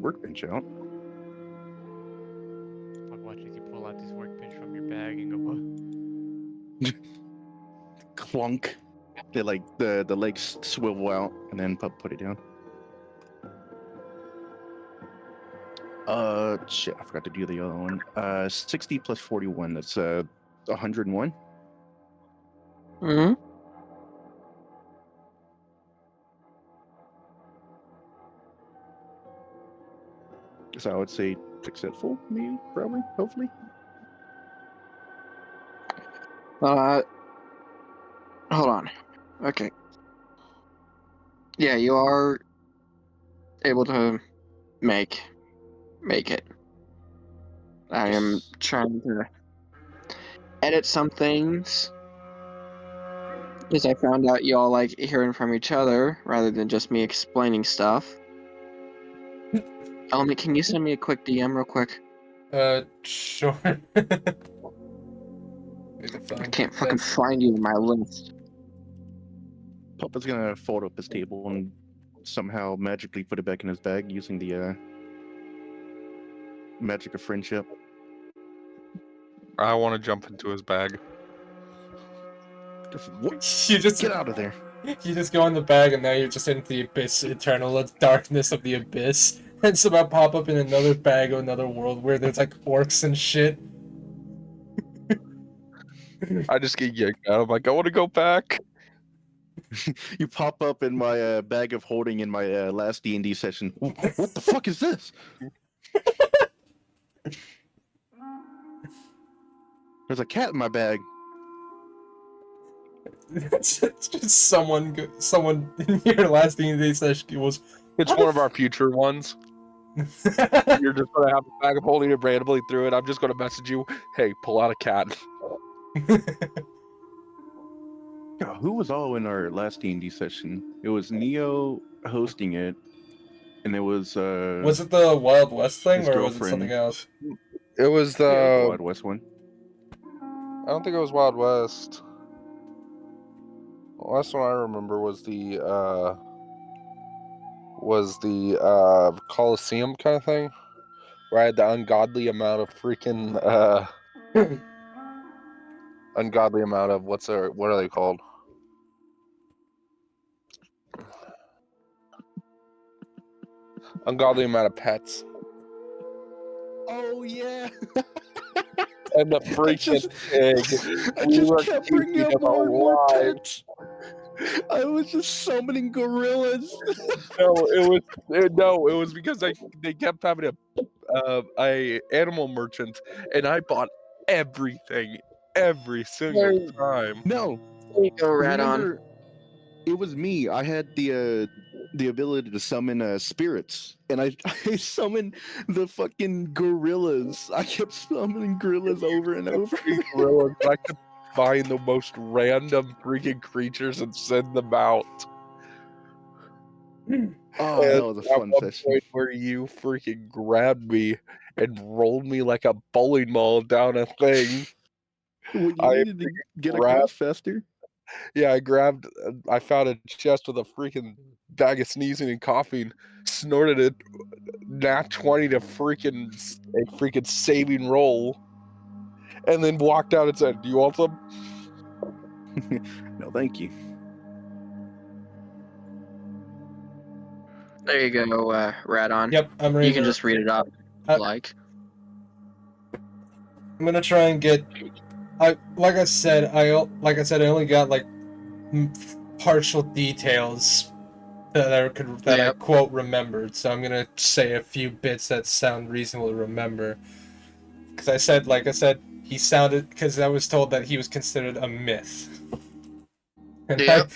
workbench out. I'll watch as you pull out this workbench from your bag and go, oh. Clunk. They like the legs swivel out, and then Pup put it down. Shit, I forgot to do the other one. 60 plus 41, that's 101. Hmm. So I would say successful, maybe, probably, hopefully. Hold on. Okay. Yeah, you are able to make it. I am Yes. trying to edit some things because I found out y'all like hearing from each other rather than just me explaining stuff. Element, can you send me a quick DM real quick? Sure. Need to I find can't it. fucking That's find you in my list. Papa's gonna fold up his table and somehow magically put it back in his bag using the magic of friendship. I want to jump into his bag. What? you just Get out of there. You just go in the bag and now you're just into the abyss, eternal darkness of the abyss. And somehow pop up in another bag of another world where there's like orcs and shit. I just get yanked out. I'm like, I want to go back. You pop up in my bag of holding in my last D&D session. What the fuck is this? There's a cat in my bag. It's just someone in your last D&D session was. It's one of our future ones. You're just gonna have a bag of holding it randomly through it. I'm just gonna message you, hey, pull out a cat. God, who was all in our last D&D session? It was Neo hosting it, and it was Was it the Wild West thing his or was it something girlfriend. else? It was the Yeah, it was the Wild West one. I don't think it was Wild West. The last one I remember was the Coliseum kind of thing, where I had the ungodly amount of freaking ungodly amount of what are they called? Ungodly amount of pets. Oh yeah. And the freaking pig. I We just were kept keeping bringing up them more and more alive. pets. I was just summoning gorillas. No, it was because they kept having a animal merchant, and I bought everything every single time. No, There you go, Radon. remember, it was me. I had the ability to summon spirits, and I summoned the fucking gorillas. I kept summoning gorillas over and over. Gorillas, I could find the most random freaking creatures and send them out. Oh, And that was a at fun one session. point where you freaking grabbed me and rolled me like a bowling ball down a thing. When you I needed to get grabbed, across faster. yeah, I found a chest with a freaking bag of sneezing and coughing, snorted it, nat 20 to a freaking saving roll, and then walked out and said, "Do you want some?" No, thank you. There you go, Radon. Yep, I'm ready. You can just read it off if you like. I'm gonna try and get. Like I said, I only got like partial details that I Yep. quote remembered. So I'm gonna say a few bits that sound reasonable to remember. Because like I said, he sounded because I was told that he was considered a myth. And Yep.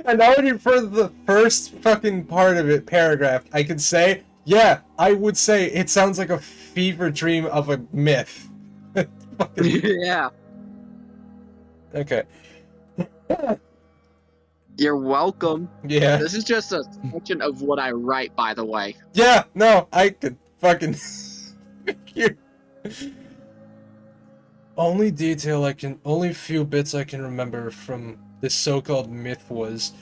and already for the first fucking part of it, paragraph, I can say, yeah, I would say it sounds like a fever dream of a myth. Yeah. Okay. You're welcome. Yeah. This is just a section of what I write, by the way. Yeah, no, I could fucking. Only few bits I can remember from this so-called myth was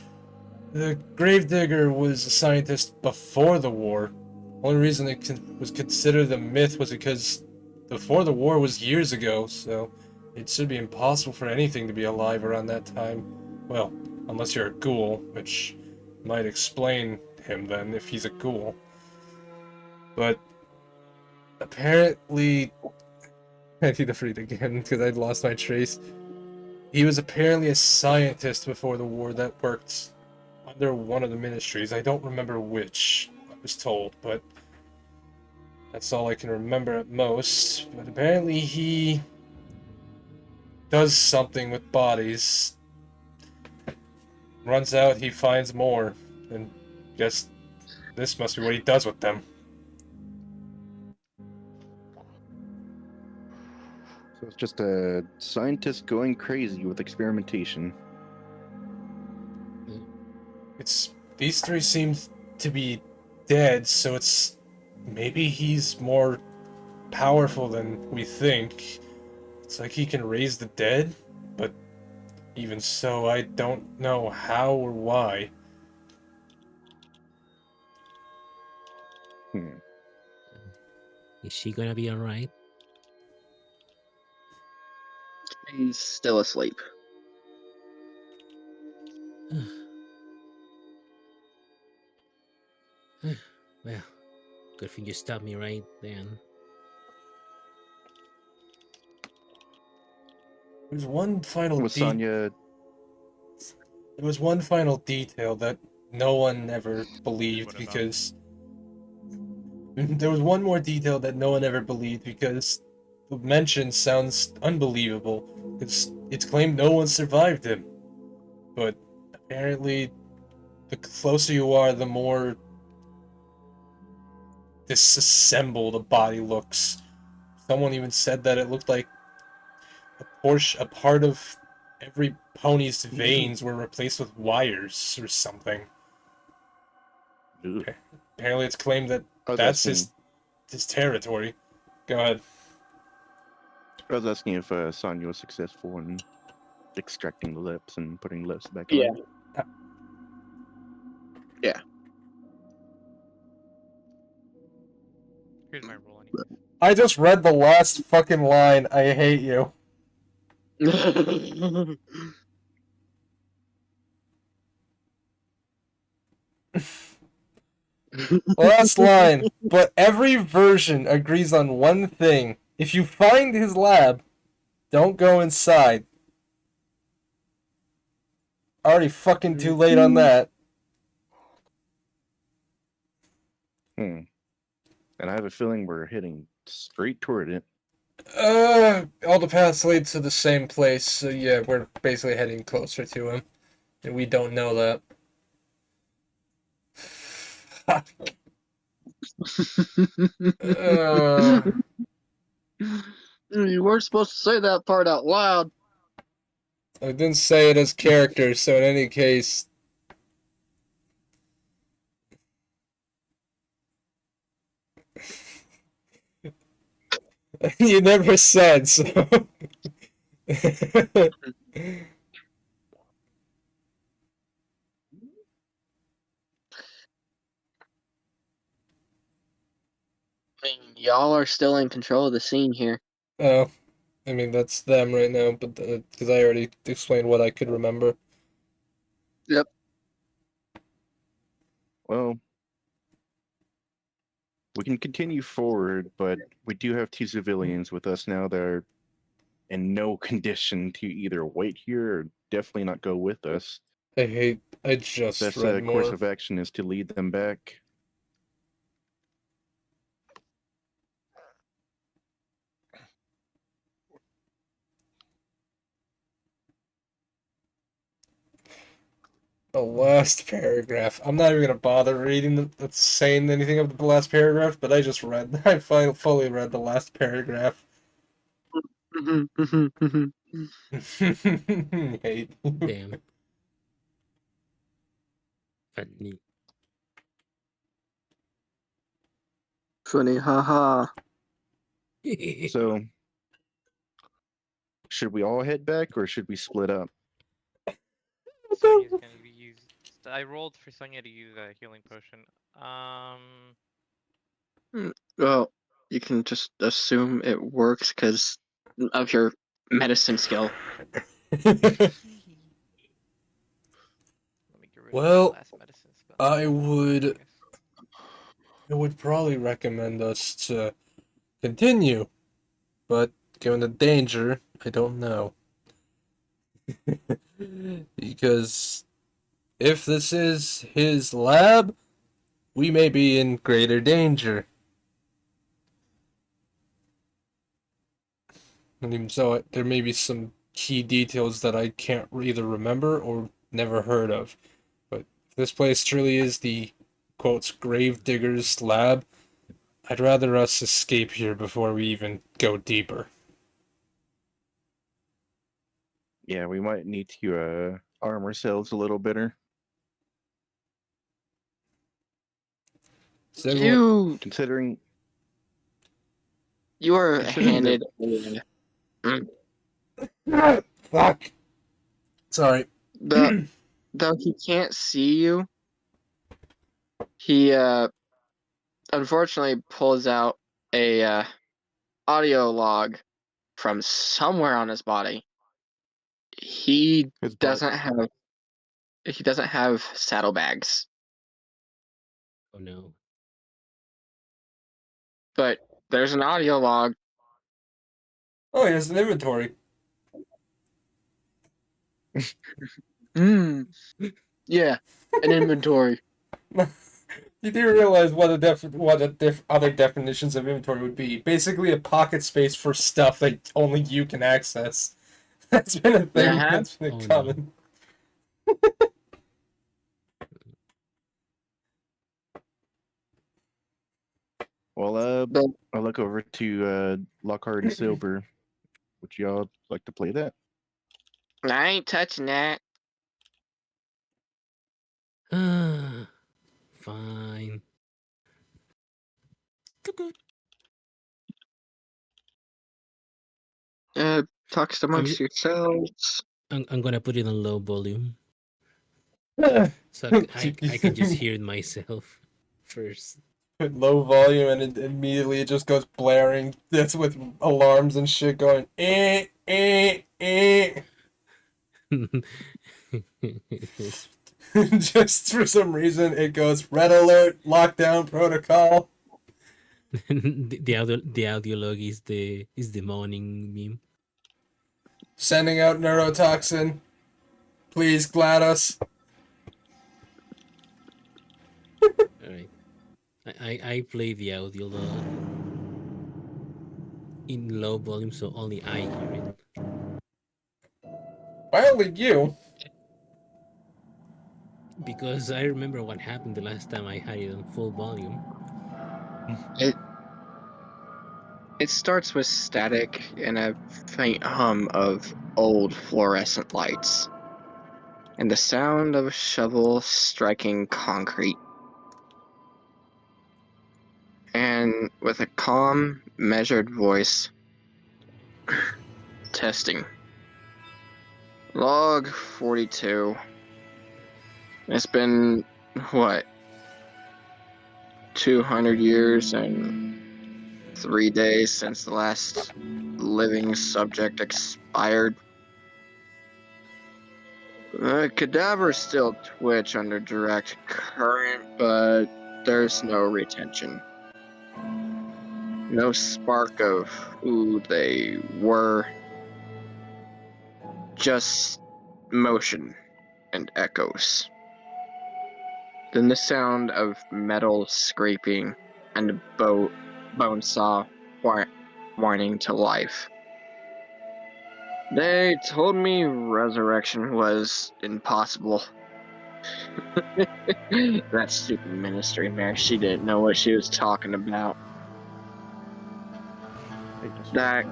the gravedigger was a scientist before the war. Only reason it was considered a myth was because before the war was years ago, so it should be impossible for anything to be alive around that time. Well, unless you're a ghoul, which might explain him then if he's a ghoul. But apparently, I need to read again because I'd lost my trace. He was apparently a scientist before the war that worked under one of the ministries. I don't remember which, I was told, but that's all I can remember at most. But apparently he does something with bodies. Runs out, he finds more. And guess this must be what he does with them. So it's just a scientist going crazy with experimentation. These three seem to be dead, so it's maybe he's more powerful than we think. It's like he can raise the dead, but even so, I don't know how or why. Is she gonna be alright? He's still asleep. Well, good thing you stopped me right then. There's one final Was Sonya? There was one final detail that no one ever believed What about? because there was one more detail that no one ever believed because the mention sounds unbelievable. It's claimed no one survived him, but apparently, the closer you are, the more disassembled a body looks. Someone even said that it looked like a part of every pony's veins were replaced with wires or something. Ugh. Apparently, it's claimed that that's his territory. Go ahead. I was asking if Sonya was successful in extracting the lips and putting lips back Yeah. on. Yeah. Here's my roll anyway. I just read the last fucking line. I hate you. Last line. But every version agrees on one thing. If you find his lab, don't go inside. Already fucking too late on that. And I have a feeling we're heading straight toward it. All the paths lead to the same place, so yeah, we're basically heading closer to him. And we don't know that. You weren't supposed to say that part out loud. I didn't say it as characters, so in any case... You never said, so... I mean, y'all are still in control of the scene here. Oh, I mean, that's them right now, but because I already explained what I could remember. Yep. Well, we can continue forward, but we do have 2 civilians with us now that are in no condition to either wait here or definitely not go with us. I just Best read more. course of action is to lead them back. The last paragraph. I'm not even gonna bother reading saying anything of the last paragraph, but I just read. I fully read the last paragraph. Hate. Damn. Funny. Funny, haha. So, should we all head back or should we split up? Sonya's gonna be used. I rolled for Sonya to use a healing potion. Well, you can just assume it works because of your medicine skill. Let me get rid of Well, the last medicine spell. I would probably recommend us to continue. But given the danger, I don't know. Because if this is his lab, we may be in greater danger. And even so, there may be some key details that I can't either remember or never heard of. But if this place truly is the, quotes, grave digger's lab, I'd rather us escape here before we even go deeper. Yeah, we might need to arm ourselves a little better. Is everyone... Considering You are Considering that- handed a Fuck. Sorry. though he can't see you, he unfortunately pulls out a audio log from somewhere on his body. He his doesn't have saddlebags, Oh no. but there's an audio log. Oh, he has an inventory. Yeah, an inventory. You do realize what other definitions of inventory would be? Basically, a pocket space for stuff that only you can access. That's been a thing. Uh-huh. That's been Oh, common. well, But I'll look over to Lockhart and Silver. Would y'all like to play that? I ain't touching that. Fine. Talks amongst yourselves. I'm gonna put it on low volume so I can just hear it myself first. Put low volume and immediately it just goes blaring. That's with alarms and shit going. Just for some reason, it goes red alert, lockdown protocol. the audio log is the morning meme. Sending out neurotoxin. Please, GLaDOS. Alright. I play the audio log in low volume so only I hear it. Why only you? Because I remember what happened the last time I had it on full volume. It starts with static and a faint hum of old fluorescent lights, and the sound of a shovel striking concrete. And with a calm, measured voice, testing. Log 42. It's been, what, 200 years and 3 days since the last living subject expired. The cadavers still twitch under direct current, but there's no retention. No spark of who they were. Just motion and echoes. Then the sound of metal scraping and a bone saw whining to life. They told me resurrection was impossible. That stupid ministry mare, she didn't know what she was talking about. That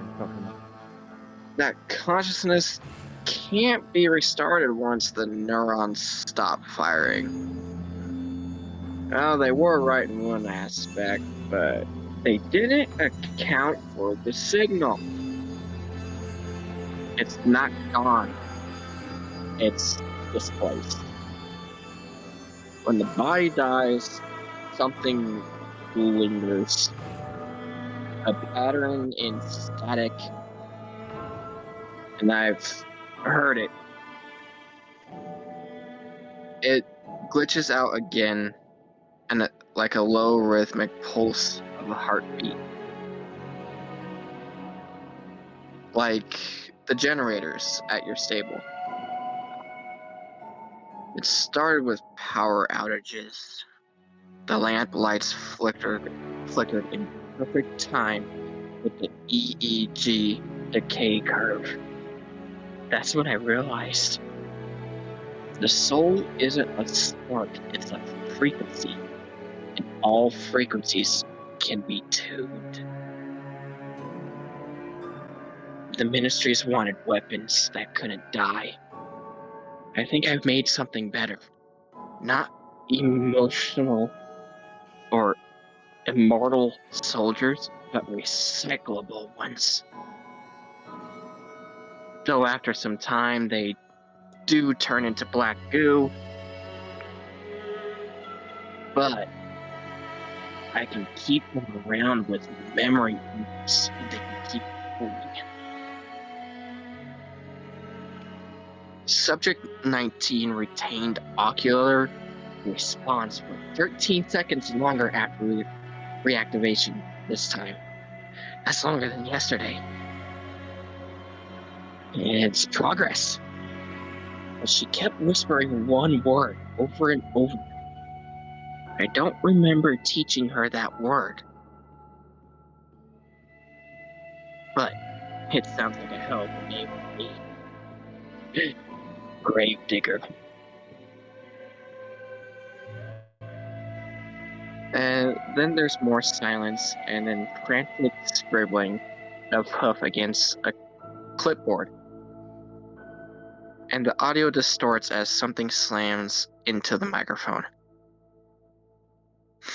consciousness can't be restarted once the neurons stop firing. Well, they were right in one aspect, but they didn't account for the signal. It's not gone. It's displaced. When the body dies, something lingers. A pattern in static. And I've heard it. It glitches out again, and like a low rhythmic pulse of a heartbeat. like the generators at your stable. It started with power outages. The lamp lights flickered in perfect time with the EEG decay curve. That's when I realized the soul isn't a spark, it's a frequency. And all frequencies can be tuned. The ministries wanted weapons that couldn't die. I think I've made something better. Not emotional or immortal soldiers, but recyclable ones. Though after some time they do turn into black goo, but I can keep them around with memory beats and they can keep going. Subject 19 retained ocular response for 13 seconds longer after reactivation this time. That's longer than yesterday. It's progress. But she kept whispering one word over and over. I don't remember teaching her that word. But it sounds like a hell of a name to me. Gravedigger. And then there's more silence, and then frantic scribbling of Hoof against a clipboard. And the audio distorts as something slams into the microphone.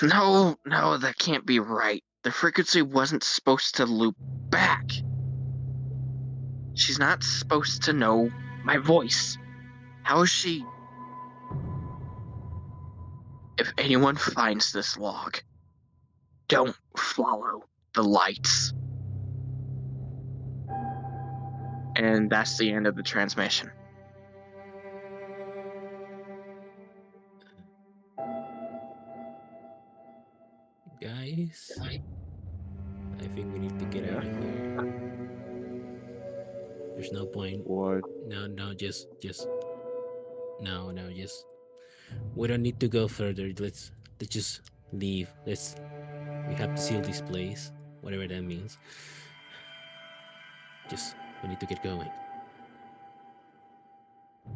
No, that can't be right. The frequency wasn't supposed to loop back. She's not supposed to know my voice. How is she? If anyone finds this log, don't follow the lights. And that's the end of the transmission. Guys, I think we need to get out of here. There's no point. What? No, just no, just we don't need to go further. Let's just leave. We have to seal this place, whatever that means. Just we need to get going.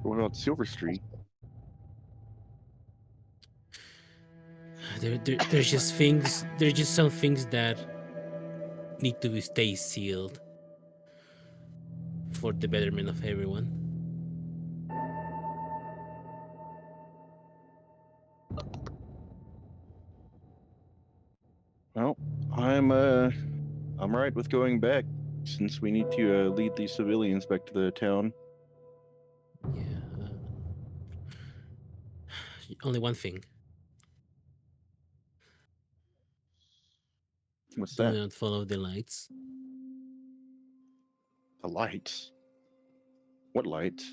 What about Silver Street? There's just things. There's just some things that need to stay sealed for the betterment of everyone. Well, I'm right with going back since we need to lead these civilians back to the town. Yeah. Only one thing. What's Do that? not follow the lights. The lights. What lights?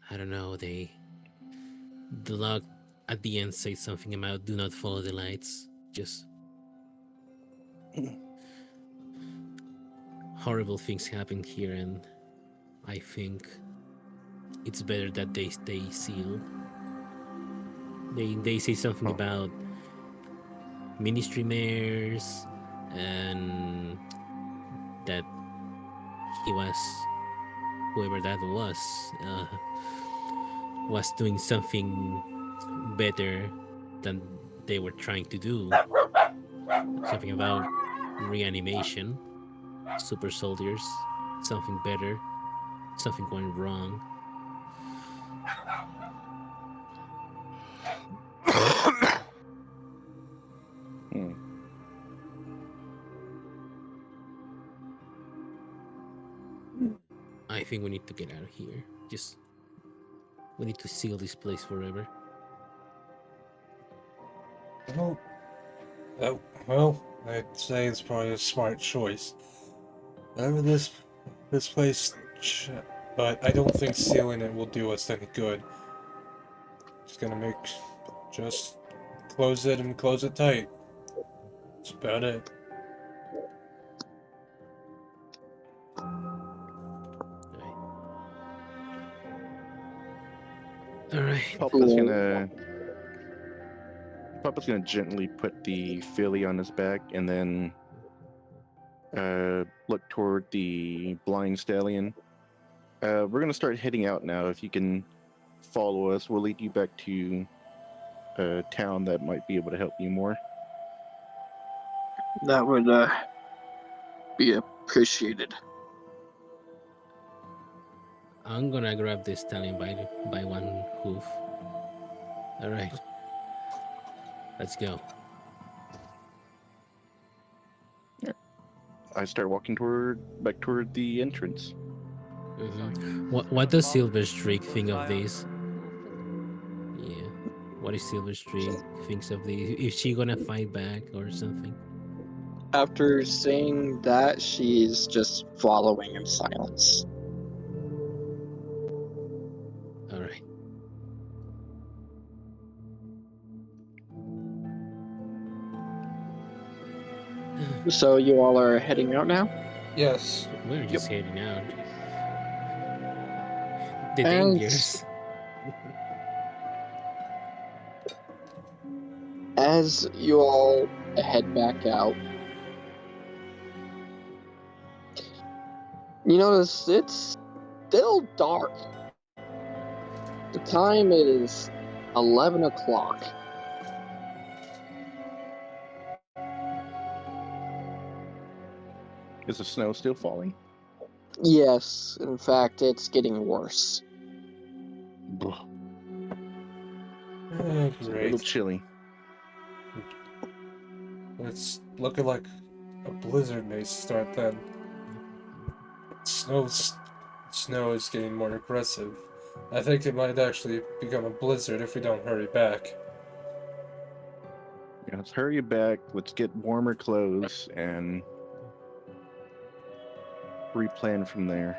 I don't know. The log at the end says something about do not follow the lights. Just horrible things happen here, and I think it's better that they stay sealed. They say something about ministry mayors and that he was whoever that was doing something better than they were trying to do. Something about reanimation, super soldiers, something better, something going wrong. I think we need to get out of here. We need to seal this place forever. Well, I'd say it's probably a smart choice. Whatever this place, but I don't think sealing it will do us any good. It's gonna just close it and close it tight. That's about it. All right. Papa's gonna gently put the filly on his back and then look toward the blind stallion. We're gonna start heading out now. If you can follow us, we'll lead you back to a town that might be able to help you more. That would be appreciated. I'm gonna grab this stallion by one hoof. All right. Let's go. I start walking back toward the entrance. What does Silver Streak think of this? Yeah. What is Silver Streak thinks of this? Is she gonna fight back or something? After saying that, she's just following in silence. All right. So you all are heading out now? Yes. We're just heading out. The And dangers. as you all head back out, you notice it's still dark. The time is 11 o'clock. Is the snow still falling? Yes, in fact, it's getting worse. It's a little Great. chilly. It's looking like a blizzard may start then. Snow is getting more aggressive. I think it might actually become a blizzard if we don't hurry back. Yeah, let's hurry back. Let's get warmer clothes and replan from there.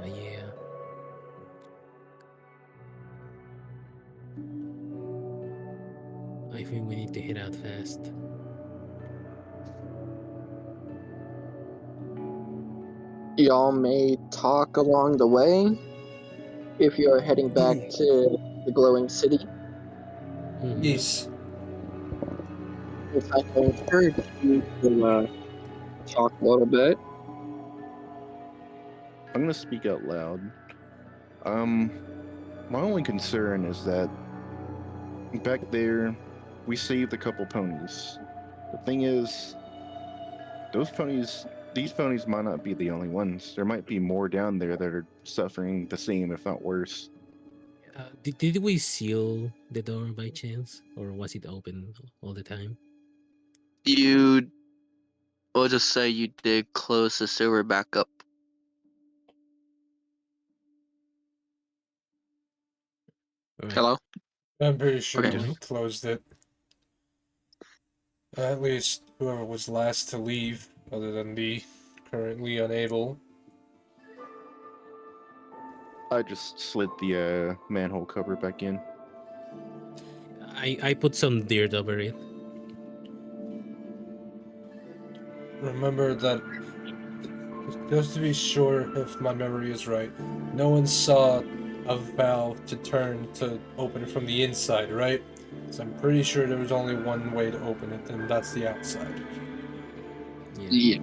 Yeah. I think we need to head out fast. Y'all may talk along the way if you're heading back to the glowing city. Yes. If I can encourage you to talk a little bit. I'm gonna speak out loud. My only concern is that back there, we saved a couple ponies. The thing is, these ponies might not be the only ones. There might be more down there that are suffering the same, if not worse. Did we seal the door by chance, or was it open all the time? We'll just say you did close the sewer back up. Right. Hello? I'm pretty sure Okay. we closed it. At least whoever was last to leave, other than the currently unable. I just slid the manhole cover back in. I put some dirt over it. Remember that, just to be sure if my memory is right, no one saw a valve to turn to open it from the inside, right? So I'm pretty sure there was only one way to open it, and that's the outside. Yeah.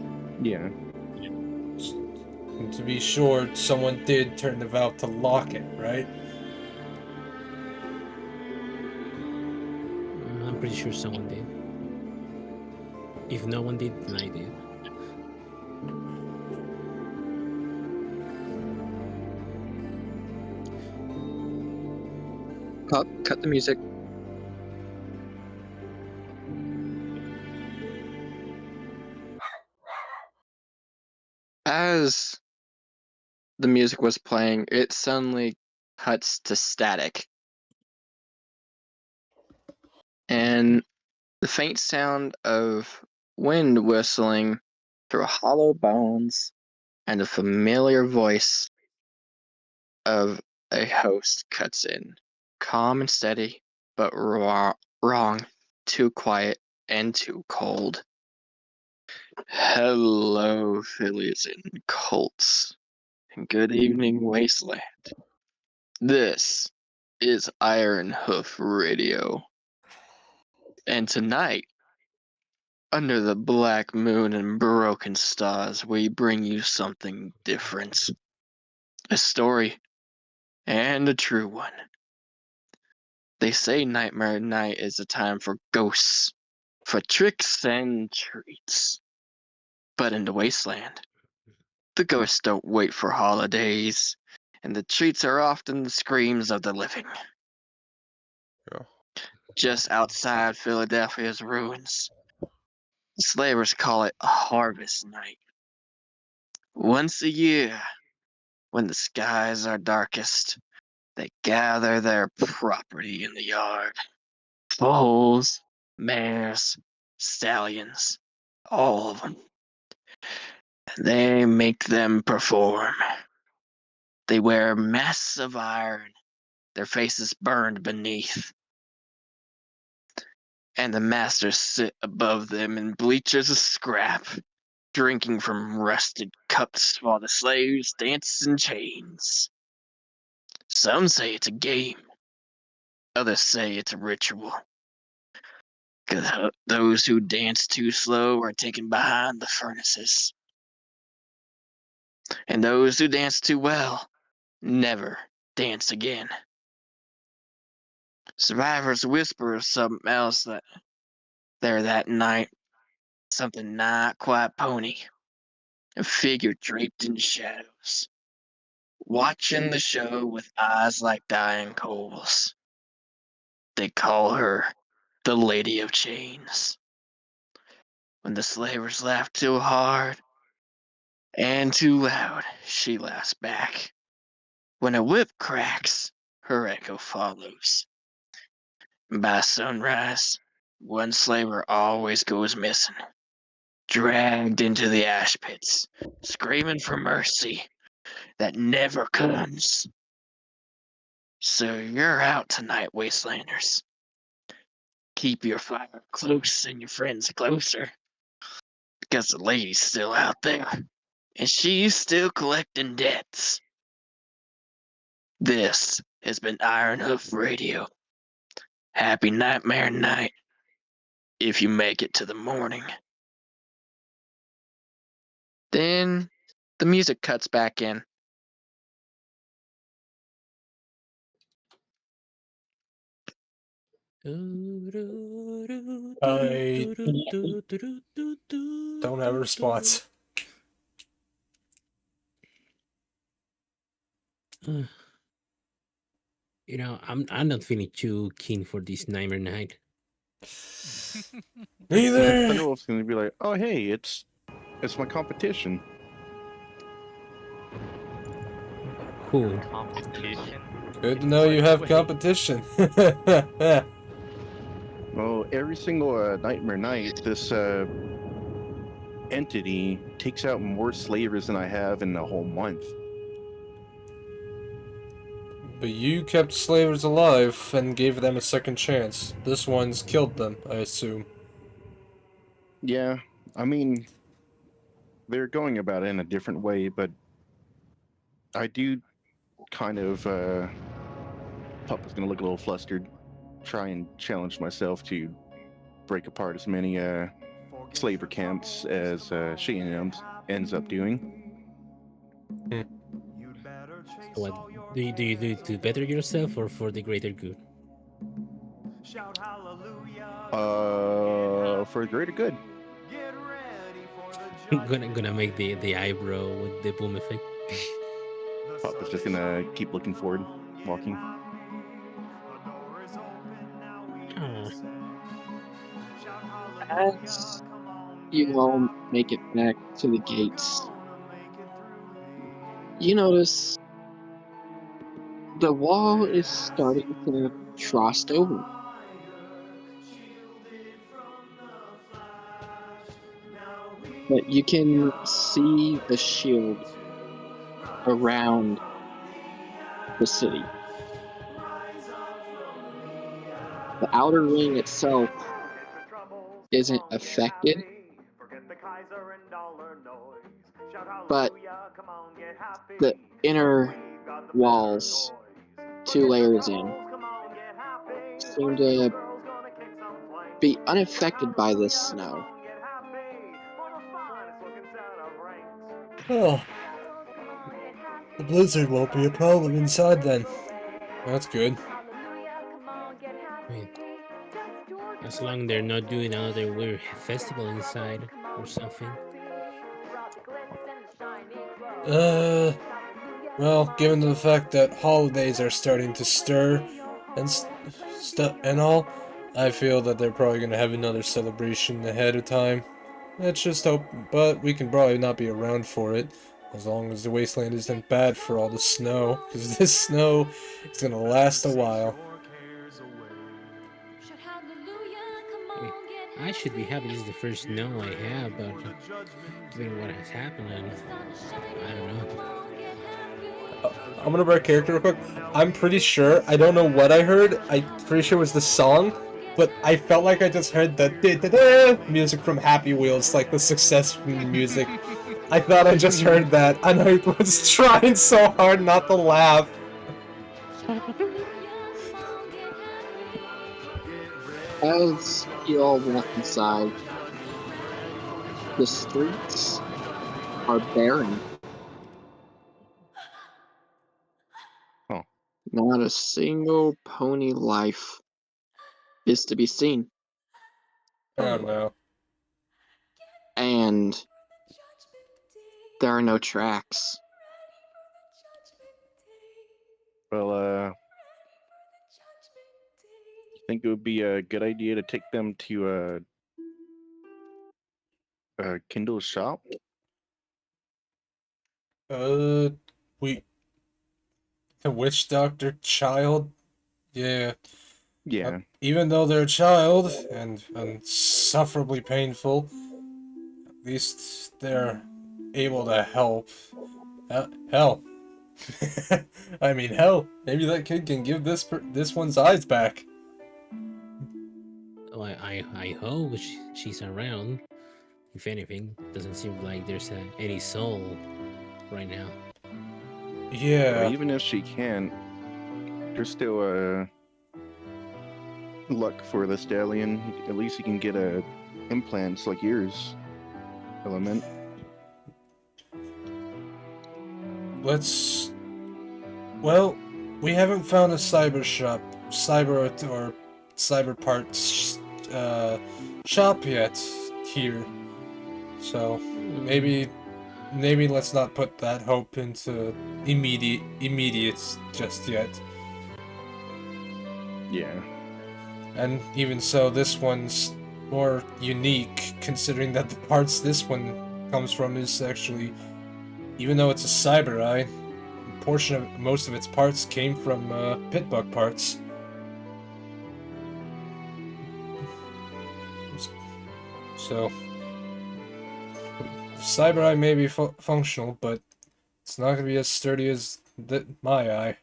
And to be sure, someone did turn the valve to lock it, right? I'm pretty sure someone did. If no one did, then I did. Cut the music. As the music was playing, it suddenly cuts to static. And the faint sound of wind whistling through hollow bones and the familiar voice of a host cuts in. Calm and steady, but wrong, too quiet and too cold. Hello, fillies and colts, and good evening, Wasteland. This is Iron Hoof Radio. And tonight, under the black moon and broken stars, we bring you something different. A story, and a true one. They say Nightmare Night is a time for ghosts, for tricks and treats. But in the wasteland, the ghosts don't wait for holidays, and the treats are often the screams of the living. Yeah. Just outside Philadelphia's ruins, the slavers call it a harvest night. Once a year, when the skies are darkest, they gather their property in the yard. Foals, mares, stallions, all of them. They make them perform. They wear masks of iron, their faces burned beneath. And the masters sit above them in bleachers of scrap, drinking from rusted cups while the slaves dance in chains. Some say it's a game. Others say it's a ritual. 'Cause those who dance too slow are taken behind the furnaces. And those who dance too well never dance again. Survivors whisper of something else there that night. Something not quite pony. A figure draped in shadows. Watching the show with eyes like dying coals. They call her the Lady of Chains. When the slavers laugh too hard and too loud, she laughs back. When a whip cracks, her echo follows. By sunrise, one slaver always goes missing, dragged into the ash pits, screaming for mercy that never comes. So you're out tonight, Wastelanders. Keep your fire close and your friends closer, because the lady's still out there, and she's still collecting debts. This has been Iron Hoof Radio. Happy Nightmare Night, if you make it to the morning. Then the music cuts back in. I don't have a response. You know, I'm not feeling too keen for this Nightmare Night. Neither. Thunderwolf's gonna be like, "Oh, hey, it's my competition." Who? Competition. Good to know you have Wait. competition. Well, every single Nightmare Night, this entity takes out more slavers than I have in a whole month. But you kept slavers alive and gave them a second chance. This one's killed them, I assume. Yeah, I mean, they're going about it in a different way, but I do kind of, Pup is gonna look a little flustered, try and challenge myself to break apart as many slaver camps as she ends up doing. So what do you do to better yourself or for the greater good? For the greater good. gonna make the eyebrow with the boom effect. Pup is just gonna keep looking forward, walking. As you all make it back to the gates, you notice the wall is starting to frost over. But you can see the shield around the city. The outer ring itself isn't affected, but the inner walls 2 layers in, seem to be unaffected by this snow. Oh, the blizzard won't be a problem inside then. That's good. Wait, as long as they're not doing another weird festival inside or something. Well, given the fact that holidays are starting to stir and stuff and all, I feel that they're probably gonna have another celebration ahead of time. Let's just hope, but we can probably not be around for it, as long as the wasteland isn't bad for all the snow, because this snow is gonna last a while. I should be happy this is the first snow I have, but given what has happened, and I don't know. I'm gonna break character real quick. I'm pretty sure, I don't know what I heard, I'm pretty sure it was the song, but I felt like I just heard the da-da-da music from Happy Wheels, like the success music. I thought I just heard that, and I was trying so hard not to laugh. As you all walk inside, the streets are barren. Oh. Not a single pony life is to be seen. Oh no. And there are no tracks. Well, I think it would be a good idea to take them to Kindle's shop. We... The witch doctor child? Yeah. Yeah. Even though they're a child, and insufferably painful, at least they're able to help. Hell. I mean, hell, maybe that kid can give this one's eyes back. Oh, I hope she's around. If anything, doesn't seem like there's any soul right now. Yeah. But even if she can't, there's still luck for the stallion. At least he can get implants like yours, Element. Well, we haven't found a cyber parts shop yet here. So maybe let's not put that hope into immediate just yet. Yeah. And even so, this one's more unique, considering that the parts this one comes from is actually, even though it's a cyber eye, most of its parts came from pitbug parts. So, cyber eye may be functional, but it's not gonna be as sturdy as my eye.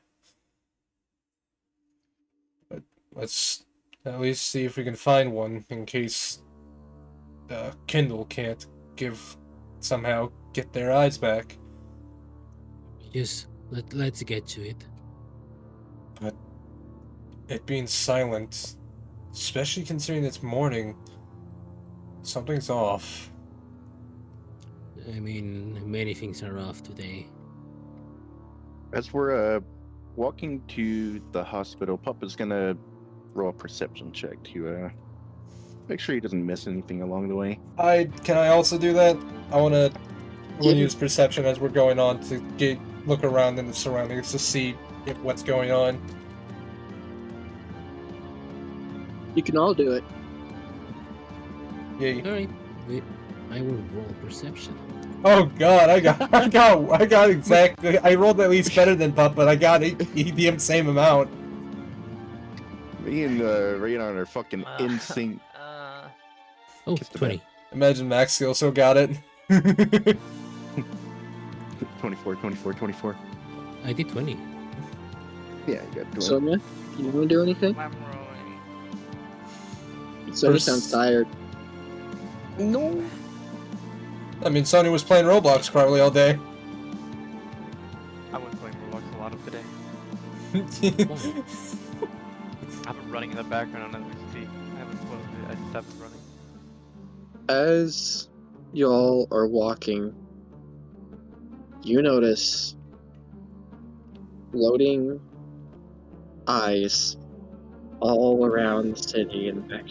But let's at least see if we can find one in case Kindle can't somehow get their eyes back. Just let's get to it. But it being silent, especially considering it's morning, something's off. I mean, many things are off today. As we're walking to the hospital, Papa's gonna roll a perception check to make sure he doesn't miss anything along the way. Can I also do that? I wanna use perception as we're going on to look around in the surroundings to see what's going on. You can all do it. Yay. Alright, I will roll perception. Oh god, I got exactly. I rolled at least better than Pup, but I got the same amount. Me and Rayon are fucking in sync. Oh, 20. Imagine Max also got it. 24. I did 20. Yeah, you got 20. Sonia, you want to do anything? I'm rolling. Sonia sounds tired. No. I mean, Sonya was playing Roblox probably all day. I was playing Roblox a lot of today. I've been running in the background as we speak. I haven't closed it. I just have been running. As y'all are walking, you notice floating eyes all around the city and back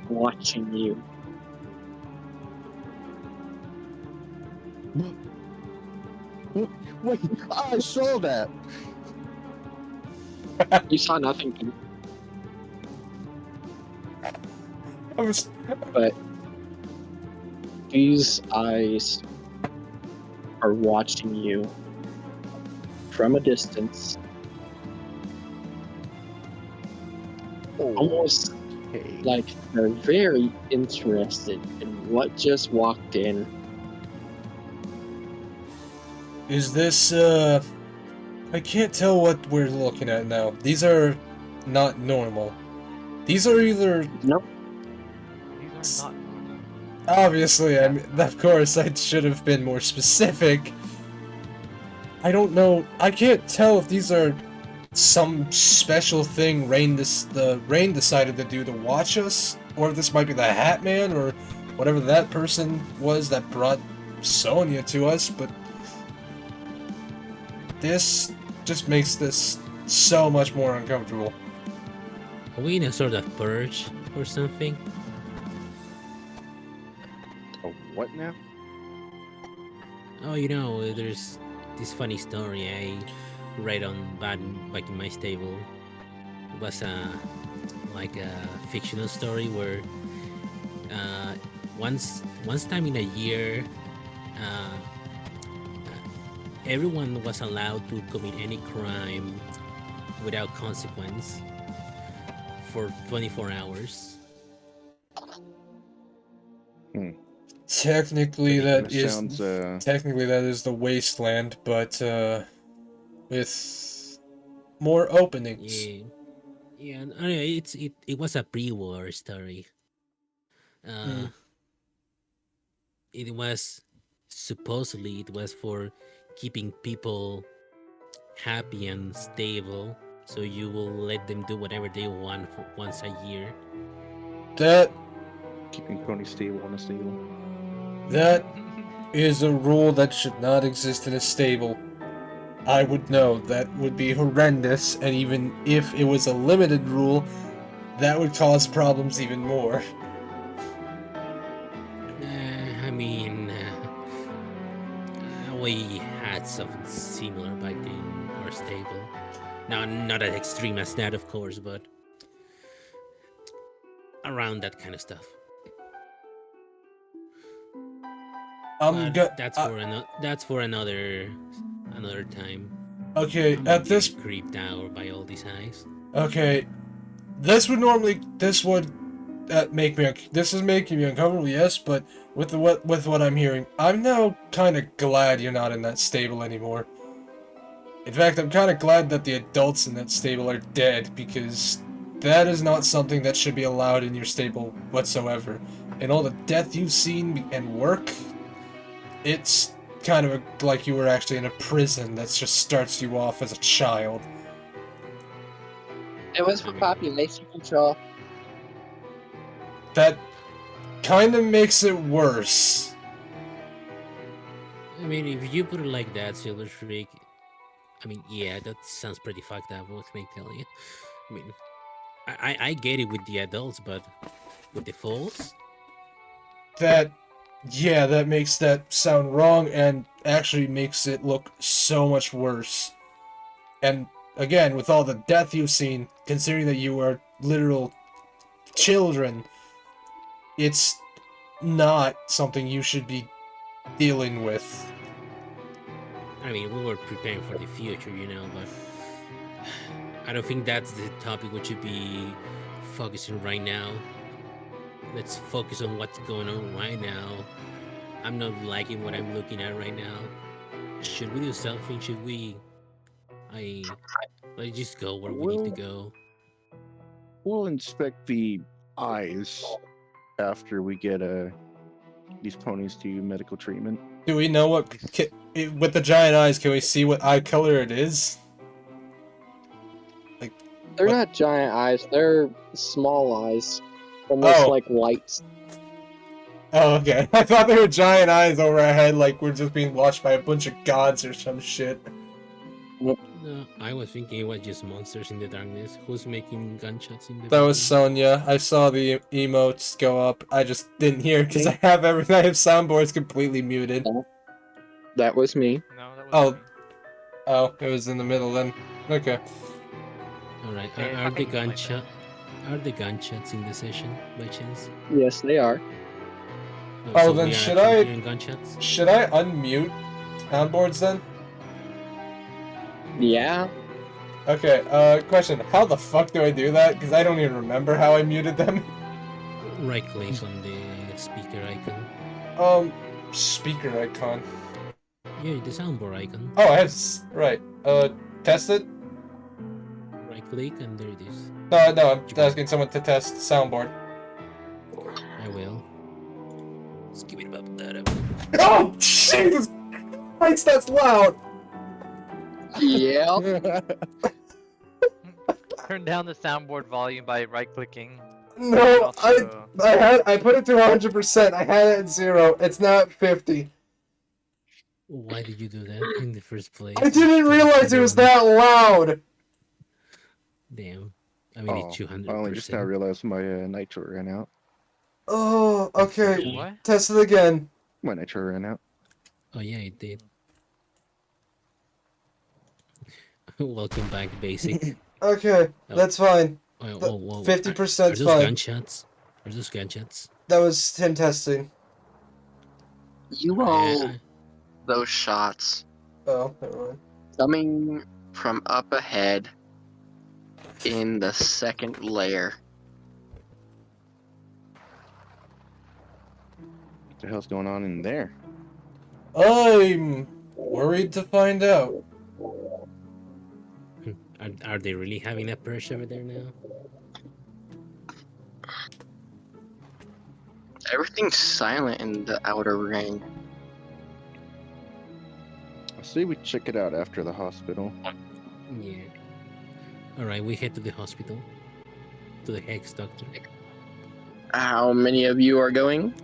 watching you. Wait, I saw that. You saw nothing, I was but these eyes are watching you from a distance, almost Okay. like they're very interested in what just walked in. Is this, I can't tell what we're looking at now. These are not normal. These are either... Nope. These are not normal. Obviously, I mean, of course, I should have been more specific. I don't know. I can't tell if these are some special thing the Rain decided to do to watch us, or if this might be the Hat Man, or whatever that person was that brought Sonya to us, but this just makes this so much more uncomfortable. Are we in a sort of purge or something? Oh, what now? Oh, there's this funny story I read on back in my stable. It was like a fictional story where once time in a year, uh, everyone was allowed to commit any crime without consequence for 24 hours. Technically, That that is sounds, the wasteland, but with more openings. Yeah. Anyway, it was a pre-war story. It was supposedly it was for keeping people happy and stable, so you will let them do whatever they want for once a year. That keeping ponies stable on a stable. That is a rule that should not exist in a stable. I would know that would be horrendous, and even if it was a limited rule, that would cause problems even more. I mean, we had something similar back in our stable. Now, not as extreme as that, of course, but around that kind of stuff. That's for another time. Okay, I'm at getting this creeped out by all these eyes. Okay, this would make me this is making me uncomfortable, yes, but with what I'm hearing, I'm now kind of glad you're not in that stable anymore. In fact, I'm kind of glad that the adults in that stable are dead, because that is not something that should be allowed in your stable whatsoever. And all the death you've seen and work, it's kind of like you were actually in a prison that just starts you off as a child. It was for population control. That kind of makes it worse. I mean, if you put it like that, Silver Streak, I mean, yeah, that sounds pretty fucked up, what can I tell you? I mean, I get it with the adults, but with the fools? That makes that sound wrong and actually makes it look so much worse. And again, with all the death you've seen, considering that you are literal children, it's not something you should be dealing with. I mean, we were preparing for the future, but I don't think that's the topic we should be focusing right now. Let's focus on what's going on right now. I'm not liking what I'm looking at right now. Should we do something? Should we? Let's just go where we need to go. We'll inspect the eyes after we get these ponies to medical treatment. Do we know with the giant eyes? Can we see what eye color it is? They're What? not giant eyes. They're small eyes, almost Oh. like lights. Oh, okay. I thought they were giant eyes over our head, like we're just being watched by a bunch of gods or some shit. No, I was thinking it was just monsters in the darkness. Who's making gunshots in the That was background? Sonya. I saw the emotes go up. I just didn't hear because I have soundboards completely muted. That was me. No, that was Oh. me. Oh, it was in the middle then. Okay. Alright, Okay, are the fucking like that. are the gunshots in the session by chance? Yes, they are. Oh, so then we are should actually I- hearing gunshots? Should I unmute soundboards then? Yeah. Okay, question. How the fuck do I do that? Because I don't even remember how I muted them. Right click on the speaker icon. Speaker icon. Yeah, the soundboard icon. Oh, I have right. Test it? Right click and there it is. No, I'm asking someone to test soundboard. I will. Skip it up that. Oh, Jesus Christ, that's loud! Yeah. Turn down the soundboard volume by right-clicking. No, Also, I put it to 100%. I had it at 0. It's not 50. Why did you do that in the first place? I didn't realize it was that loud! Damn. I mean, Oh, it's 200%. I only just now realized my nitro ran out. Oh, okay. what? Test it again. My nitro ran out. Oh yeah, it did. Welcome back, basic. Okay, that's fine. Whoa. 50% Are is those fine. gunshots? Are those gunshots? That was him testing. You all, those shots Oh, never mind. coming from up ahead in the second layer. What the hell's going on in there? I'm worried to find out. Are they really having a purge over there now? Everything's silent in the outer ring. I say we check it out after the hospital. Yeah. Alright, we head to the hospital. To the Hex Doctor. How many of you are going?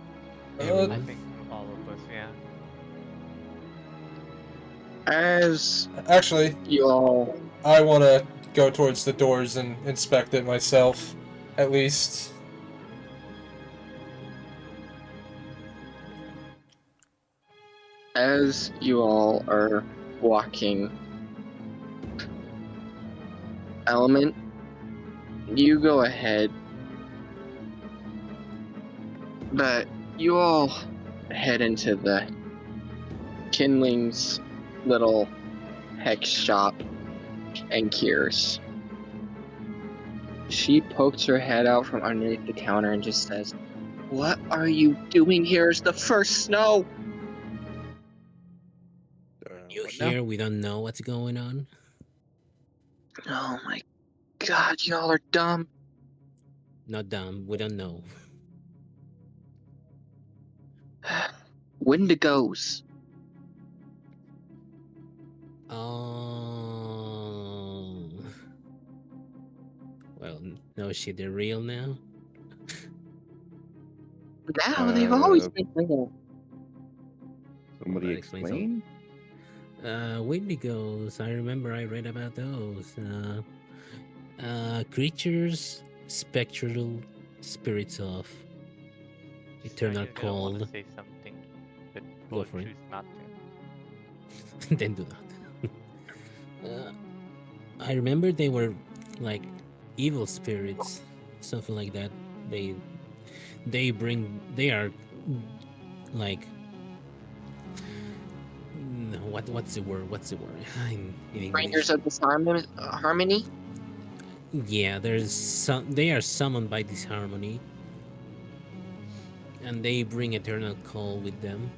I Everyone. think all of us, yeah. As Actually, you all, I want to go towards the doors and inspect it myself, at least. as you all are walking, Element, you go ahead. But you all head into the Kindling's little hex shop and Kier's. She pokes her head out from underneath the counter and just says, "What are you doing here? It's the first snow!" You What now? here? We don't know what's going on. Oh my god, y'all are dumb. Not dumb. We don't know. Wendigos. Oh. Well, no shit. They're real now. Now they've always Uh, been real. Somebody That explains all. explain? Wendigos. I remember I read about those. Creatures, spectral spirits of eternal I don't want to cold. say something, but Go we'll for it. choose not to. Then do not. I remember they were like evil spirits, something like that. They are like what's the word in English? Rangers of Harmony? Yeah, they are summoned by disharmony, and they bring eternal cold with them.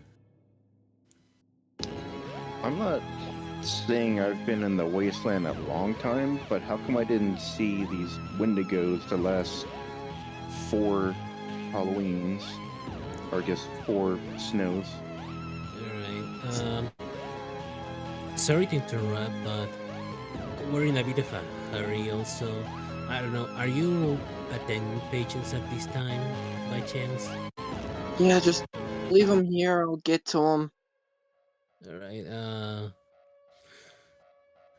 I'm not saying I've been in the wasteland a long time, but how come I didn't see these Wendigos the last 4 Halloweens? Or I guess 4 snows. Alright. Sorry to interrupt, but we're in a bit of a hurry also. I don't know. Are you attending patients at this time by chance? Yeah, just leave them here. I'll get to them. All right.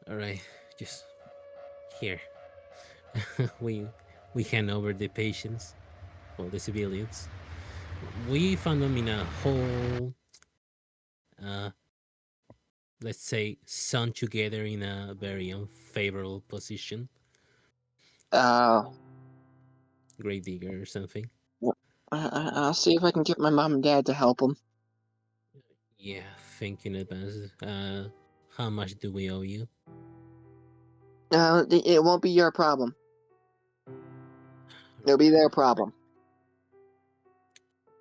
All right. Just here. we we hand over the patients, well, the civilians. We found them in a whole, uh, let's say, sewn together in a very unfavorable position. Uh, Grave digger or something. I'll see if I can get my mom and dad to help them. Yeah, think in advance. How much do we owe you? It won't be your problem. It'll be their problem.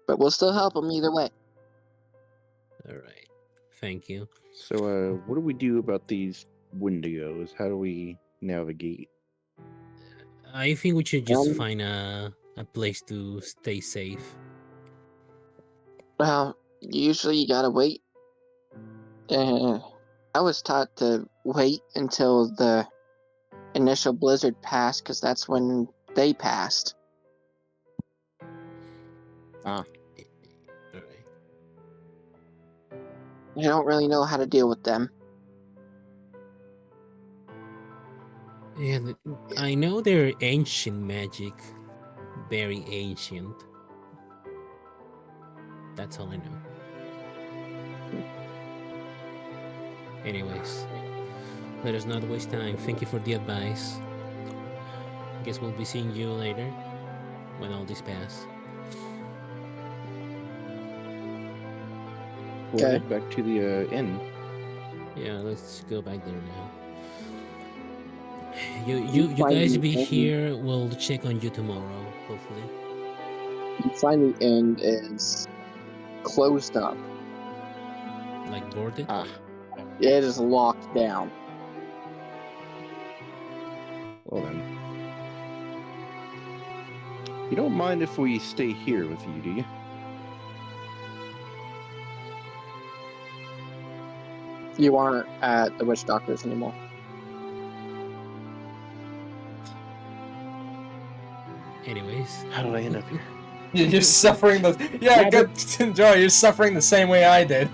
But we'll still help them either way. All right. Thank you. So, what do we do about these Wendigos? How do we navigate? I think we should just Um, find a place to stay safe. Well, usually you gotta wait. I was taught to wait until the initial blizzard passed, because that's when they passed. Ah, All right. I don't really know how to deal with them. Yeah, I know they're ancient magic, very ancient. That's all I know. Anyways, let us not waste time. Thank you for the advice. Guess we'll be seeing you later when all this pass. we'll Okay. head back to the inn. Yeah, let's go back there now. You You find guys the be end. here. We'll check on you tomorrow, hopefully. You find the end is closed up. Like boarded. Ah, It is locked down. well then. You don't mind if we stay here with you, do you? You aren't at the witch doctor's anymore. Anyways, How did I end up here? You're suffering the. Yeah, good. Enjoy. You're suffering the same way I did.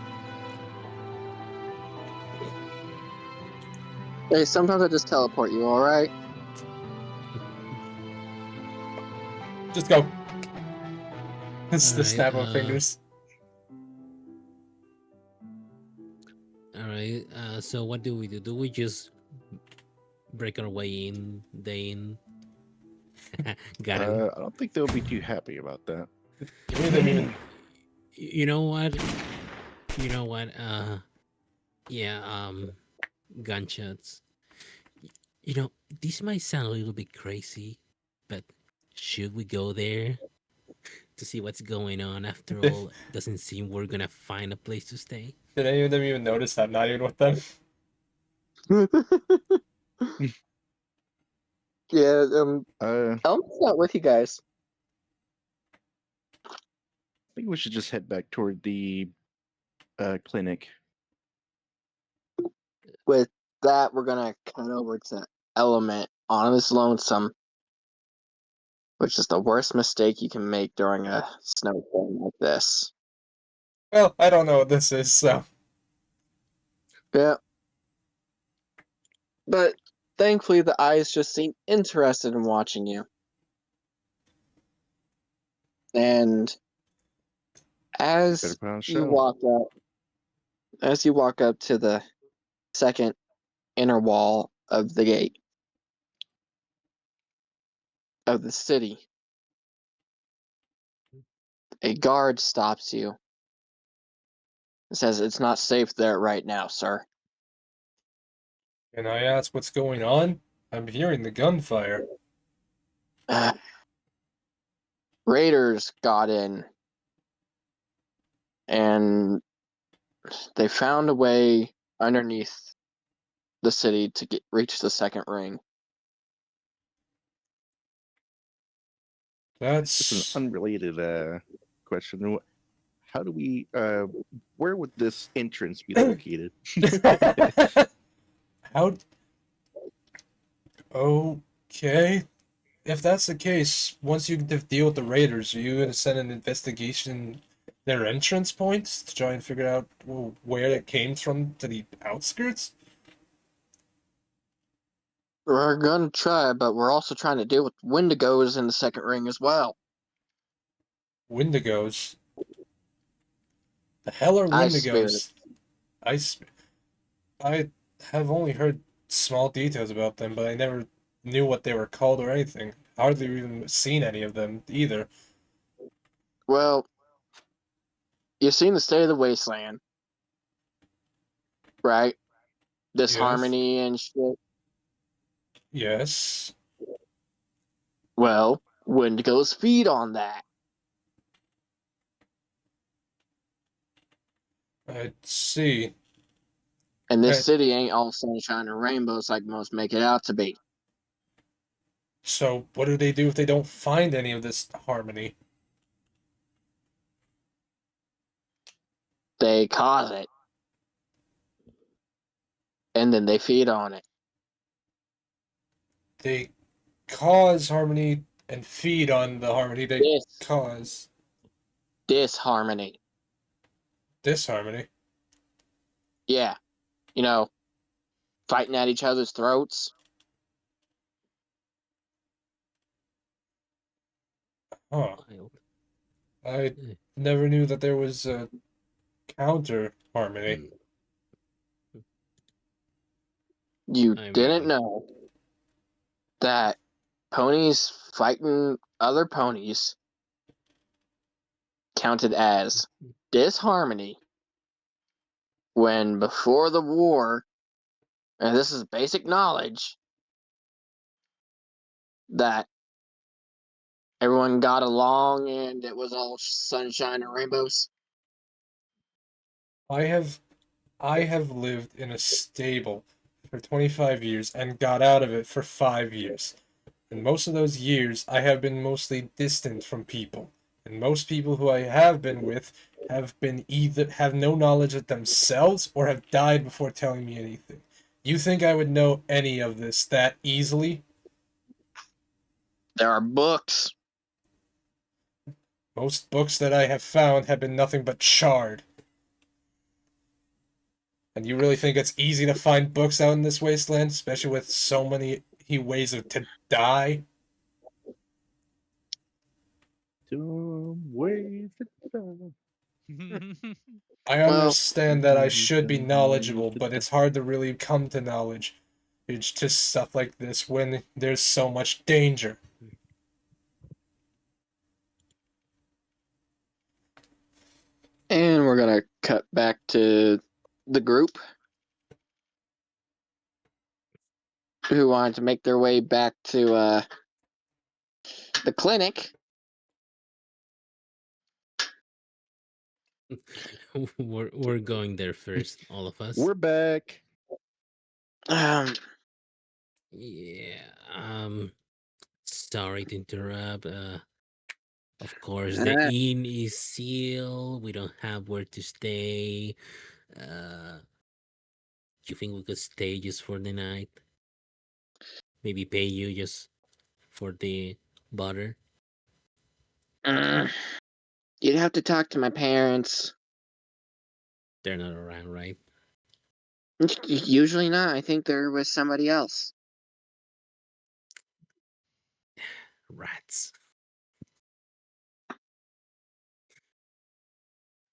Hey, sometimes I just teleport you, alright? Just go. It's the Alright, snap of fingers. all right. So what do we do? Do we just break our way in? They in? Got him. I don't think they'll be too happy about that. You know what? You know what? Yeah. Gunshots. You know, this might sound a little bit crazy, but should we go there to see what's going on? After all, it doesn't seem we're gonna find a place to stay. Did any of them even notice I'm not even with them? Yeah, I Elm's not with you guys. think we should just head back toward the clinic. With that, we're gonna cut over to Element on his lonesome, which is the worst mistake you can make during a snowstorm like this. Well, I don't know what this is, so. Yeah. But thankfully, the eyes just seem interested in watching you. And Better as put on a you show. walk up to the second inner wall of the gate of the city, a guard stops you and says, "It's not safe there right now, sir." Can I ask what's going on? I'm hearing the gunfire. Raiders got in, and they found a way underneath the city to reach the second ring. It's an That's. unrelated question. How do we? Where would this entrance be located? How? Okay. if that's the case, once you deal with the raiders, are you gonna send an investigation their entrance points to try and figure out where it came from to the outskirts? We're gonna try, but we're also trying to deal with Wendigos in the second ring as well. Wendigos. The hell are Ice spirit. Wendigos? I have only heard small details about them, but I never knew what they were called or anything. Hardly even seen any of them either. Well, you've seen the state of the wasteland, right? Yes. Disharmony and shit. Yes. Well, Wendigos feed on that. I see. And this Right. city ain't all sunshine and rainbows like most make it out to be. So what do they do if they don't find any of this harmony? They cause it. And then they feed on it. They cause harmony and feed on the harmony they cause. Disharmony. Disharmony. Yeah. You know, fighting at each other's throats. Huh. Wild. I never knew that there was a counter harmony. You I didn't mean, know that ponies fighting other ponies counted as disharmony when before the war, and this is basic knowledge, that everyone got along and it was all sunshine and rainbows. I have lived in a stable for 25 years and got out of it for 5 years. And most of those years I have been mostly distant from people. And most people who I have been with have been either have no knowledge of themselves or have died before telling me anything. You think I would know any of this that easily? There are books. Most books that I have found have been nothing but charred. And you really think it's easy to find books out in this wasteland, especially with so many ways to die? I Well, understand that I should be knowledgeable, but it's hard to really come to knowledge. It's just stuff like this when there's so much danger. and we're gonna cut back to the group who wanted to make their way back to the clinic. we're going there first, all of us. We're back. Yeah. Sorry to interrupt. Of course, the inn is sealed. We don't have where to stay. You think we could stay just for the night? Maybe pay you just for the butter? You'd have to talk to my parents. They're not around, right? Usually not. I think they're with somebody else. Rats.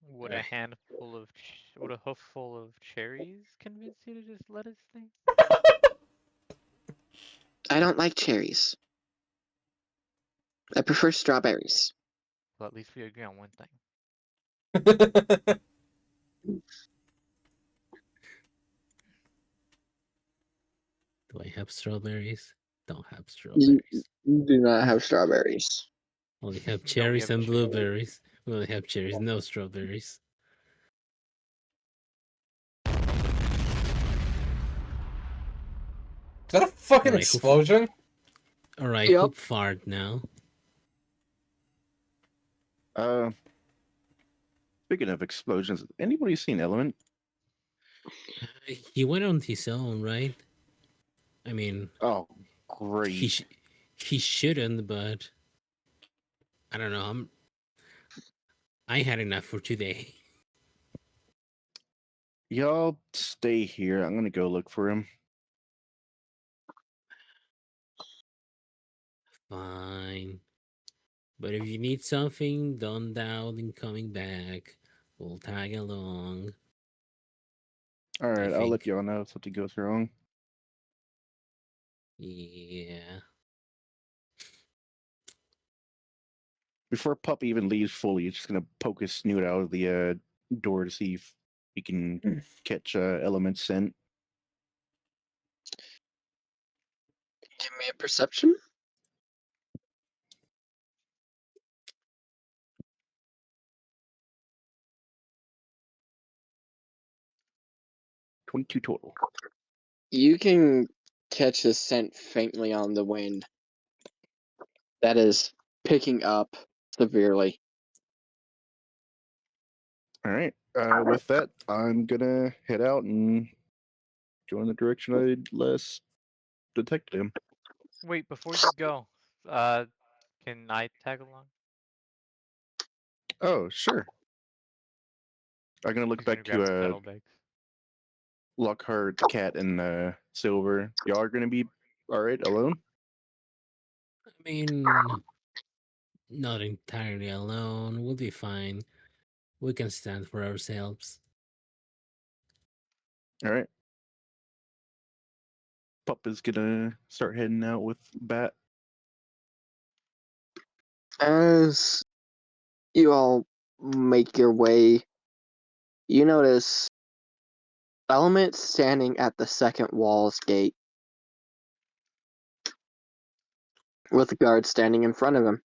Would a handful of, would a hoofful of cherries convince you to just let us stay? I don't like cherries. I prefer strawberries. Well, at least we agree on one thing. Do I have strawberries? Don't have You strawberries. do not have strawberries. Only have No, we cherries have and cherries. blueberries. We only have cherries, no strawberries. Is that a fucking Alright, explosion? Alright, Yep. who fart now? Speaking of explosions, anybody seen Element? He went on his own, right? I mean, Oh, great. He shouldn't, but I don't know. I had enough for today. Y'all stay here. I'm gonna go look for him. Fine. But if you need something, don't doubt in coming back. We'll tag along. All right, I'll let think. y'all know if something goes wrong. Yeah. Before Puppy even leaves fully, he's just gonna poke his snoot out of the door to see if he can catch Element's scent. Give me a perception. $22 total. You can catch the scent faintly on the wind. That is picking up severely. All right. With that, I'm gonna head out and go in the direction I last detected him. Wait, before you go, uh, can I tag along? Oh, sure. I'm gonna look Just gonna back grab to some saddlebags. Lockhart, Cat, and Silver. Y'all are gonna be all right alone. I mean, not entirely alone. We'll be fine. We can stand for ourselves. All right. Pup is gonna start heading out with Bat. As you all make your way, you notice Element standing at the second wall's gate, with the guard standing in front of him.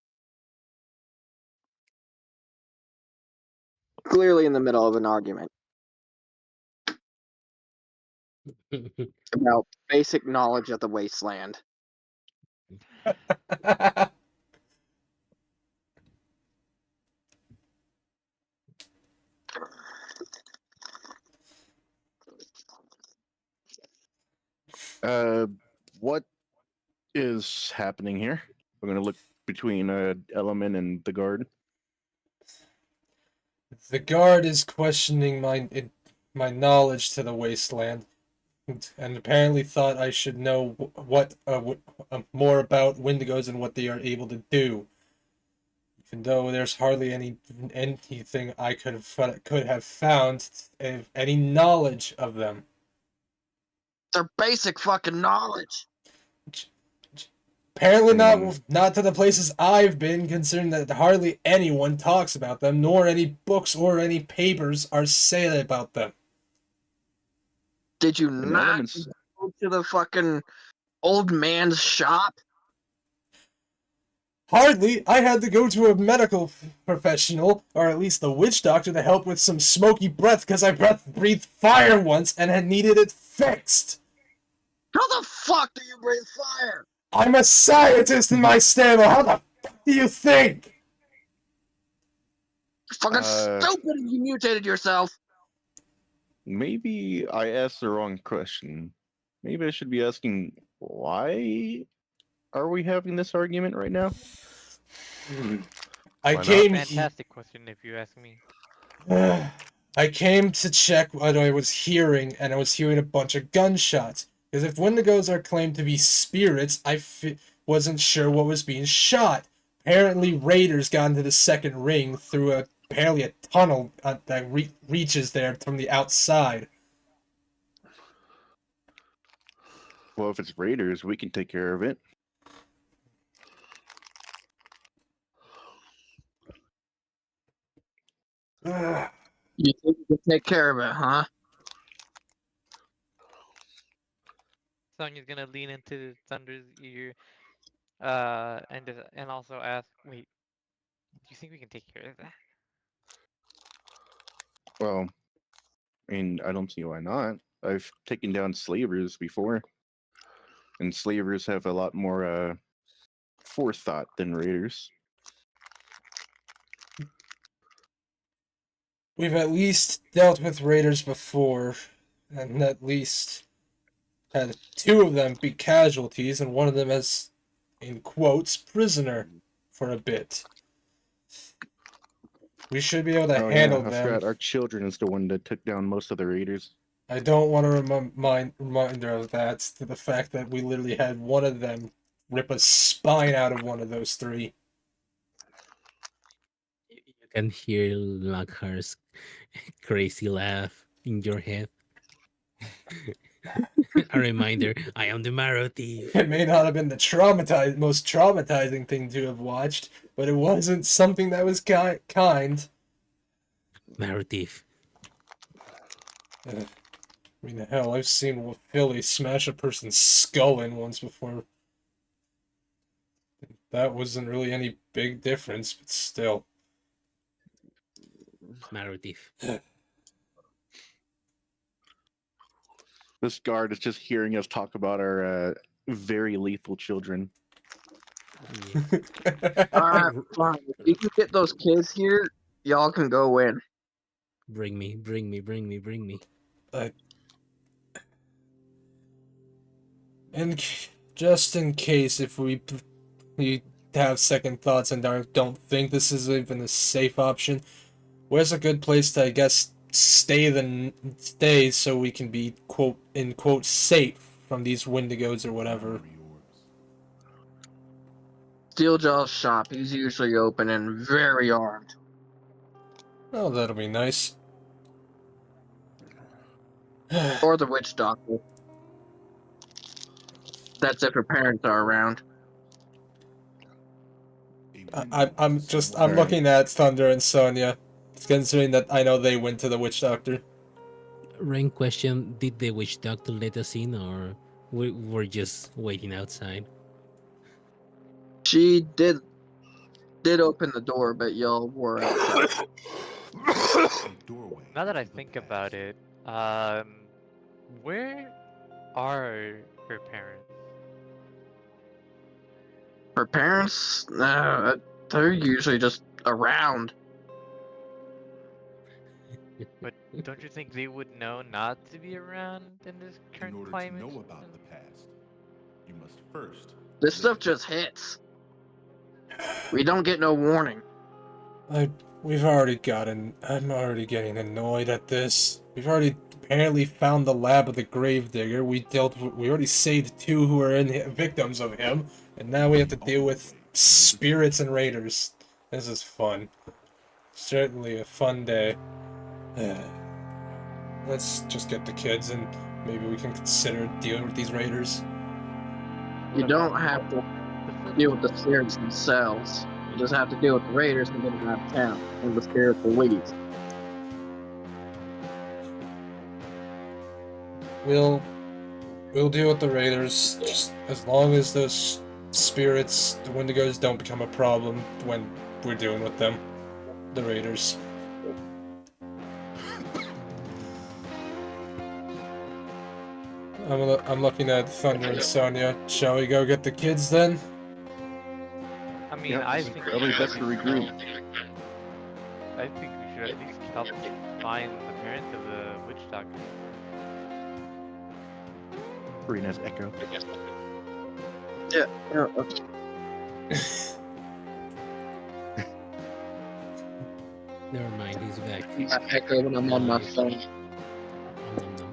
Clearly in the middle of an argument about basic knowledge of the wasteland. What is happening here? I'm gonna look between Element and the guard. The guard is questioning my knowledge to the wasteland, and apparently thought I should know what more about Wendigos and what they are able to do. Even though there's hardly anything I could have found any knowledge of them. Their basic fucking knowledge. Apparently Hmm. not to the places I've been, considering that hardly anyone talks about them, nor any books or any papers are said about them. Did you And not Element's go to the fucking old man's shop? Hardly. I had to go to a medical professional, or at least a witch doctor, to help with some smoky breath because I breathed fire once and had needed it fixed. How the fuck do you breathe fire? I'm a scientist in my stable. How the fuck do you think? You're fucking stupid if you mutated yourself. Maybe I asked the wrong question. Maybe I should be asking why are we having this argument right now? I Why not? came. Fantastic question, if you ask me. I came to check what I was hearing, and I was hearing a bunch of gunshots. Because if Wendigos are claimed to be spirits, wasn't sure what was being shot. Apparently, raiders got into the second ring through apparently a tunnel that reaches there from the outside. Well, if it's raiders, we can take care of it. You think you can take care of it, huh? Song is gonna lean into Thunder's ear, and also ask, wait, do you think we can take care of that? Well, I mean, I don't see why not. I've taken down slavers before, and slavers have a lot more forethought than raiders. We've at least dealt with raiders before, and at least had two of them be casualties, and one of them has in quotes, prisoner for a bit. We should be able to Oh handle yeah, I them. forgot. Our children is the one that took down most of the raiders. I don't want to reminder of that, to the fact that we literally had one of them rip a spine out of one of those three. You can hear Lockhart's crazy laugh in your head. A reminder, I am the marrow thief. It may not have been the most traumatizing thing to have watched, but it wasn't something that was kind. Marrow thief. I mean, hell, I've seen Philly smash a person's skull in once before. That wasn't really any big difference, but still. Marrow thief. This guard is just hearing us talk about our very lethal children. Yeah. Alright, fine. If you can get those kids here, y'all can go in. Bring me. And just in case, if we have second thoughts and don't think this is even a safe option, where's a good place to, I guess, stay so we can be, quote, in quote, safe from these Wendigos or whatever? Steeljaw's shop, he's usually open and very armed. Oh, that'll be nice. Or the witch doctor. That's if her parents are around. I'm Alright. looking at Thunder and Sonya, considering that I know they went to the witch doctor. Rank question, did the witch doctor let us in, or we're just waiting outside? She did open the door, but y'all were outside. Now that I think about it, where are her parents? Her parents, they're usually just around. But don't you think they would know not to be around in this current climate? To know about the past, you must first. This stuff just hits. We don't get no warning. I'm already getting annoyed at this. We've already apparently found the lab of the gravedigger. We already saved two who were victims of him, and now we have to deal with spirits and raiders. This is fun. Certainly a fun day. Let's just get the kids and maybe we can consider dealing with these raiders. You don't have to deal with the spirits themselves. You just have to deal with the raiders and get them out of town, and the spirits will leave. We'll deal with the raiders just as long as those spirits, the Wendigos, don't become a problem when we're dealing with them. The raiders. I'm looking at Thunder and Sonya. Shall we go get the kids then? I mean, Yep, I it's think probably we should best at to least regroup. I think we should at least help find the parents of the witch doctor. Rena's echo. Yeah. Never mind, he's back. I echo when I'm on my phone. Nom, nom, nom.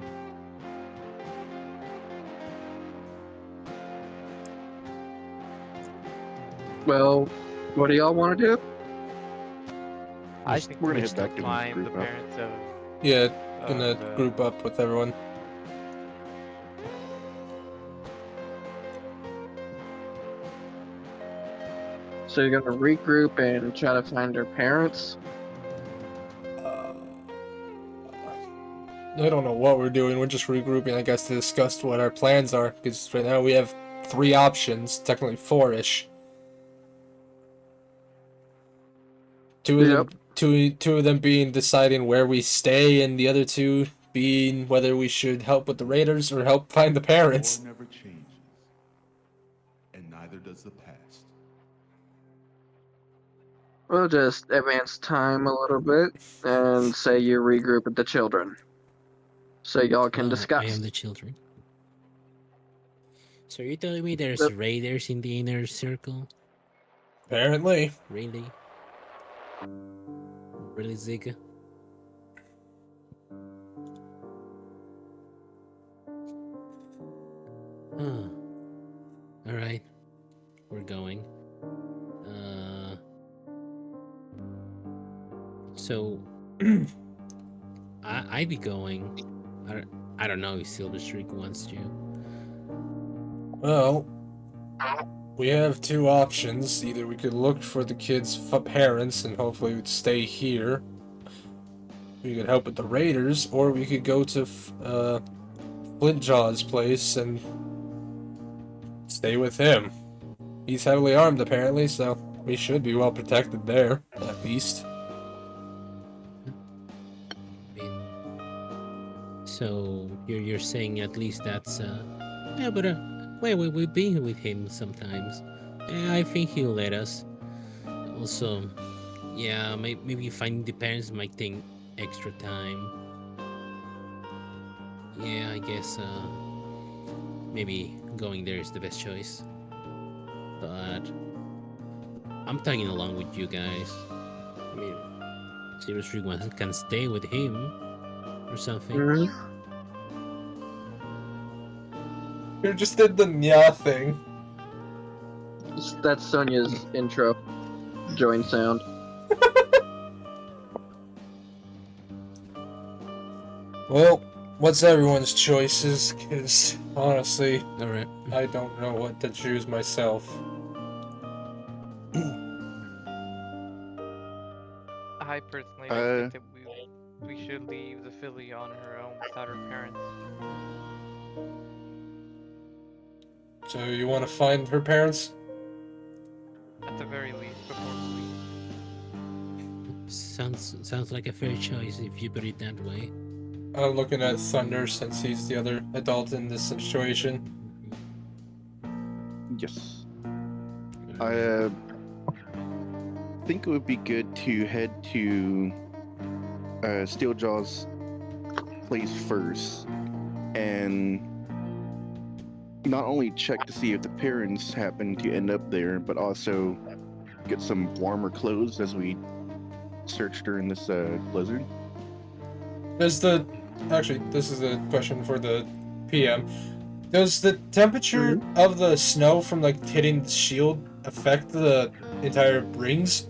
Well, what do y'all want to do? I Just- think we're we gonna should head back and find the group up. parents of. Yeah, gonna the- group up with everyone. So you're gonna regroup and try to find her parents? I don't know what we're doing. We're just regrouping, I guess, to discuss what our plans are. Because right now we have 3 options, technically 4-ish. Two of them being deciding where we stay, and the other 2 being whether we should help with the raiders or help find the parents. War never changes, and neither does the past. We'll just advance time a little bit and say you regroup with the children. So y'all can No, discuss. I am the children. So you're telling me there's Yep. raiders in the inner circle? Apparently. Really? Really, Zika? Huh. Alright, we're going. So I'd be going. I don't know if Silver Streak wants to. Well, we have two options. Either we could look for the kids' parents and hopefully we'd stay here. We could help with the raiders, or we could go to Flintjaw's place and stay with him. He's heavily armed apparently, so we should be well protected there, at least. So you're saying at least that's yeah, but wait, we've been with him sometimes. I think he'll let us. Also, yeah, maybe finding the parents might take extra time. Yeah, I guess maybe going there is the best choice. But I'm tagging along with you guys. I mean, seriously, one can stay with him or something. You just did the nya thing. That's Sonia's intro. Join sound. Well, what's everyone's choices? Because, honestly, Alright. I don't know what to choose myself. I personally don't think that we should leave the filly on her own without her parents. So you want to find her parents? At the very least, before we leave. Sounds like a fair choice if you put it that way. I'm looking at Thunder since he's the other adult in this situation. Yes. I think it would be good to head to Steeljaw's place first and not only check to see if the parents happen to end up there, but also get some warmer clothes as we search during this blizzard. Actually, this is a question for the PM. Does the temperature of the snow from like hitting the shield affect the entire rings?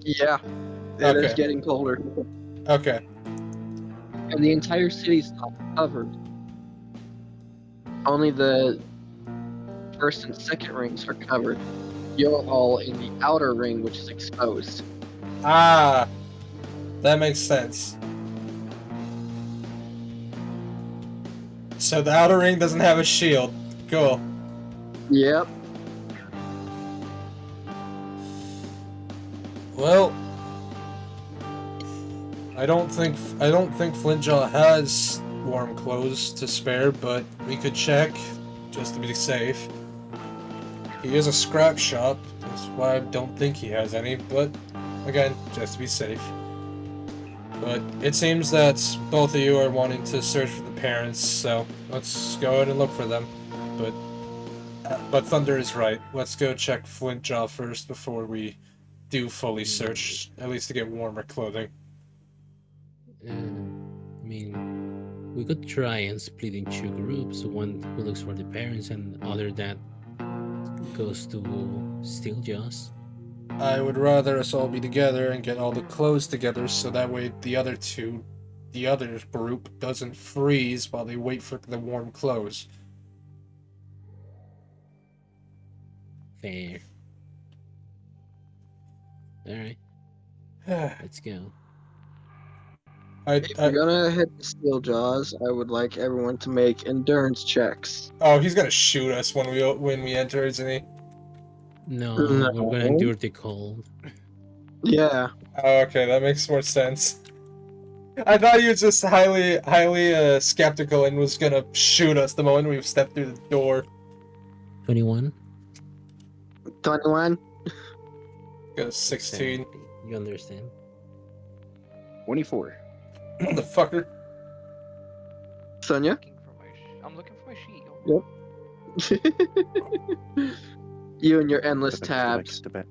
Yeah, it is getting colder. Okay. And the entire city's not covered. Only the first and second rings are covered. You're all in the outer ring, which is exposed. Ah, that makes sense. So the outer ring doesn't have a shield. Cool. Yep. Well, I don't think Flintjaw has warm clothes to spare, but we could check just to be safe. He is a scrap shop, that's why I don't think he has any, but again, just to be safe. But it seems that both of you are wanting to search for the parents, so let's go ahead and look for them. But Thunder is right. Let's go check Flintjaw first before we do fully search, at least to get warmer clothing. I mean, we could try and split in two groups. One who looks for the parents and other that goes to Steeljaws. I would rather us all be together and get all the clothes together so that way the other group doesn't freeze while they wait for the warm clothes. Fair. Alright. Let's go. If you're gonna head to Steeljaws, I would like everyone to make endurance checks. Oh, he's gonna shoot us when we enter, isn't he? No, we're gonna endure the cold. Yeah. Oh, okay, that makes more sense. I thought he was just highly skeptical and was gonna shoot us the moment we stepped through the door. 21. 21. Got a 16. You understand? 24. Motherfucker. Sonia? I'm looking for my sheet. Yep. You and your endless Get the back, tabs. get the back.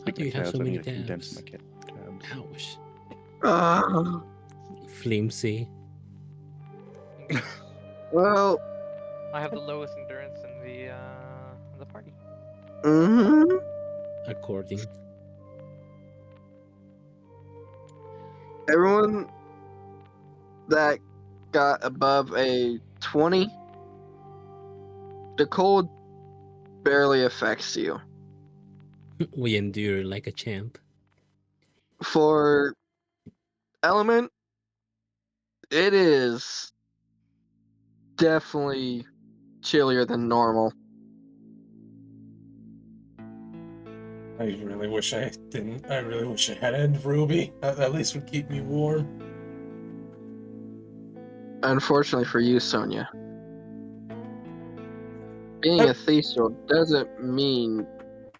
How do you have so I many need to condense tabs? my tabs. Ouch. Ah, Flimsy. well, I have the lowest endurance in the party. mhm. According. Everyone that got above a 20, the cold barely affects you. We endure like a champ. For element, it is definitely chillier than normal. I really wish I didn't. I really wish I had End Ruby. At least would keep me warm. Unfortunately for you, Sonia. Being a Thesel doesn't mean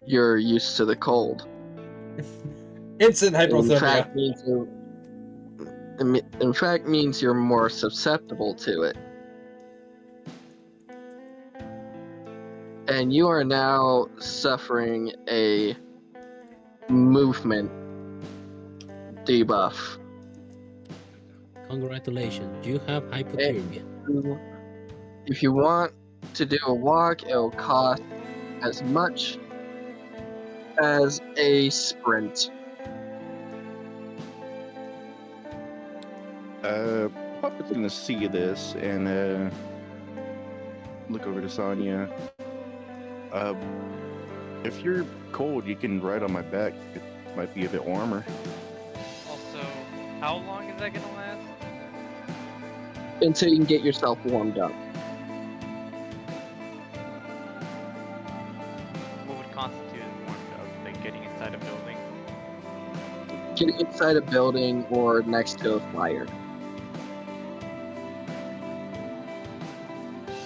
you're used to the cold. Instant In hypothermia. fact, means you're more susceptible to it. And you are now suffering a movement debuff. Congratulations, you have hypothermia. If you want to do a walk, it'll cost as much as a sprint. Puppet's gonna see this and look over to Sonya. If you're cold, you can ride on my back. It might be a bit warmer. Also, how long is that gonna last? Until you can get yourself warmed up. What would constitute as warmed up? Like getting inside a building? Getting inside a building or next to a fire.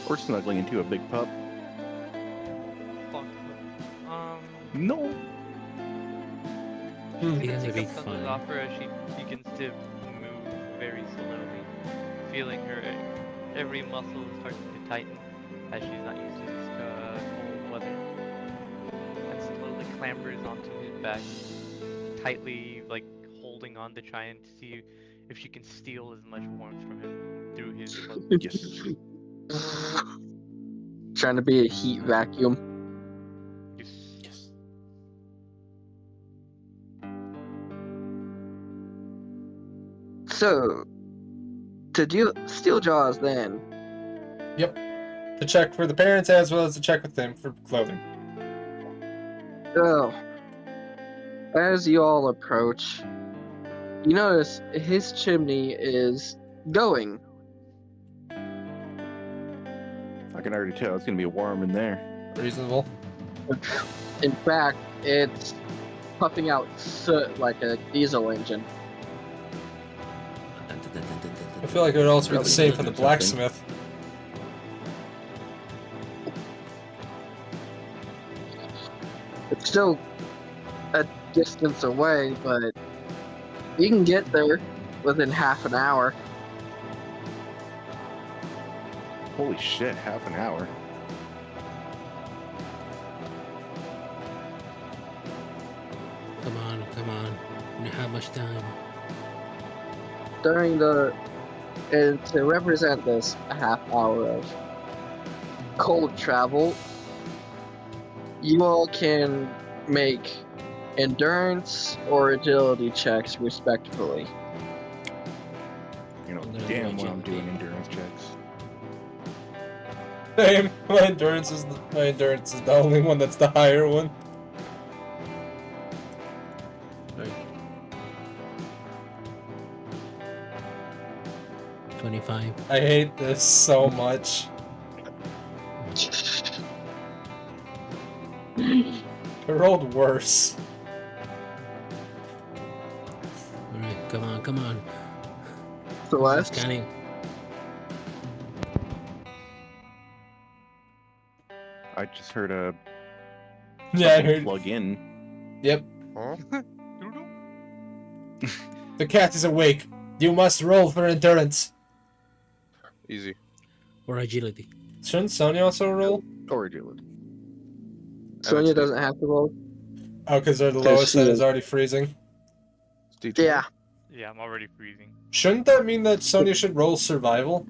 Or snuggling into a big pup. Fuck. No. He has a big Something's fun. off her as she begins to move very slowly, feeling her every muscle starting to tighten as she's not used to this cold weather, and slowly clambers onto his back, tightly like holding on to try and see if she can steal as much warmth from him through his clothes. Yes. Trying to be a heat vacuum. Yes. So, to do steel jaws then. Yep. To check for the parents as well as to check with them for clothing. So, as you all approach, you notice his chimney is going. I can already tell it's gonna be warm in there. Reasonable. In fact, it's puffing out soot like a diesel engine. I feel like it would also be the Probably same good for the or something. blacksmith. It's still a distance away, but you can get there within half an hour. Holy shit, half an hour. Come on, come on. You don't have much time. And to represent this, a half hour of cold travel, you all can make endurance or agility checks respectively. You know, I'm gonna damn do well I'm doing agility. endurance checks. Same. My endurance is the only one that's the higher one. Right. 25. I hate this so much. I rolled worse. Alright, come on, come on. Celeste, Scanning. I just heard a Yeah, I something heard. plug in. Yep. Huh? The cat is awake. You must roll for endurance. Easy. Or agility. Shouldn't Sonya also roll? Or agility. Sonya doesn't have to roll. Oh, because they're the 'Cause lowest she that is is- already freezing. It's D20. Yeah. Yeah, I'm already freezing. Shouldn't that mean that Sonya should roll survival?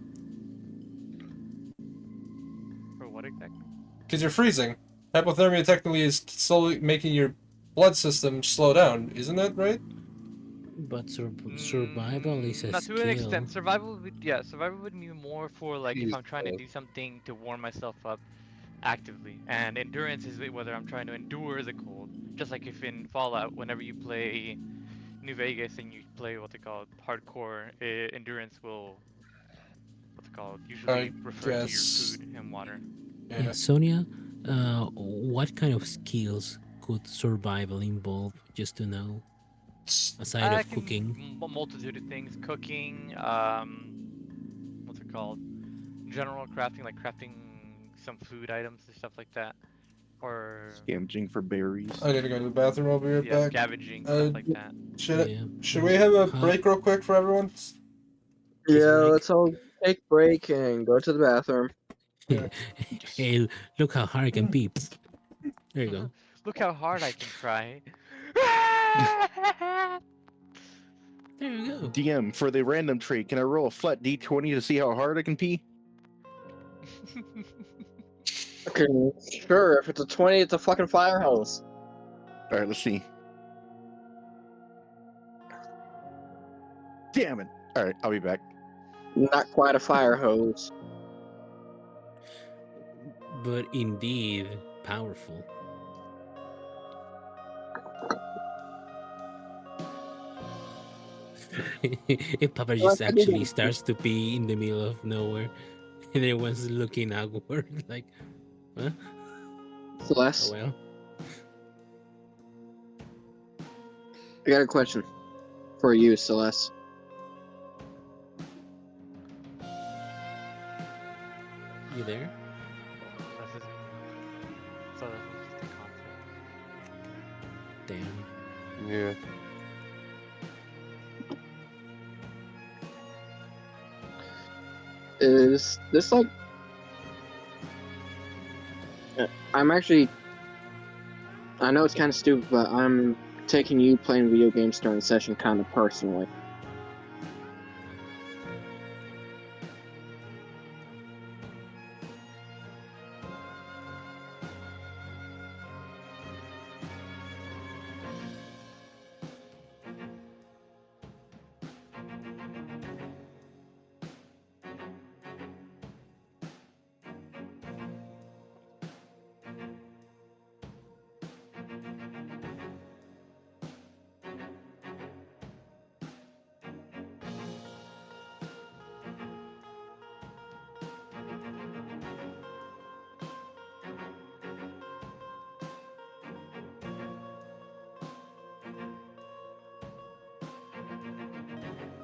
For what exactly? Because you're freezing. Hypothermia technically is slowly making your blood system slow down, isn't that right? But survival is a Not to an skill. extent. Survival would be more for like if Jeez, I'm trying to do something to warm myself up actively, and endurance is whether I'm trying to endure the cold. Just like if in Fallout, whenever you play New Vegas and you play what's it called hardcore, endurance will what's it called usually refer to your Guess. food and water. Yeah, Sonia, what kind of skills could survival involve, just to know, aside I of can cooking? multitude of things. Cooking, what's it called? General crafting, like crafting some food items and stuff like that, or Scavenging for berries. I need to go to the bathroom. I'll be right yeah, back. scavenging stuff like that. Should we have a How- break real quick for everyone? Yeah, break. let's all take a break and go to the bathroom. Hey, look how hard I can be. There you go. Look how hard I can try. There you go. DM, for the random trait, can I roll a flat D20 to see how hard I can pee? Okay, sure. If it's a 20, it's a fucking fire hose. Alright, let's see. Damn it. Alright, I'll be back. Not quite a fire hose. But indeed, powerful. If Papa just actually starts to pee in the middle of nowhere, and everyone's looking outward like, huh? Celeste, Oh well. I got a question for you, Celeste. You there? This is so this is just a concept. Damn. Yeah. Is this like... I'm actually... I know it's kind of stupid, but I'm taking you playing video games during the session kind of personally.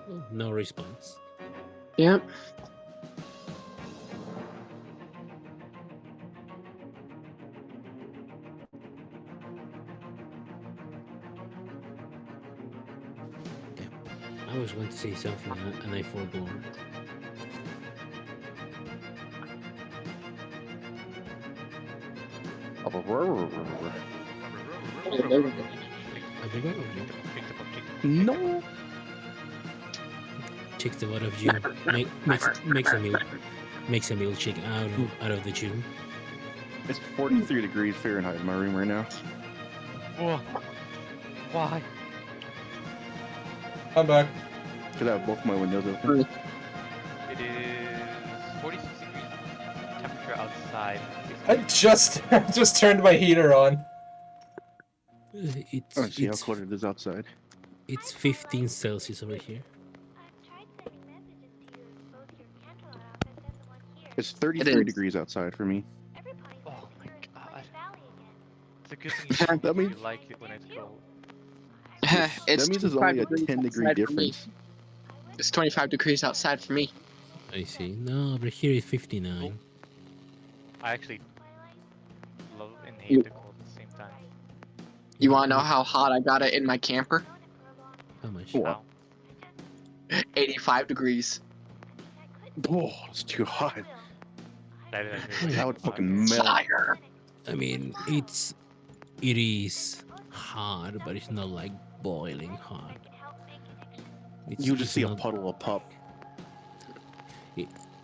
Oh, no response. Yep. I was going to say something and I forgot. No. Chicks the butt of June. Makes a milkshake out of the June. It's 43 degrees Fahrenheit in my room right now. Whoa. Why? I'm back. Because I have both my windows open. It is 46 degrees temperature outside. I just turned my heater on. It's I want to see how cold it is outside. It's 15 Celsius over here. It's 33 degrees outside for me. Oh my god. It's a good thing That means- you like it when it's cold. It's that means it's 25 only a degrees 10-degree outside for me. difference. It's 25 degrees outside for me. I see. No, over here it's 59. I actually love and hate You- the cold at the same time. You want to know how hot I got it in my camper? How much? What? 85 degrees. Oh, it's too hot. That is actually That way would too hot. fucking melt. Fire! I mean, it is hot, but it's not like boiling hot. You just It's see a not. puddle of pup.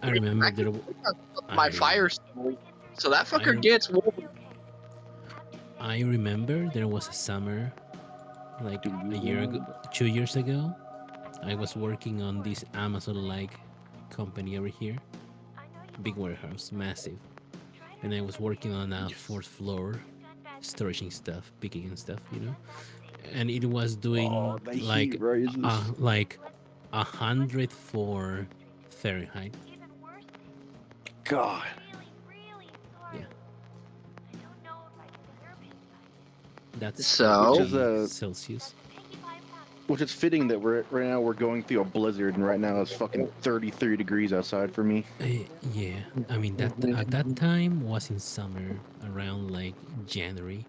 I remember there. My fire story. So that fucker I- gets warm. I remember there was a summer, like Do you a year ago, remember? 2 years ago. I was working on this Amazon-like company over here, big warehouse, massive, and I was working on a fourth floor, storaging stuff, picking and stuff, and it was doing Oh, the like heat rises. like 104 Fahrenheit. God. Yeah. That's So? Which is, Celsius. Which is fitting that right now we're going through a blizzard, and right now it's fucking 33 degrees outside for me. Yeah, I mean that at that time was in summer, around like January.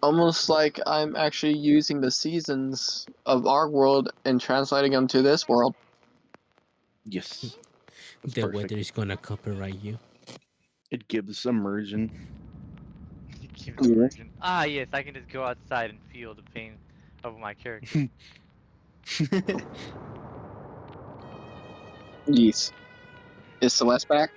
Almost like I'm actually using the seasons of our world and translating them to this world. Yes. That's The perfect. weather is gonna copyright you. It gives immersion. Ah, yes, I can just go outside and feel the pain of my character. Yes. Is Celeste back?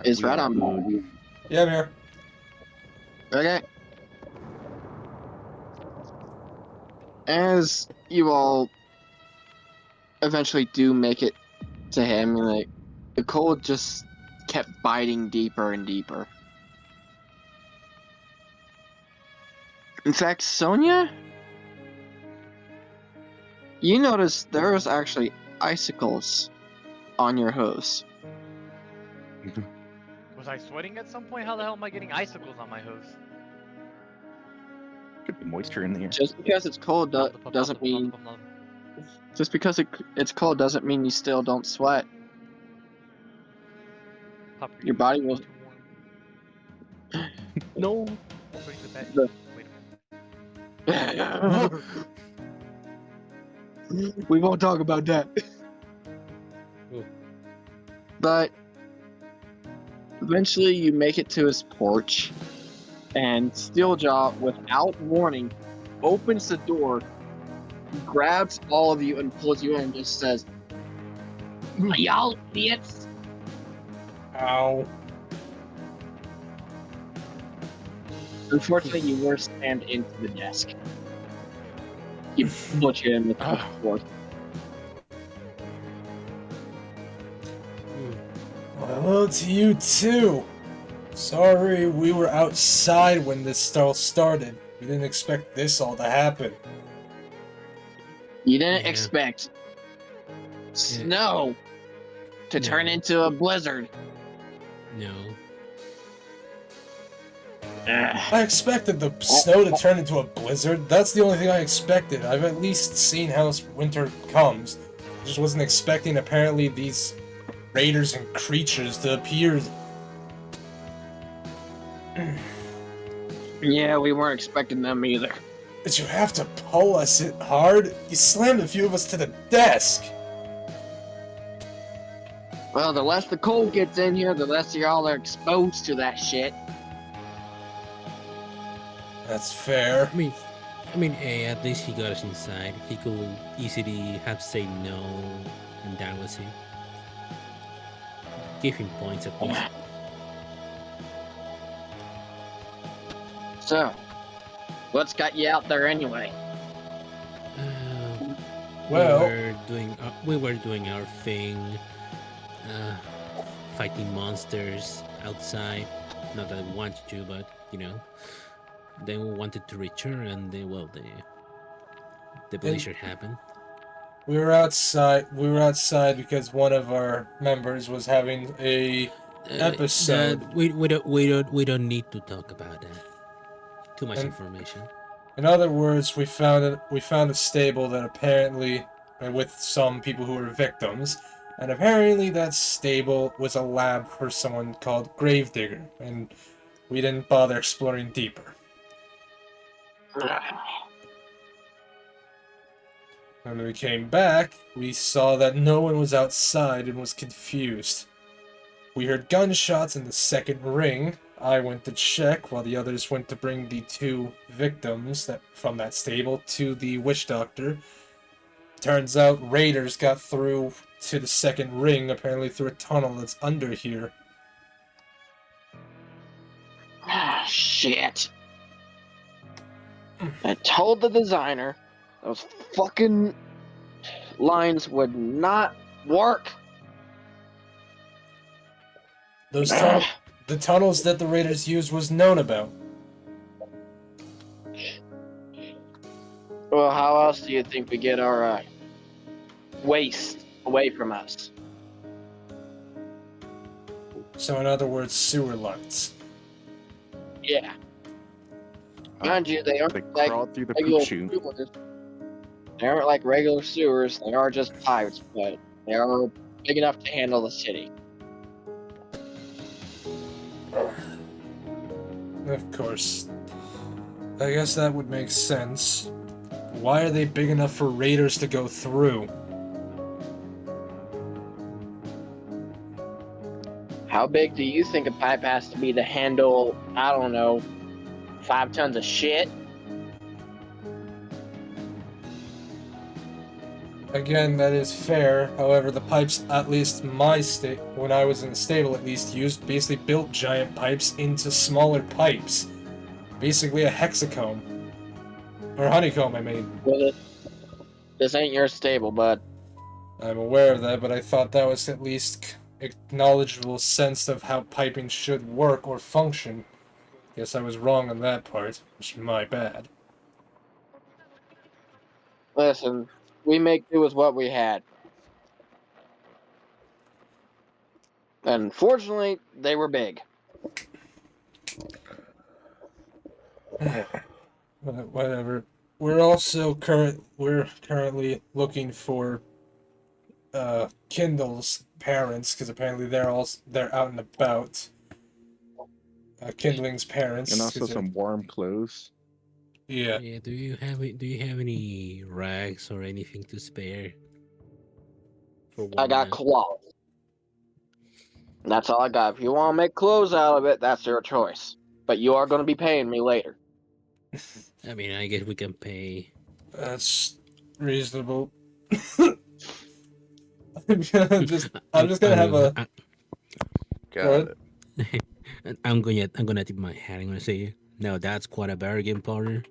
Is right on board. Yeah, I'm here. Okay. As you all eventually do make it to him, like the cold just kept biting deeper and deeper. In fact, Sonia, you noticed there was actually icicles on your hose. Was I sweating at some point? How the hell am I getting icicles on my hose? Could be moisture in the air. Just because it's cold doesn't mean. Just because it's cold doesn't mean you still don't sweat. Your body will. No. We won't talk about that. But eventually you make it to his porch, and Steeljaw, without warning, opens the door, grabs all of you, and pulls you in and just says, "Y'all idiots!" Ow. Unfortunately, you were slammed into the desk. He put you in the floor. Well, to you too. Sorry, we were outside when this all started. We didn't expect this all to happen. You didn't Yeah. expect snow to turn into a blizzard. No. I expected the snow to turn into a blizzard. That's the only thing I expected. I've at least seen how winter comes. I just wasn't expecting apparently these raiders and creatures to appear. Yeah, we weren't expecting them either. Did you have to pull us it hard? You slammed a few of us to the desk. Well, the less the cold gets in here, the less y'all are exposed to that shit. That's fair. I mean, hey, at least he got us inside. He could easily have said no, and that was it. Give him points at least. So, what's got you out there anyway? Well, we were doing our thing, fighting monsters outside. Not that I wanted to, but then we wanted to return, and the blizzard happened. We were outside. We were outside because one of our members was having a episode. We don't need to talk about that. Too much information. In other words, we found a stable that apparently, with some people who were victims, and apparently that stable was a lab for someone called Gravedigger, and we didn't bother exploring deeper. When we came back, we saw that no one was outside and was confused. We heard gunshots in the second ring. I went to check while the others went to bring the 2 victims from that stable to the witch doctor. Turns out raiders got through to the second ring, apparently through a tunnel that's under here. Ah, shit. I told the designer those fucking lines would not work. The tunnels that the raiders used was known about. Well, how else do you think we get our waste away from us? So in other words, sewer lights. Yeah. Mind you, they aren't They like crawled through the regular poop chute. sewers. They aren't like regular sewers. They are just pipes, but they are big enough to handle the city. Of course. I guess that would make sense. Why are they big enough for raiders to go through? How big do you think a pipe has to be to handle, I don't know, 5 tons of shit? Again, that is fair. However, the pipes, at least when I was in the stable, at least basically built giant pipes into smaller pipes. Basically a hexacomb. Or honeycomb, I mean. Well, this ain't your stable, bud. I'm aware of that, but I thought that was at least a knowledgeable sense of how piping should work or function. Guess I was wrong on that part, which is my bad. Listen, we make do with what we had. Unfortunately, they were big. Whatever. We're currently looking for Kindle's parents, because apparently they're out and about. Kindling's parents. And also some warm clothes. Yeah. Yeah. Do you have any rags or anything to spare? I got cloth. That's all I got. If you want to make clothes out of it, that's your choice. But you are going to be paying me later. I mean, I guess we can pay. That's reasonable. I'm just gonna have a. Got it. I'm gonna tip my hat. I'm gonna say, no, that's quite a bargain, partner.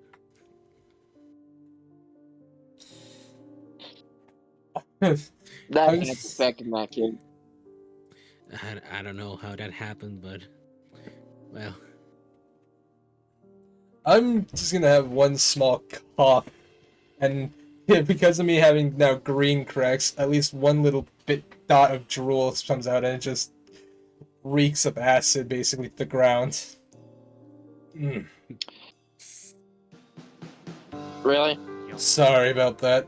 That ain't expecting that, kid. I don't know how that happened, but well, I'm just gonna have one small cough, and because of me having now green cracks, at least one little dot of drool comes out, and it just reeks of acid basically to the ground. Really? Sorry about that.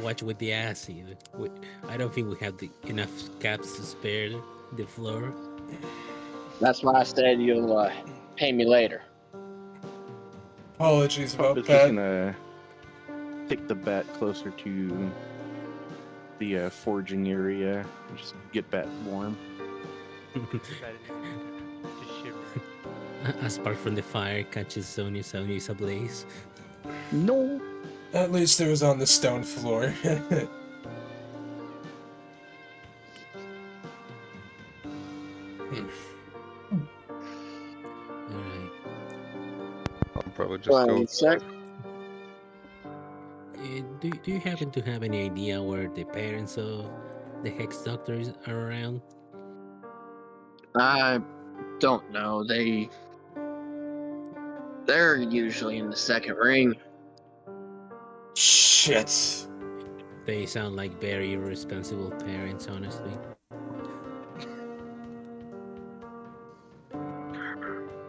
watch with the acid. I don't think we have enough caps to spare the floor. That's why I said you'll pay me later. Apologies about Just that. gonna take the bat closer to the forging area and just get bat warm. A spark from the fire catches Sony's ablaze. No. At least it was on the stone floor. Alright. I'll probably just go. Do you happen to have any idea where the parents of the hex doctors are around? I don't know. They're usually in the second ring. Shit. They sound like very irresponsible parents, honestly.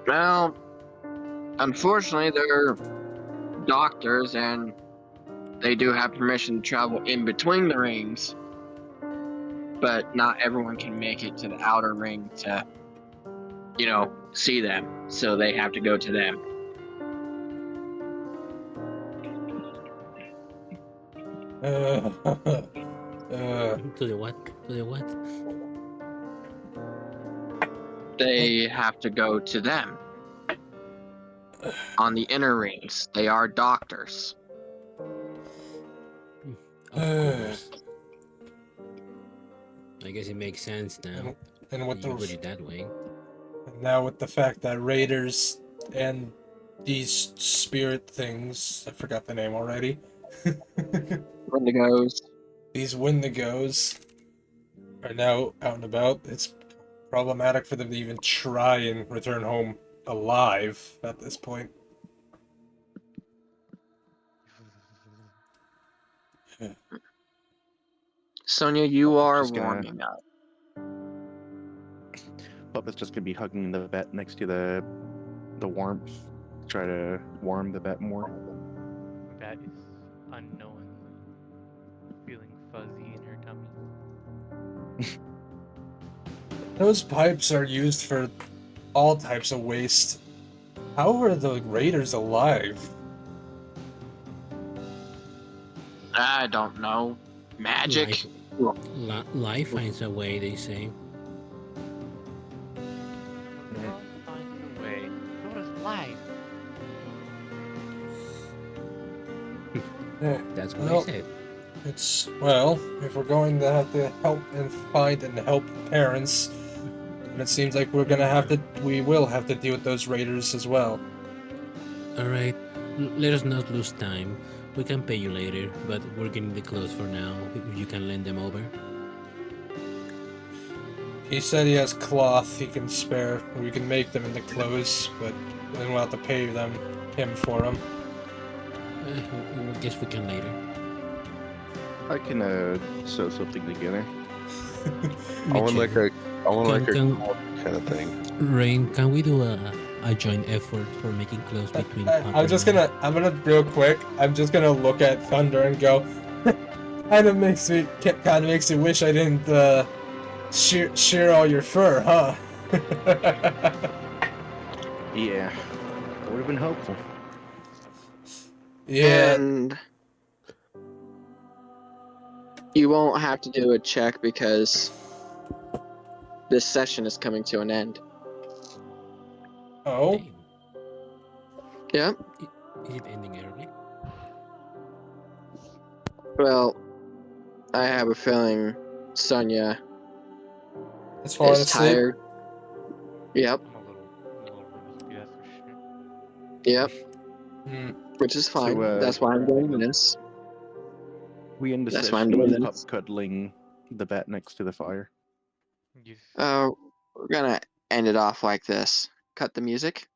Well, unfortunately, they're doctors and they do have permission to travel in between the rings. But not everyone can make it to the outer ring to, see them. So they have to go to them. Uh, To the what? To the what? They have to go to them. On the inner rings, they are doctors. Of course. I guess it makes sense now. and with You put the it that way. now with the fact that raiders and these spirit things, I forgot the name already. Wendigos. These Wendigos are now out and about. It's problematic for them to even try and return home alive at this point. Sonia, you Puppet's are just gonna- warming up. Puppet's just gonna be hugging the vet next to the warmth. Try to warm the vet more. That is unknowingly feeling fuzzy in her tummy. Those pipes are used for all types of waste. How are the raiders alive? I don't know. Magic? Life finds a way, they say. Love finds a way. So does life. That's what I Well, said. if we're going to have to help and find and help parents, and it seems like we will have to deal with those raiders as well. Alright, let us not lose time. We can pay you later, but we're getting the clothes for now. If you can lend them over. He said he has cloth he can spare. We can make them into clothes, but then we'll have to pay him for them. I guess we can later. I can sew something together. I want like a Can- kind of thing. Rain, can we do a joint effort for making clothes between Papa I'm gonna real quick. I'm just gonna look at Thunder and go. kind of makes me wish I didn't shear all your fur, huh? Yeah, that would have been helpful. Yeah. And you won't have to do a check because this session is coming to an end. Oh? Yep. Is it ending early? Well, I have a feeling Sonia It's falling is asleep. tired. Yep. I'm a little rusty, that's for sure. Yep. Which is fine. That's why I'm doing this. We end the That's why I'm session doing with Pup this. cuddling the vet next to the fire. We're gonna end it off like this. Cut the music.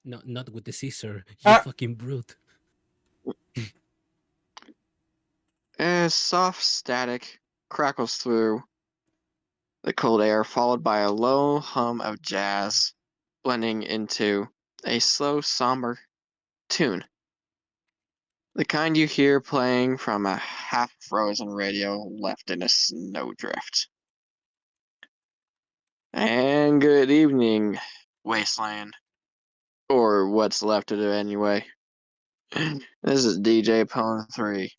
No, not with the scissor. You fucking brute. As soft static crackles through the cold air, followed by a low hum of jazz, blending into a slow, somber tune. The kind you hear playing from a half-frozen radio left in a snowdrift. And good evening, Wasteland. Or what's left of it anyway. This is DJ Pwn 3,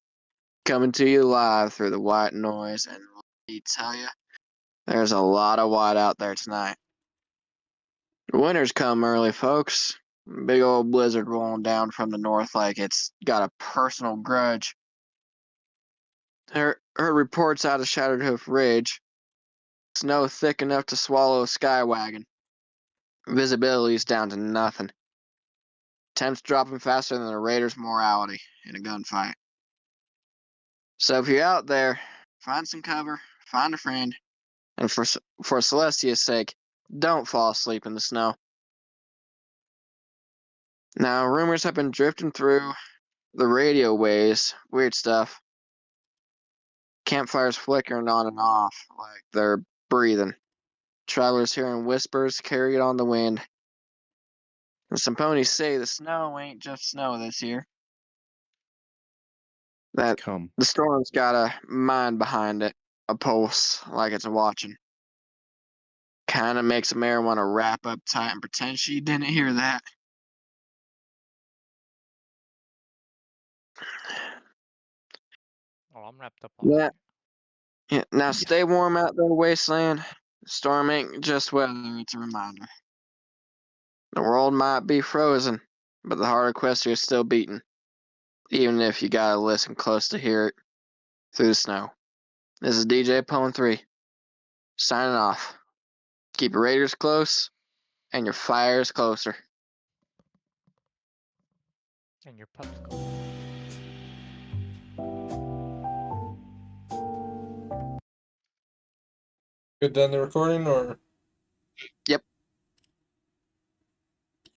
coming to you live through the white noise, and let me tell you, there's a lot of white out there tonight. Winter's come early, folks. Big old blizzard rolling down from the north like it's got a personal grudge. Heard reports out of Shattered Hoof Ridge. Snow thick enough to swallow a sky wagon. Visibility's down to nothing. Temps dropping faster than the Raiders' morality in a gunfight. So if you're out there, find some cover, find a friend, and for Celestia's sake, don't fall asleep in the snow. Now, rumors have been drifting through the radio waves, weird stuff. Campfires flickering on and off like they're breathing. Travelers hearing whispers carried on the wind. And some ponies say the snow ain't just snow this year. That the storm's got a mind behind it, a pulse like it's watching. Kinda makes a mare want to wrap up tight and pretend she didn't hear that. I'm wrapped up Yeah. already. Yeah. Now stay warm out there, Wasteland. The storm ain't just weather, it's a reminder. The world might be frozen, but the heart of Questia is still beating, even if you gotta listen close to hear it through the snow. This is DJ Pone 3, signing off. Keep your raiders close, and your fires closer. And your pups go. Good done the recording, or? Yep.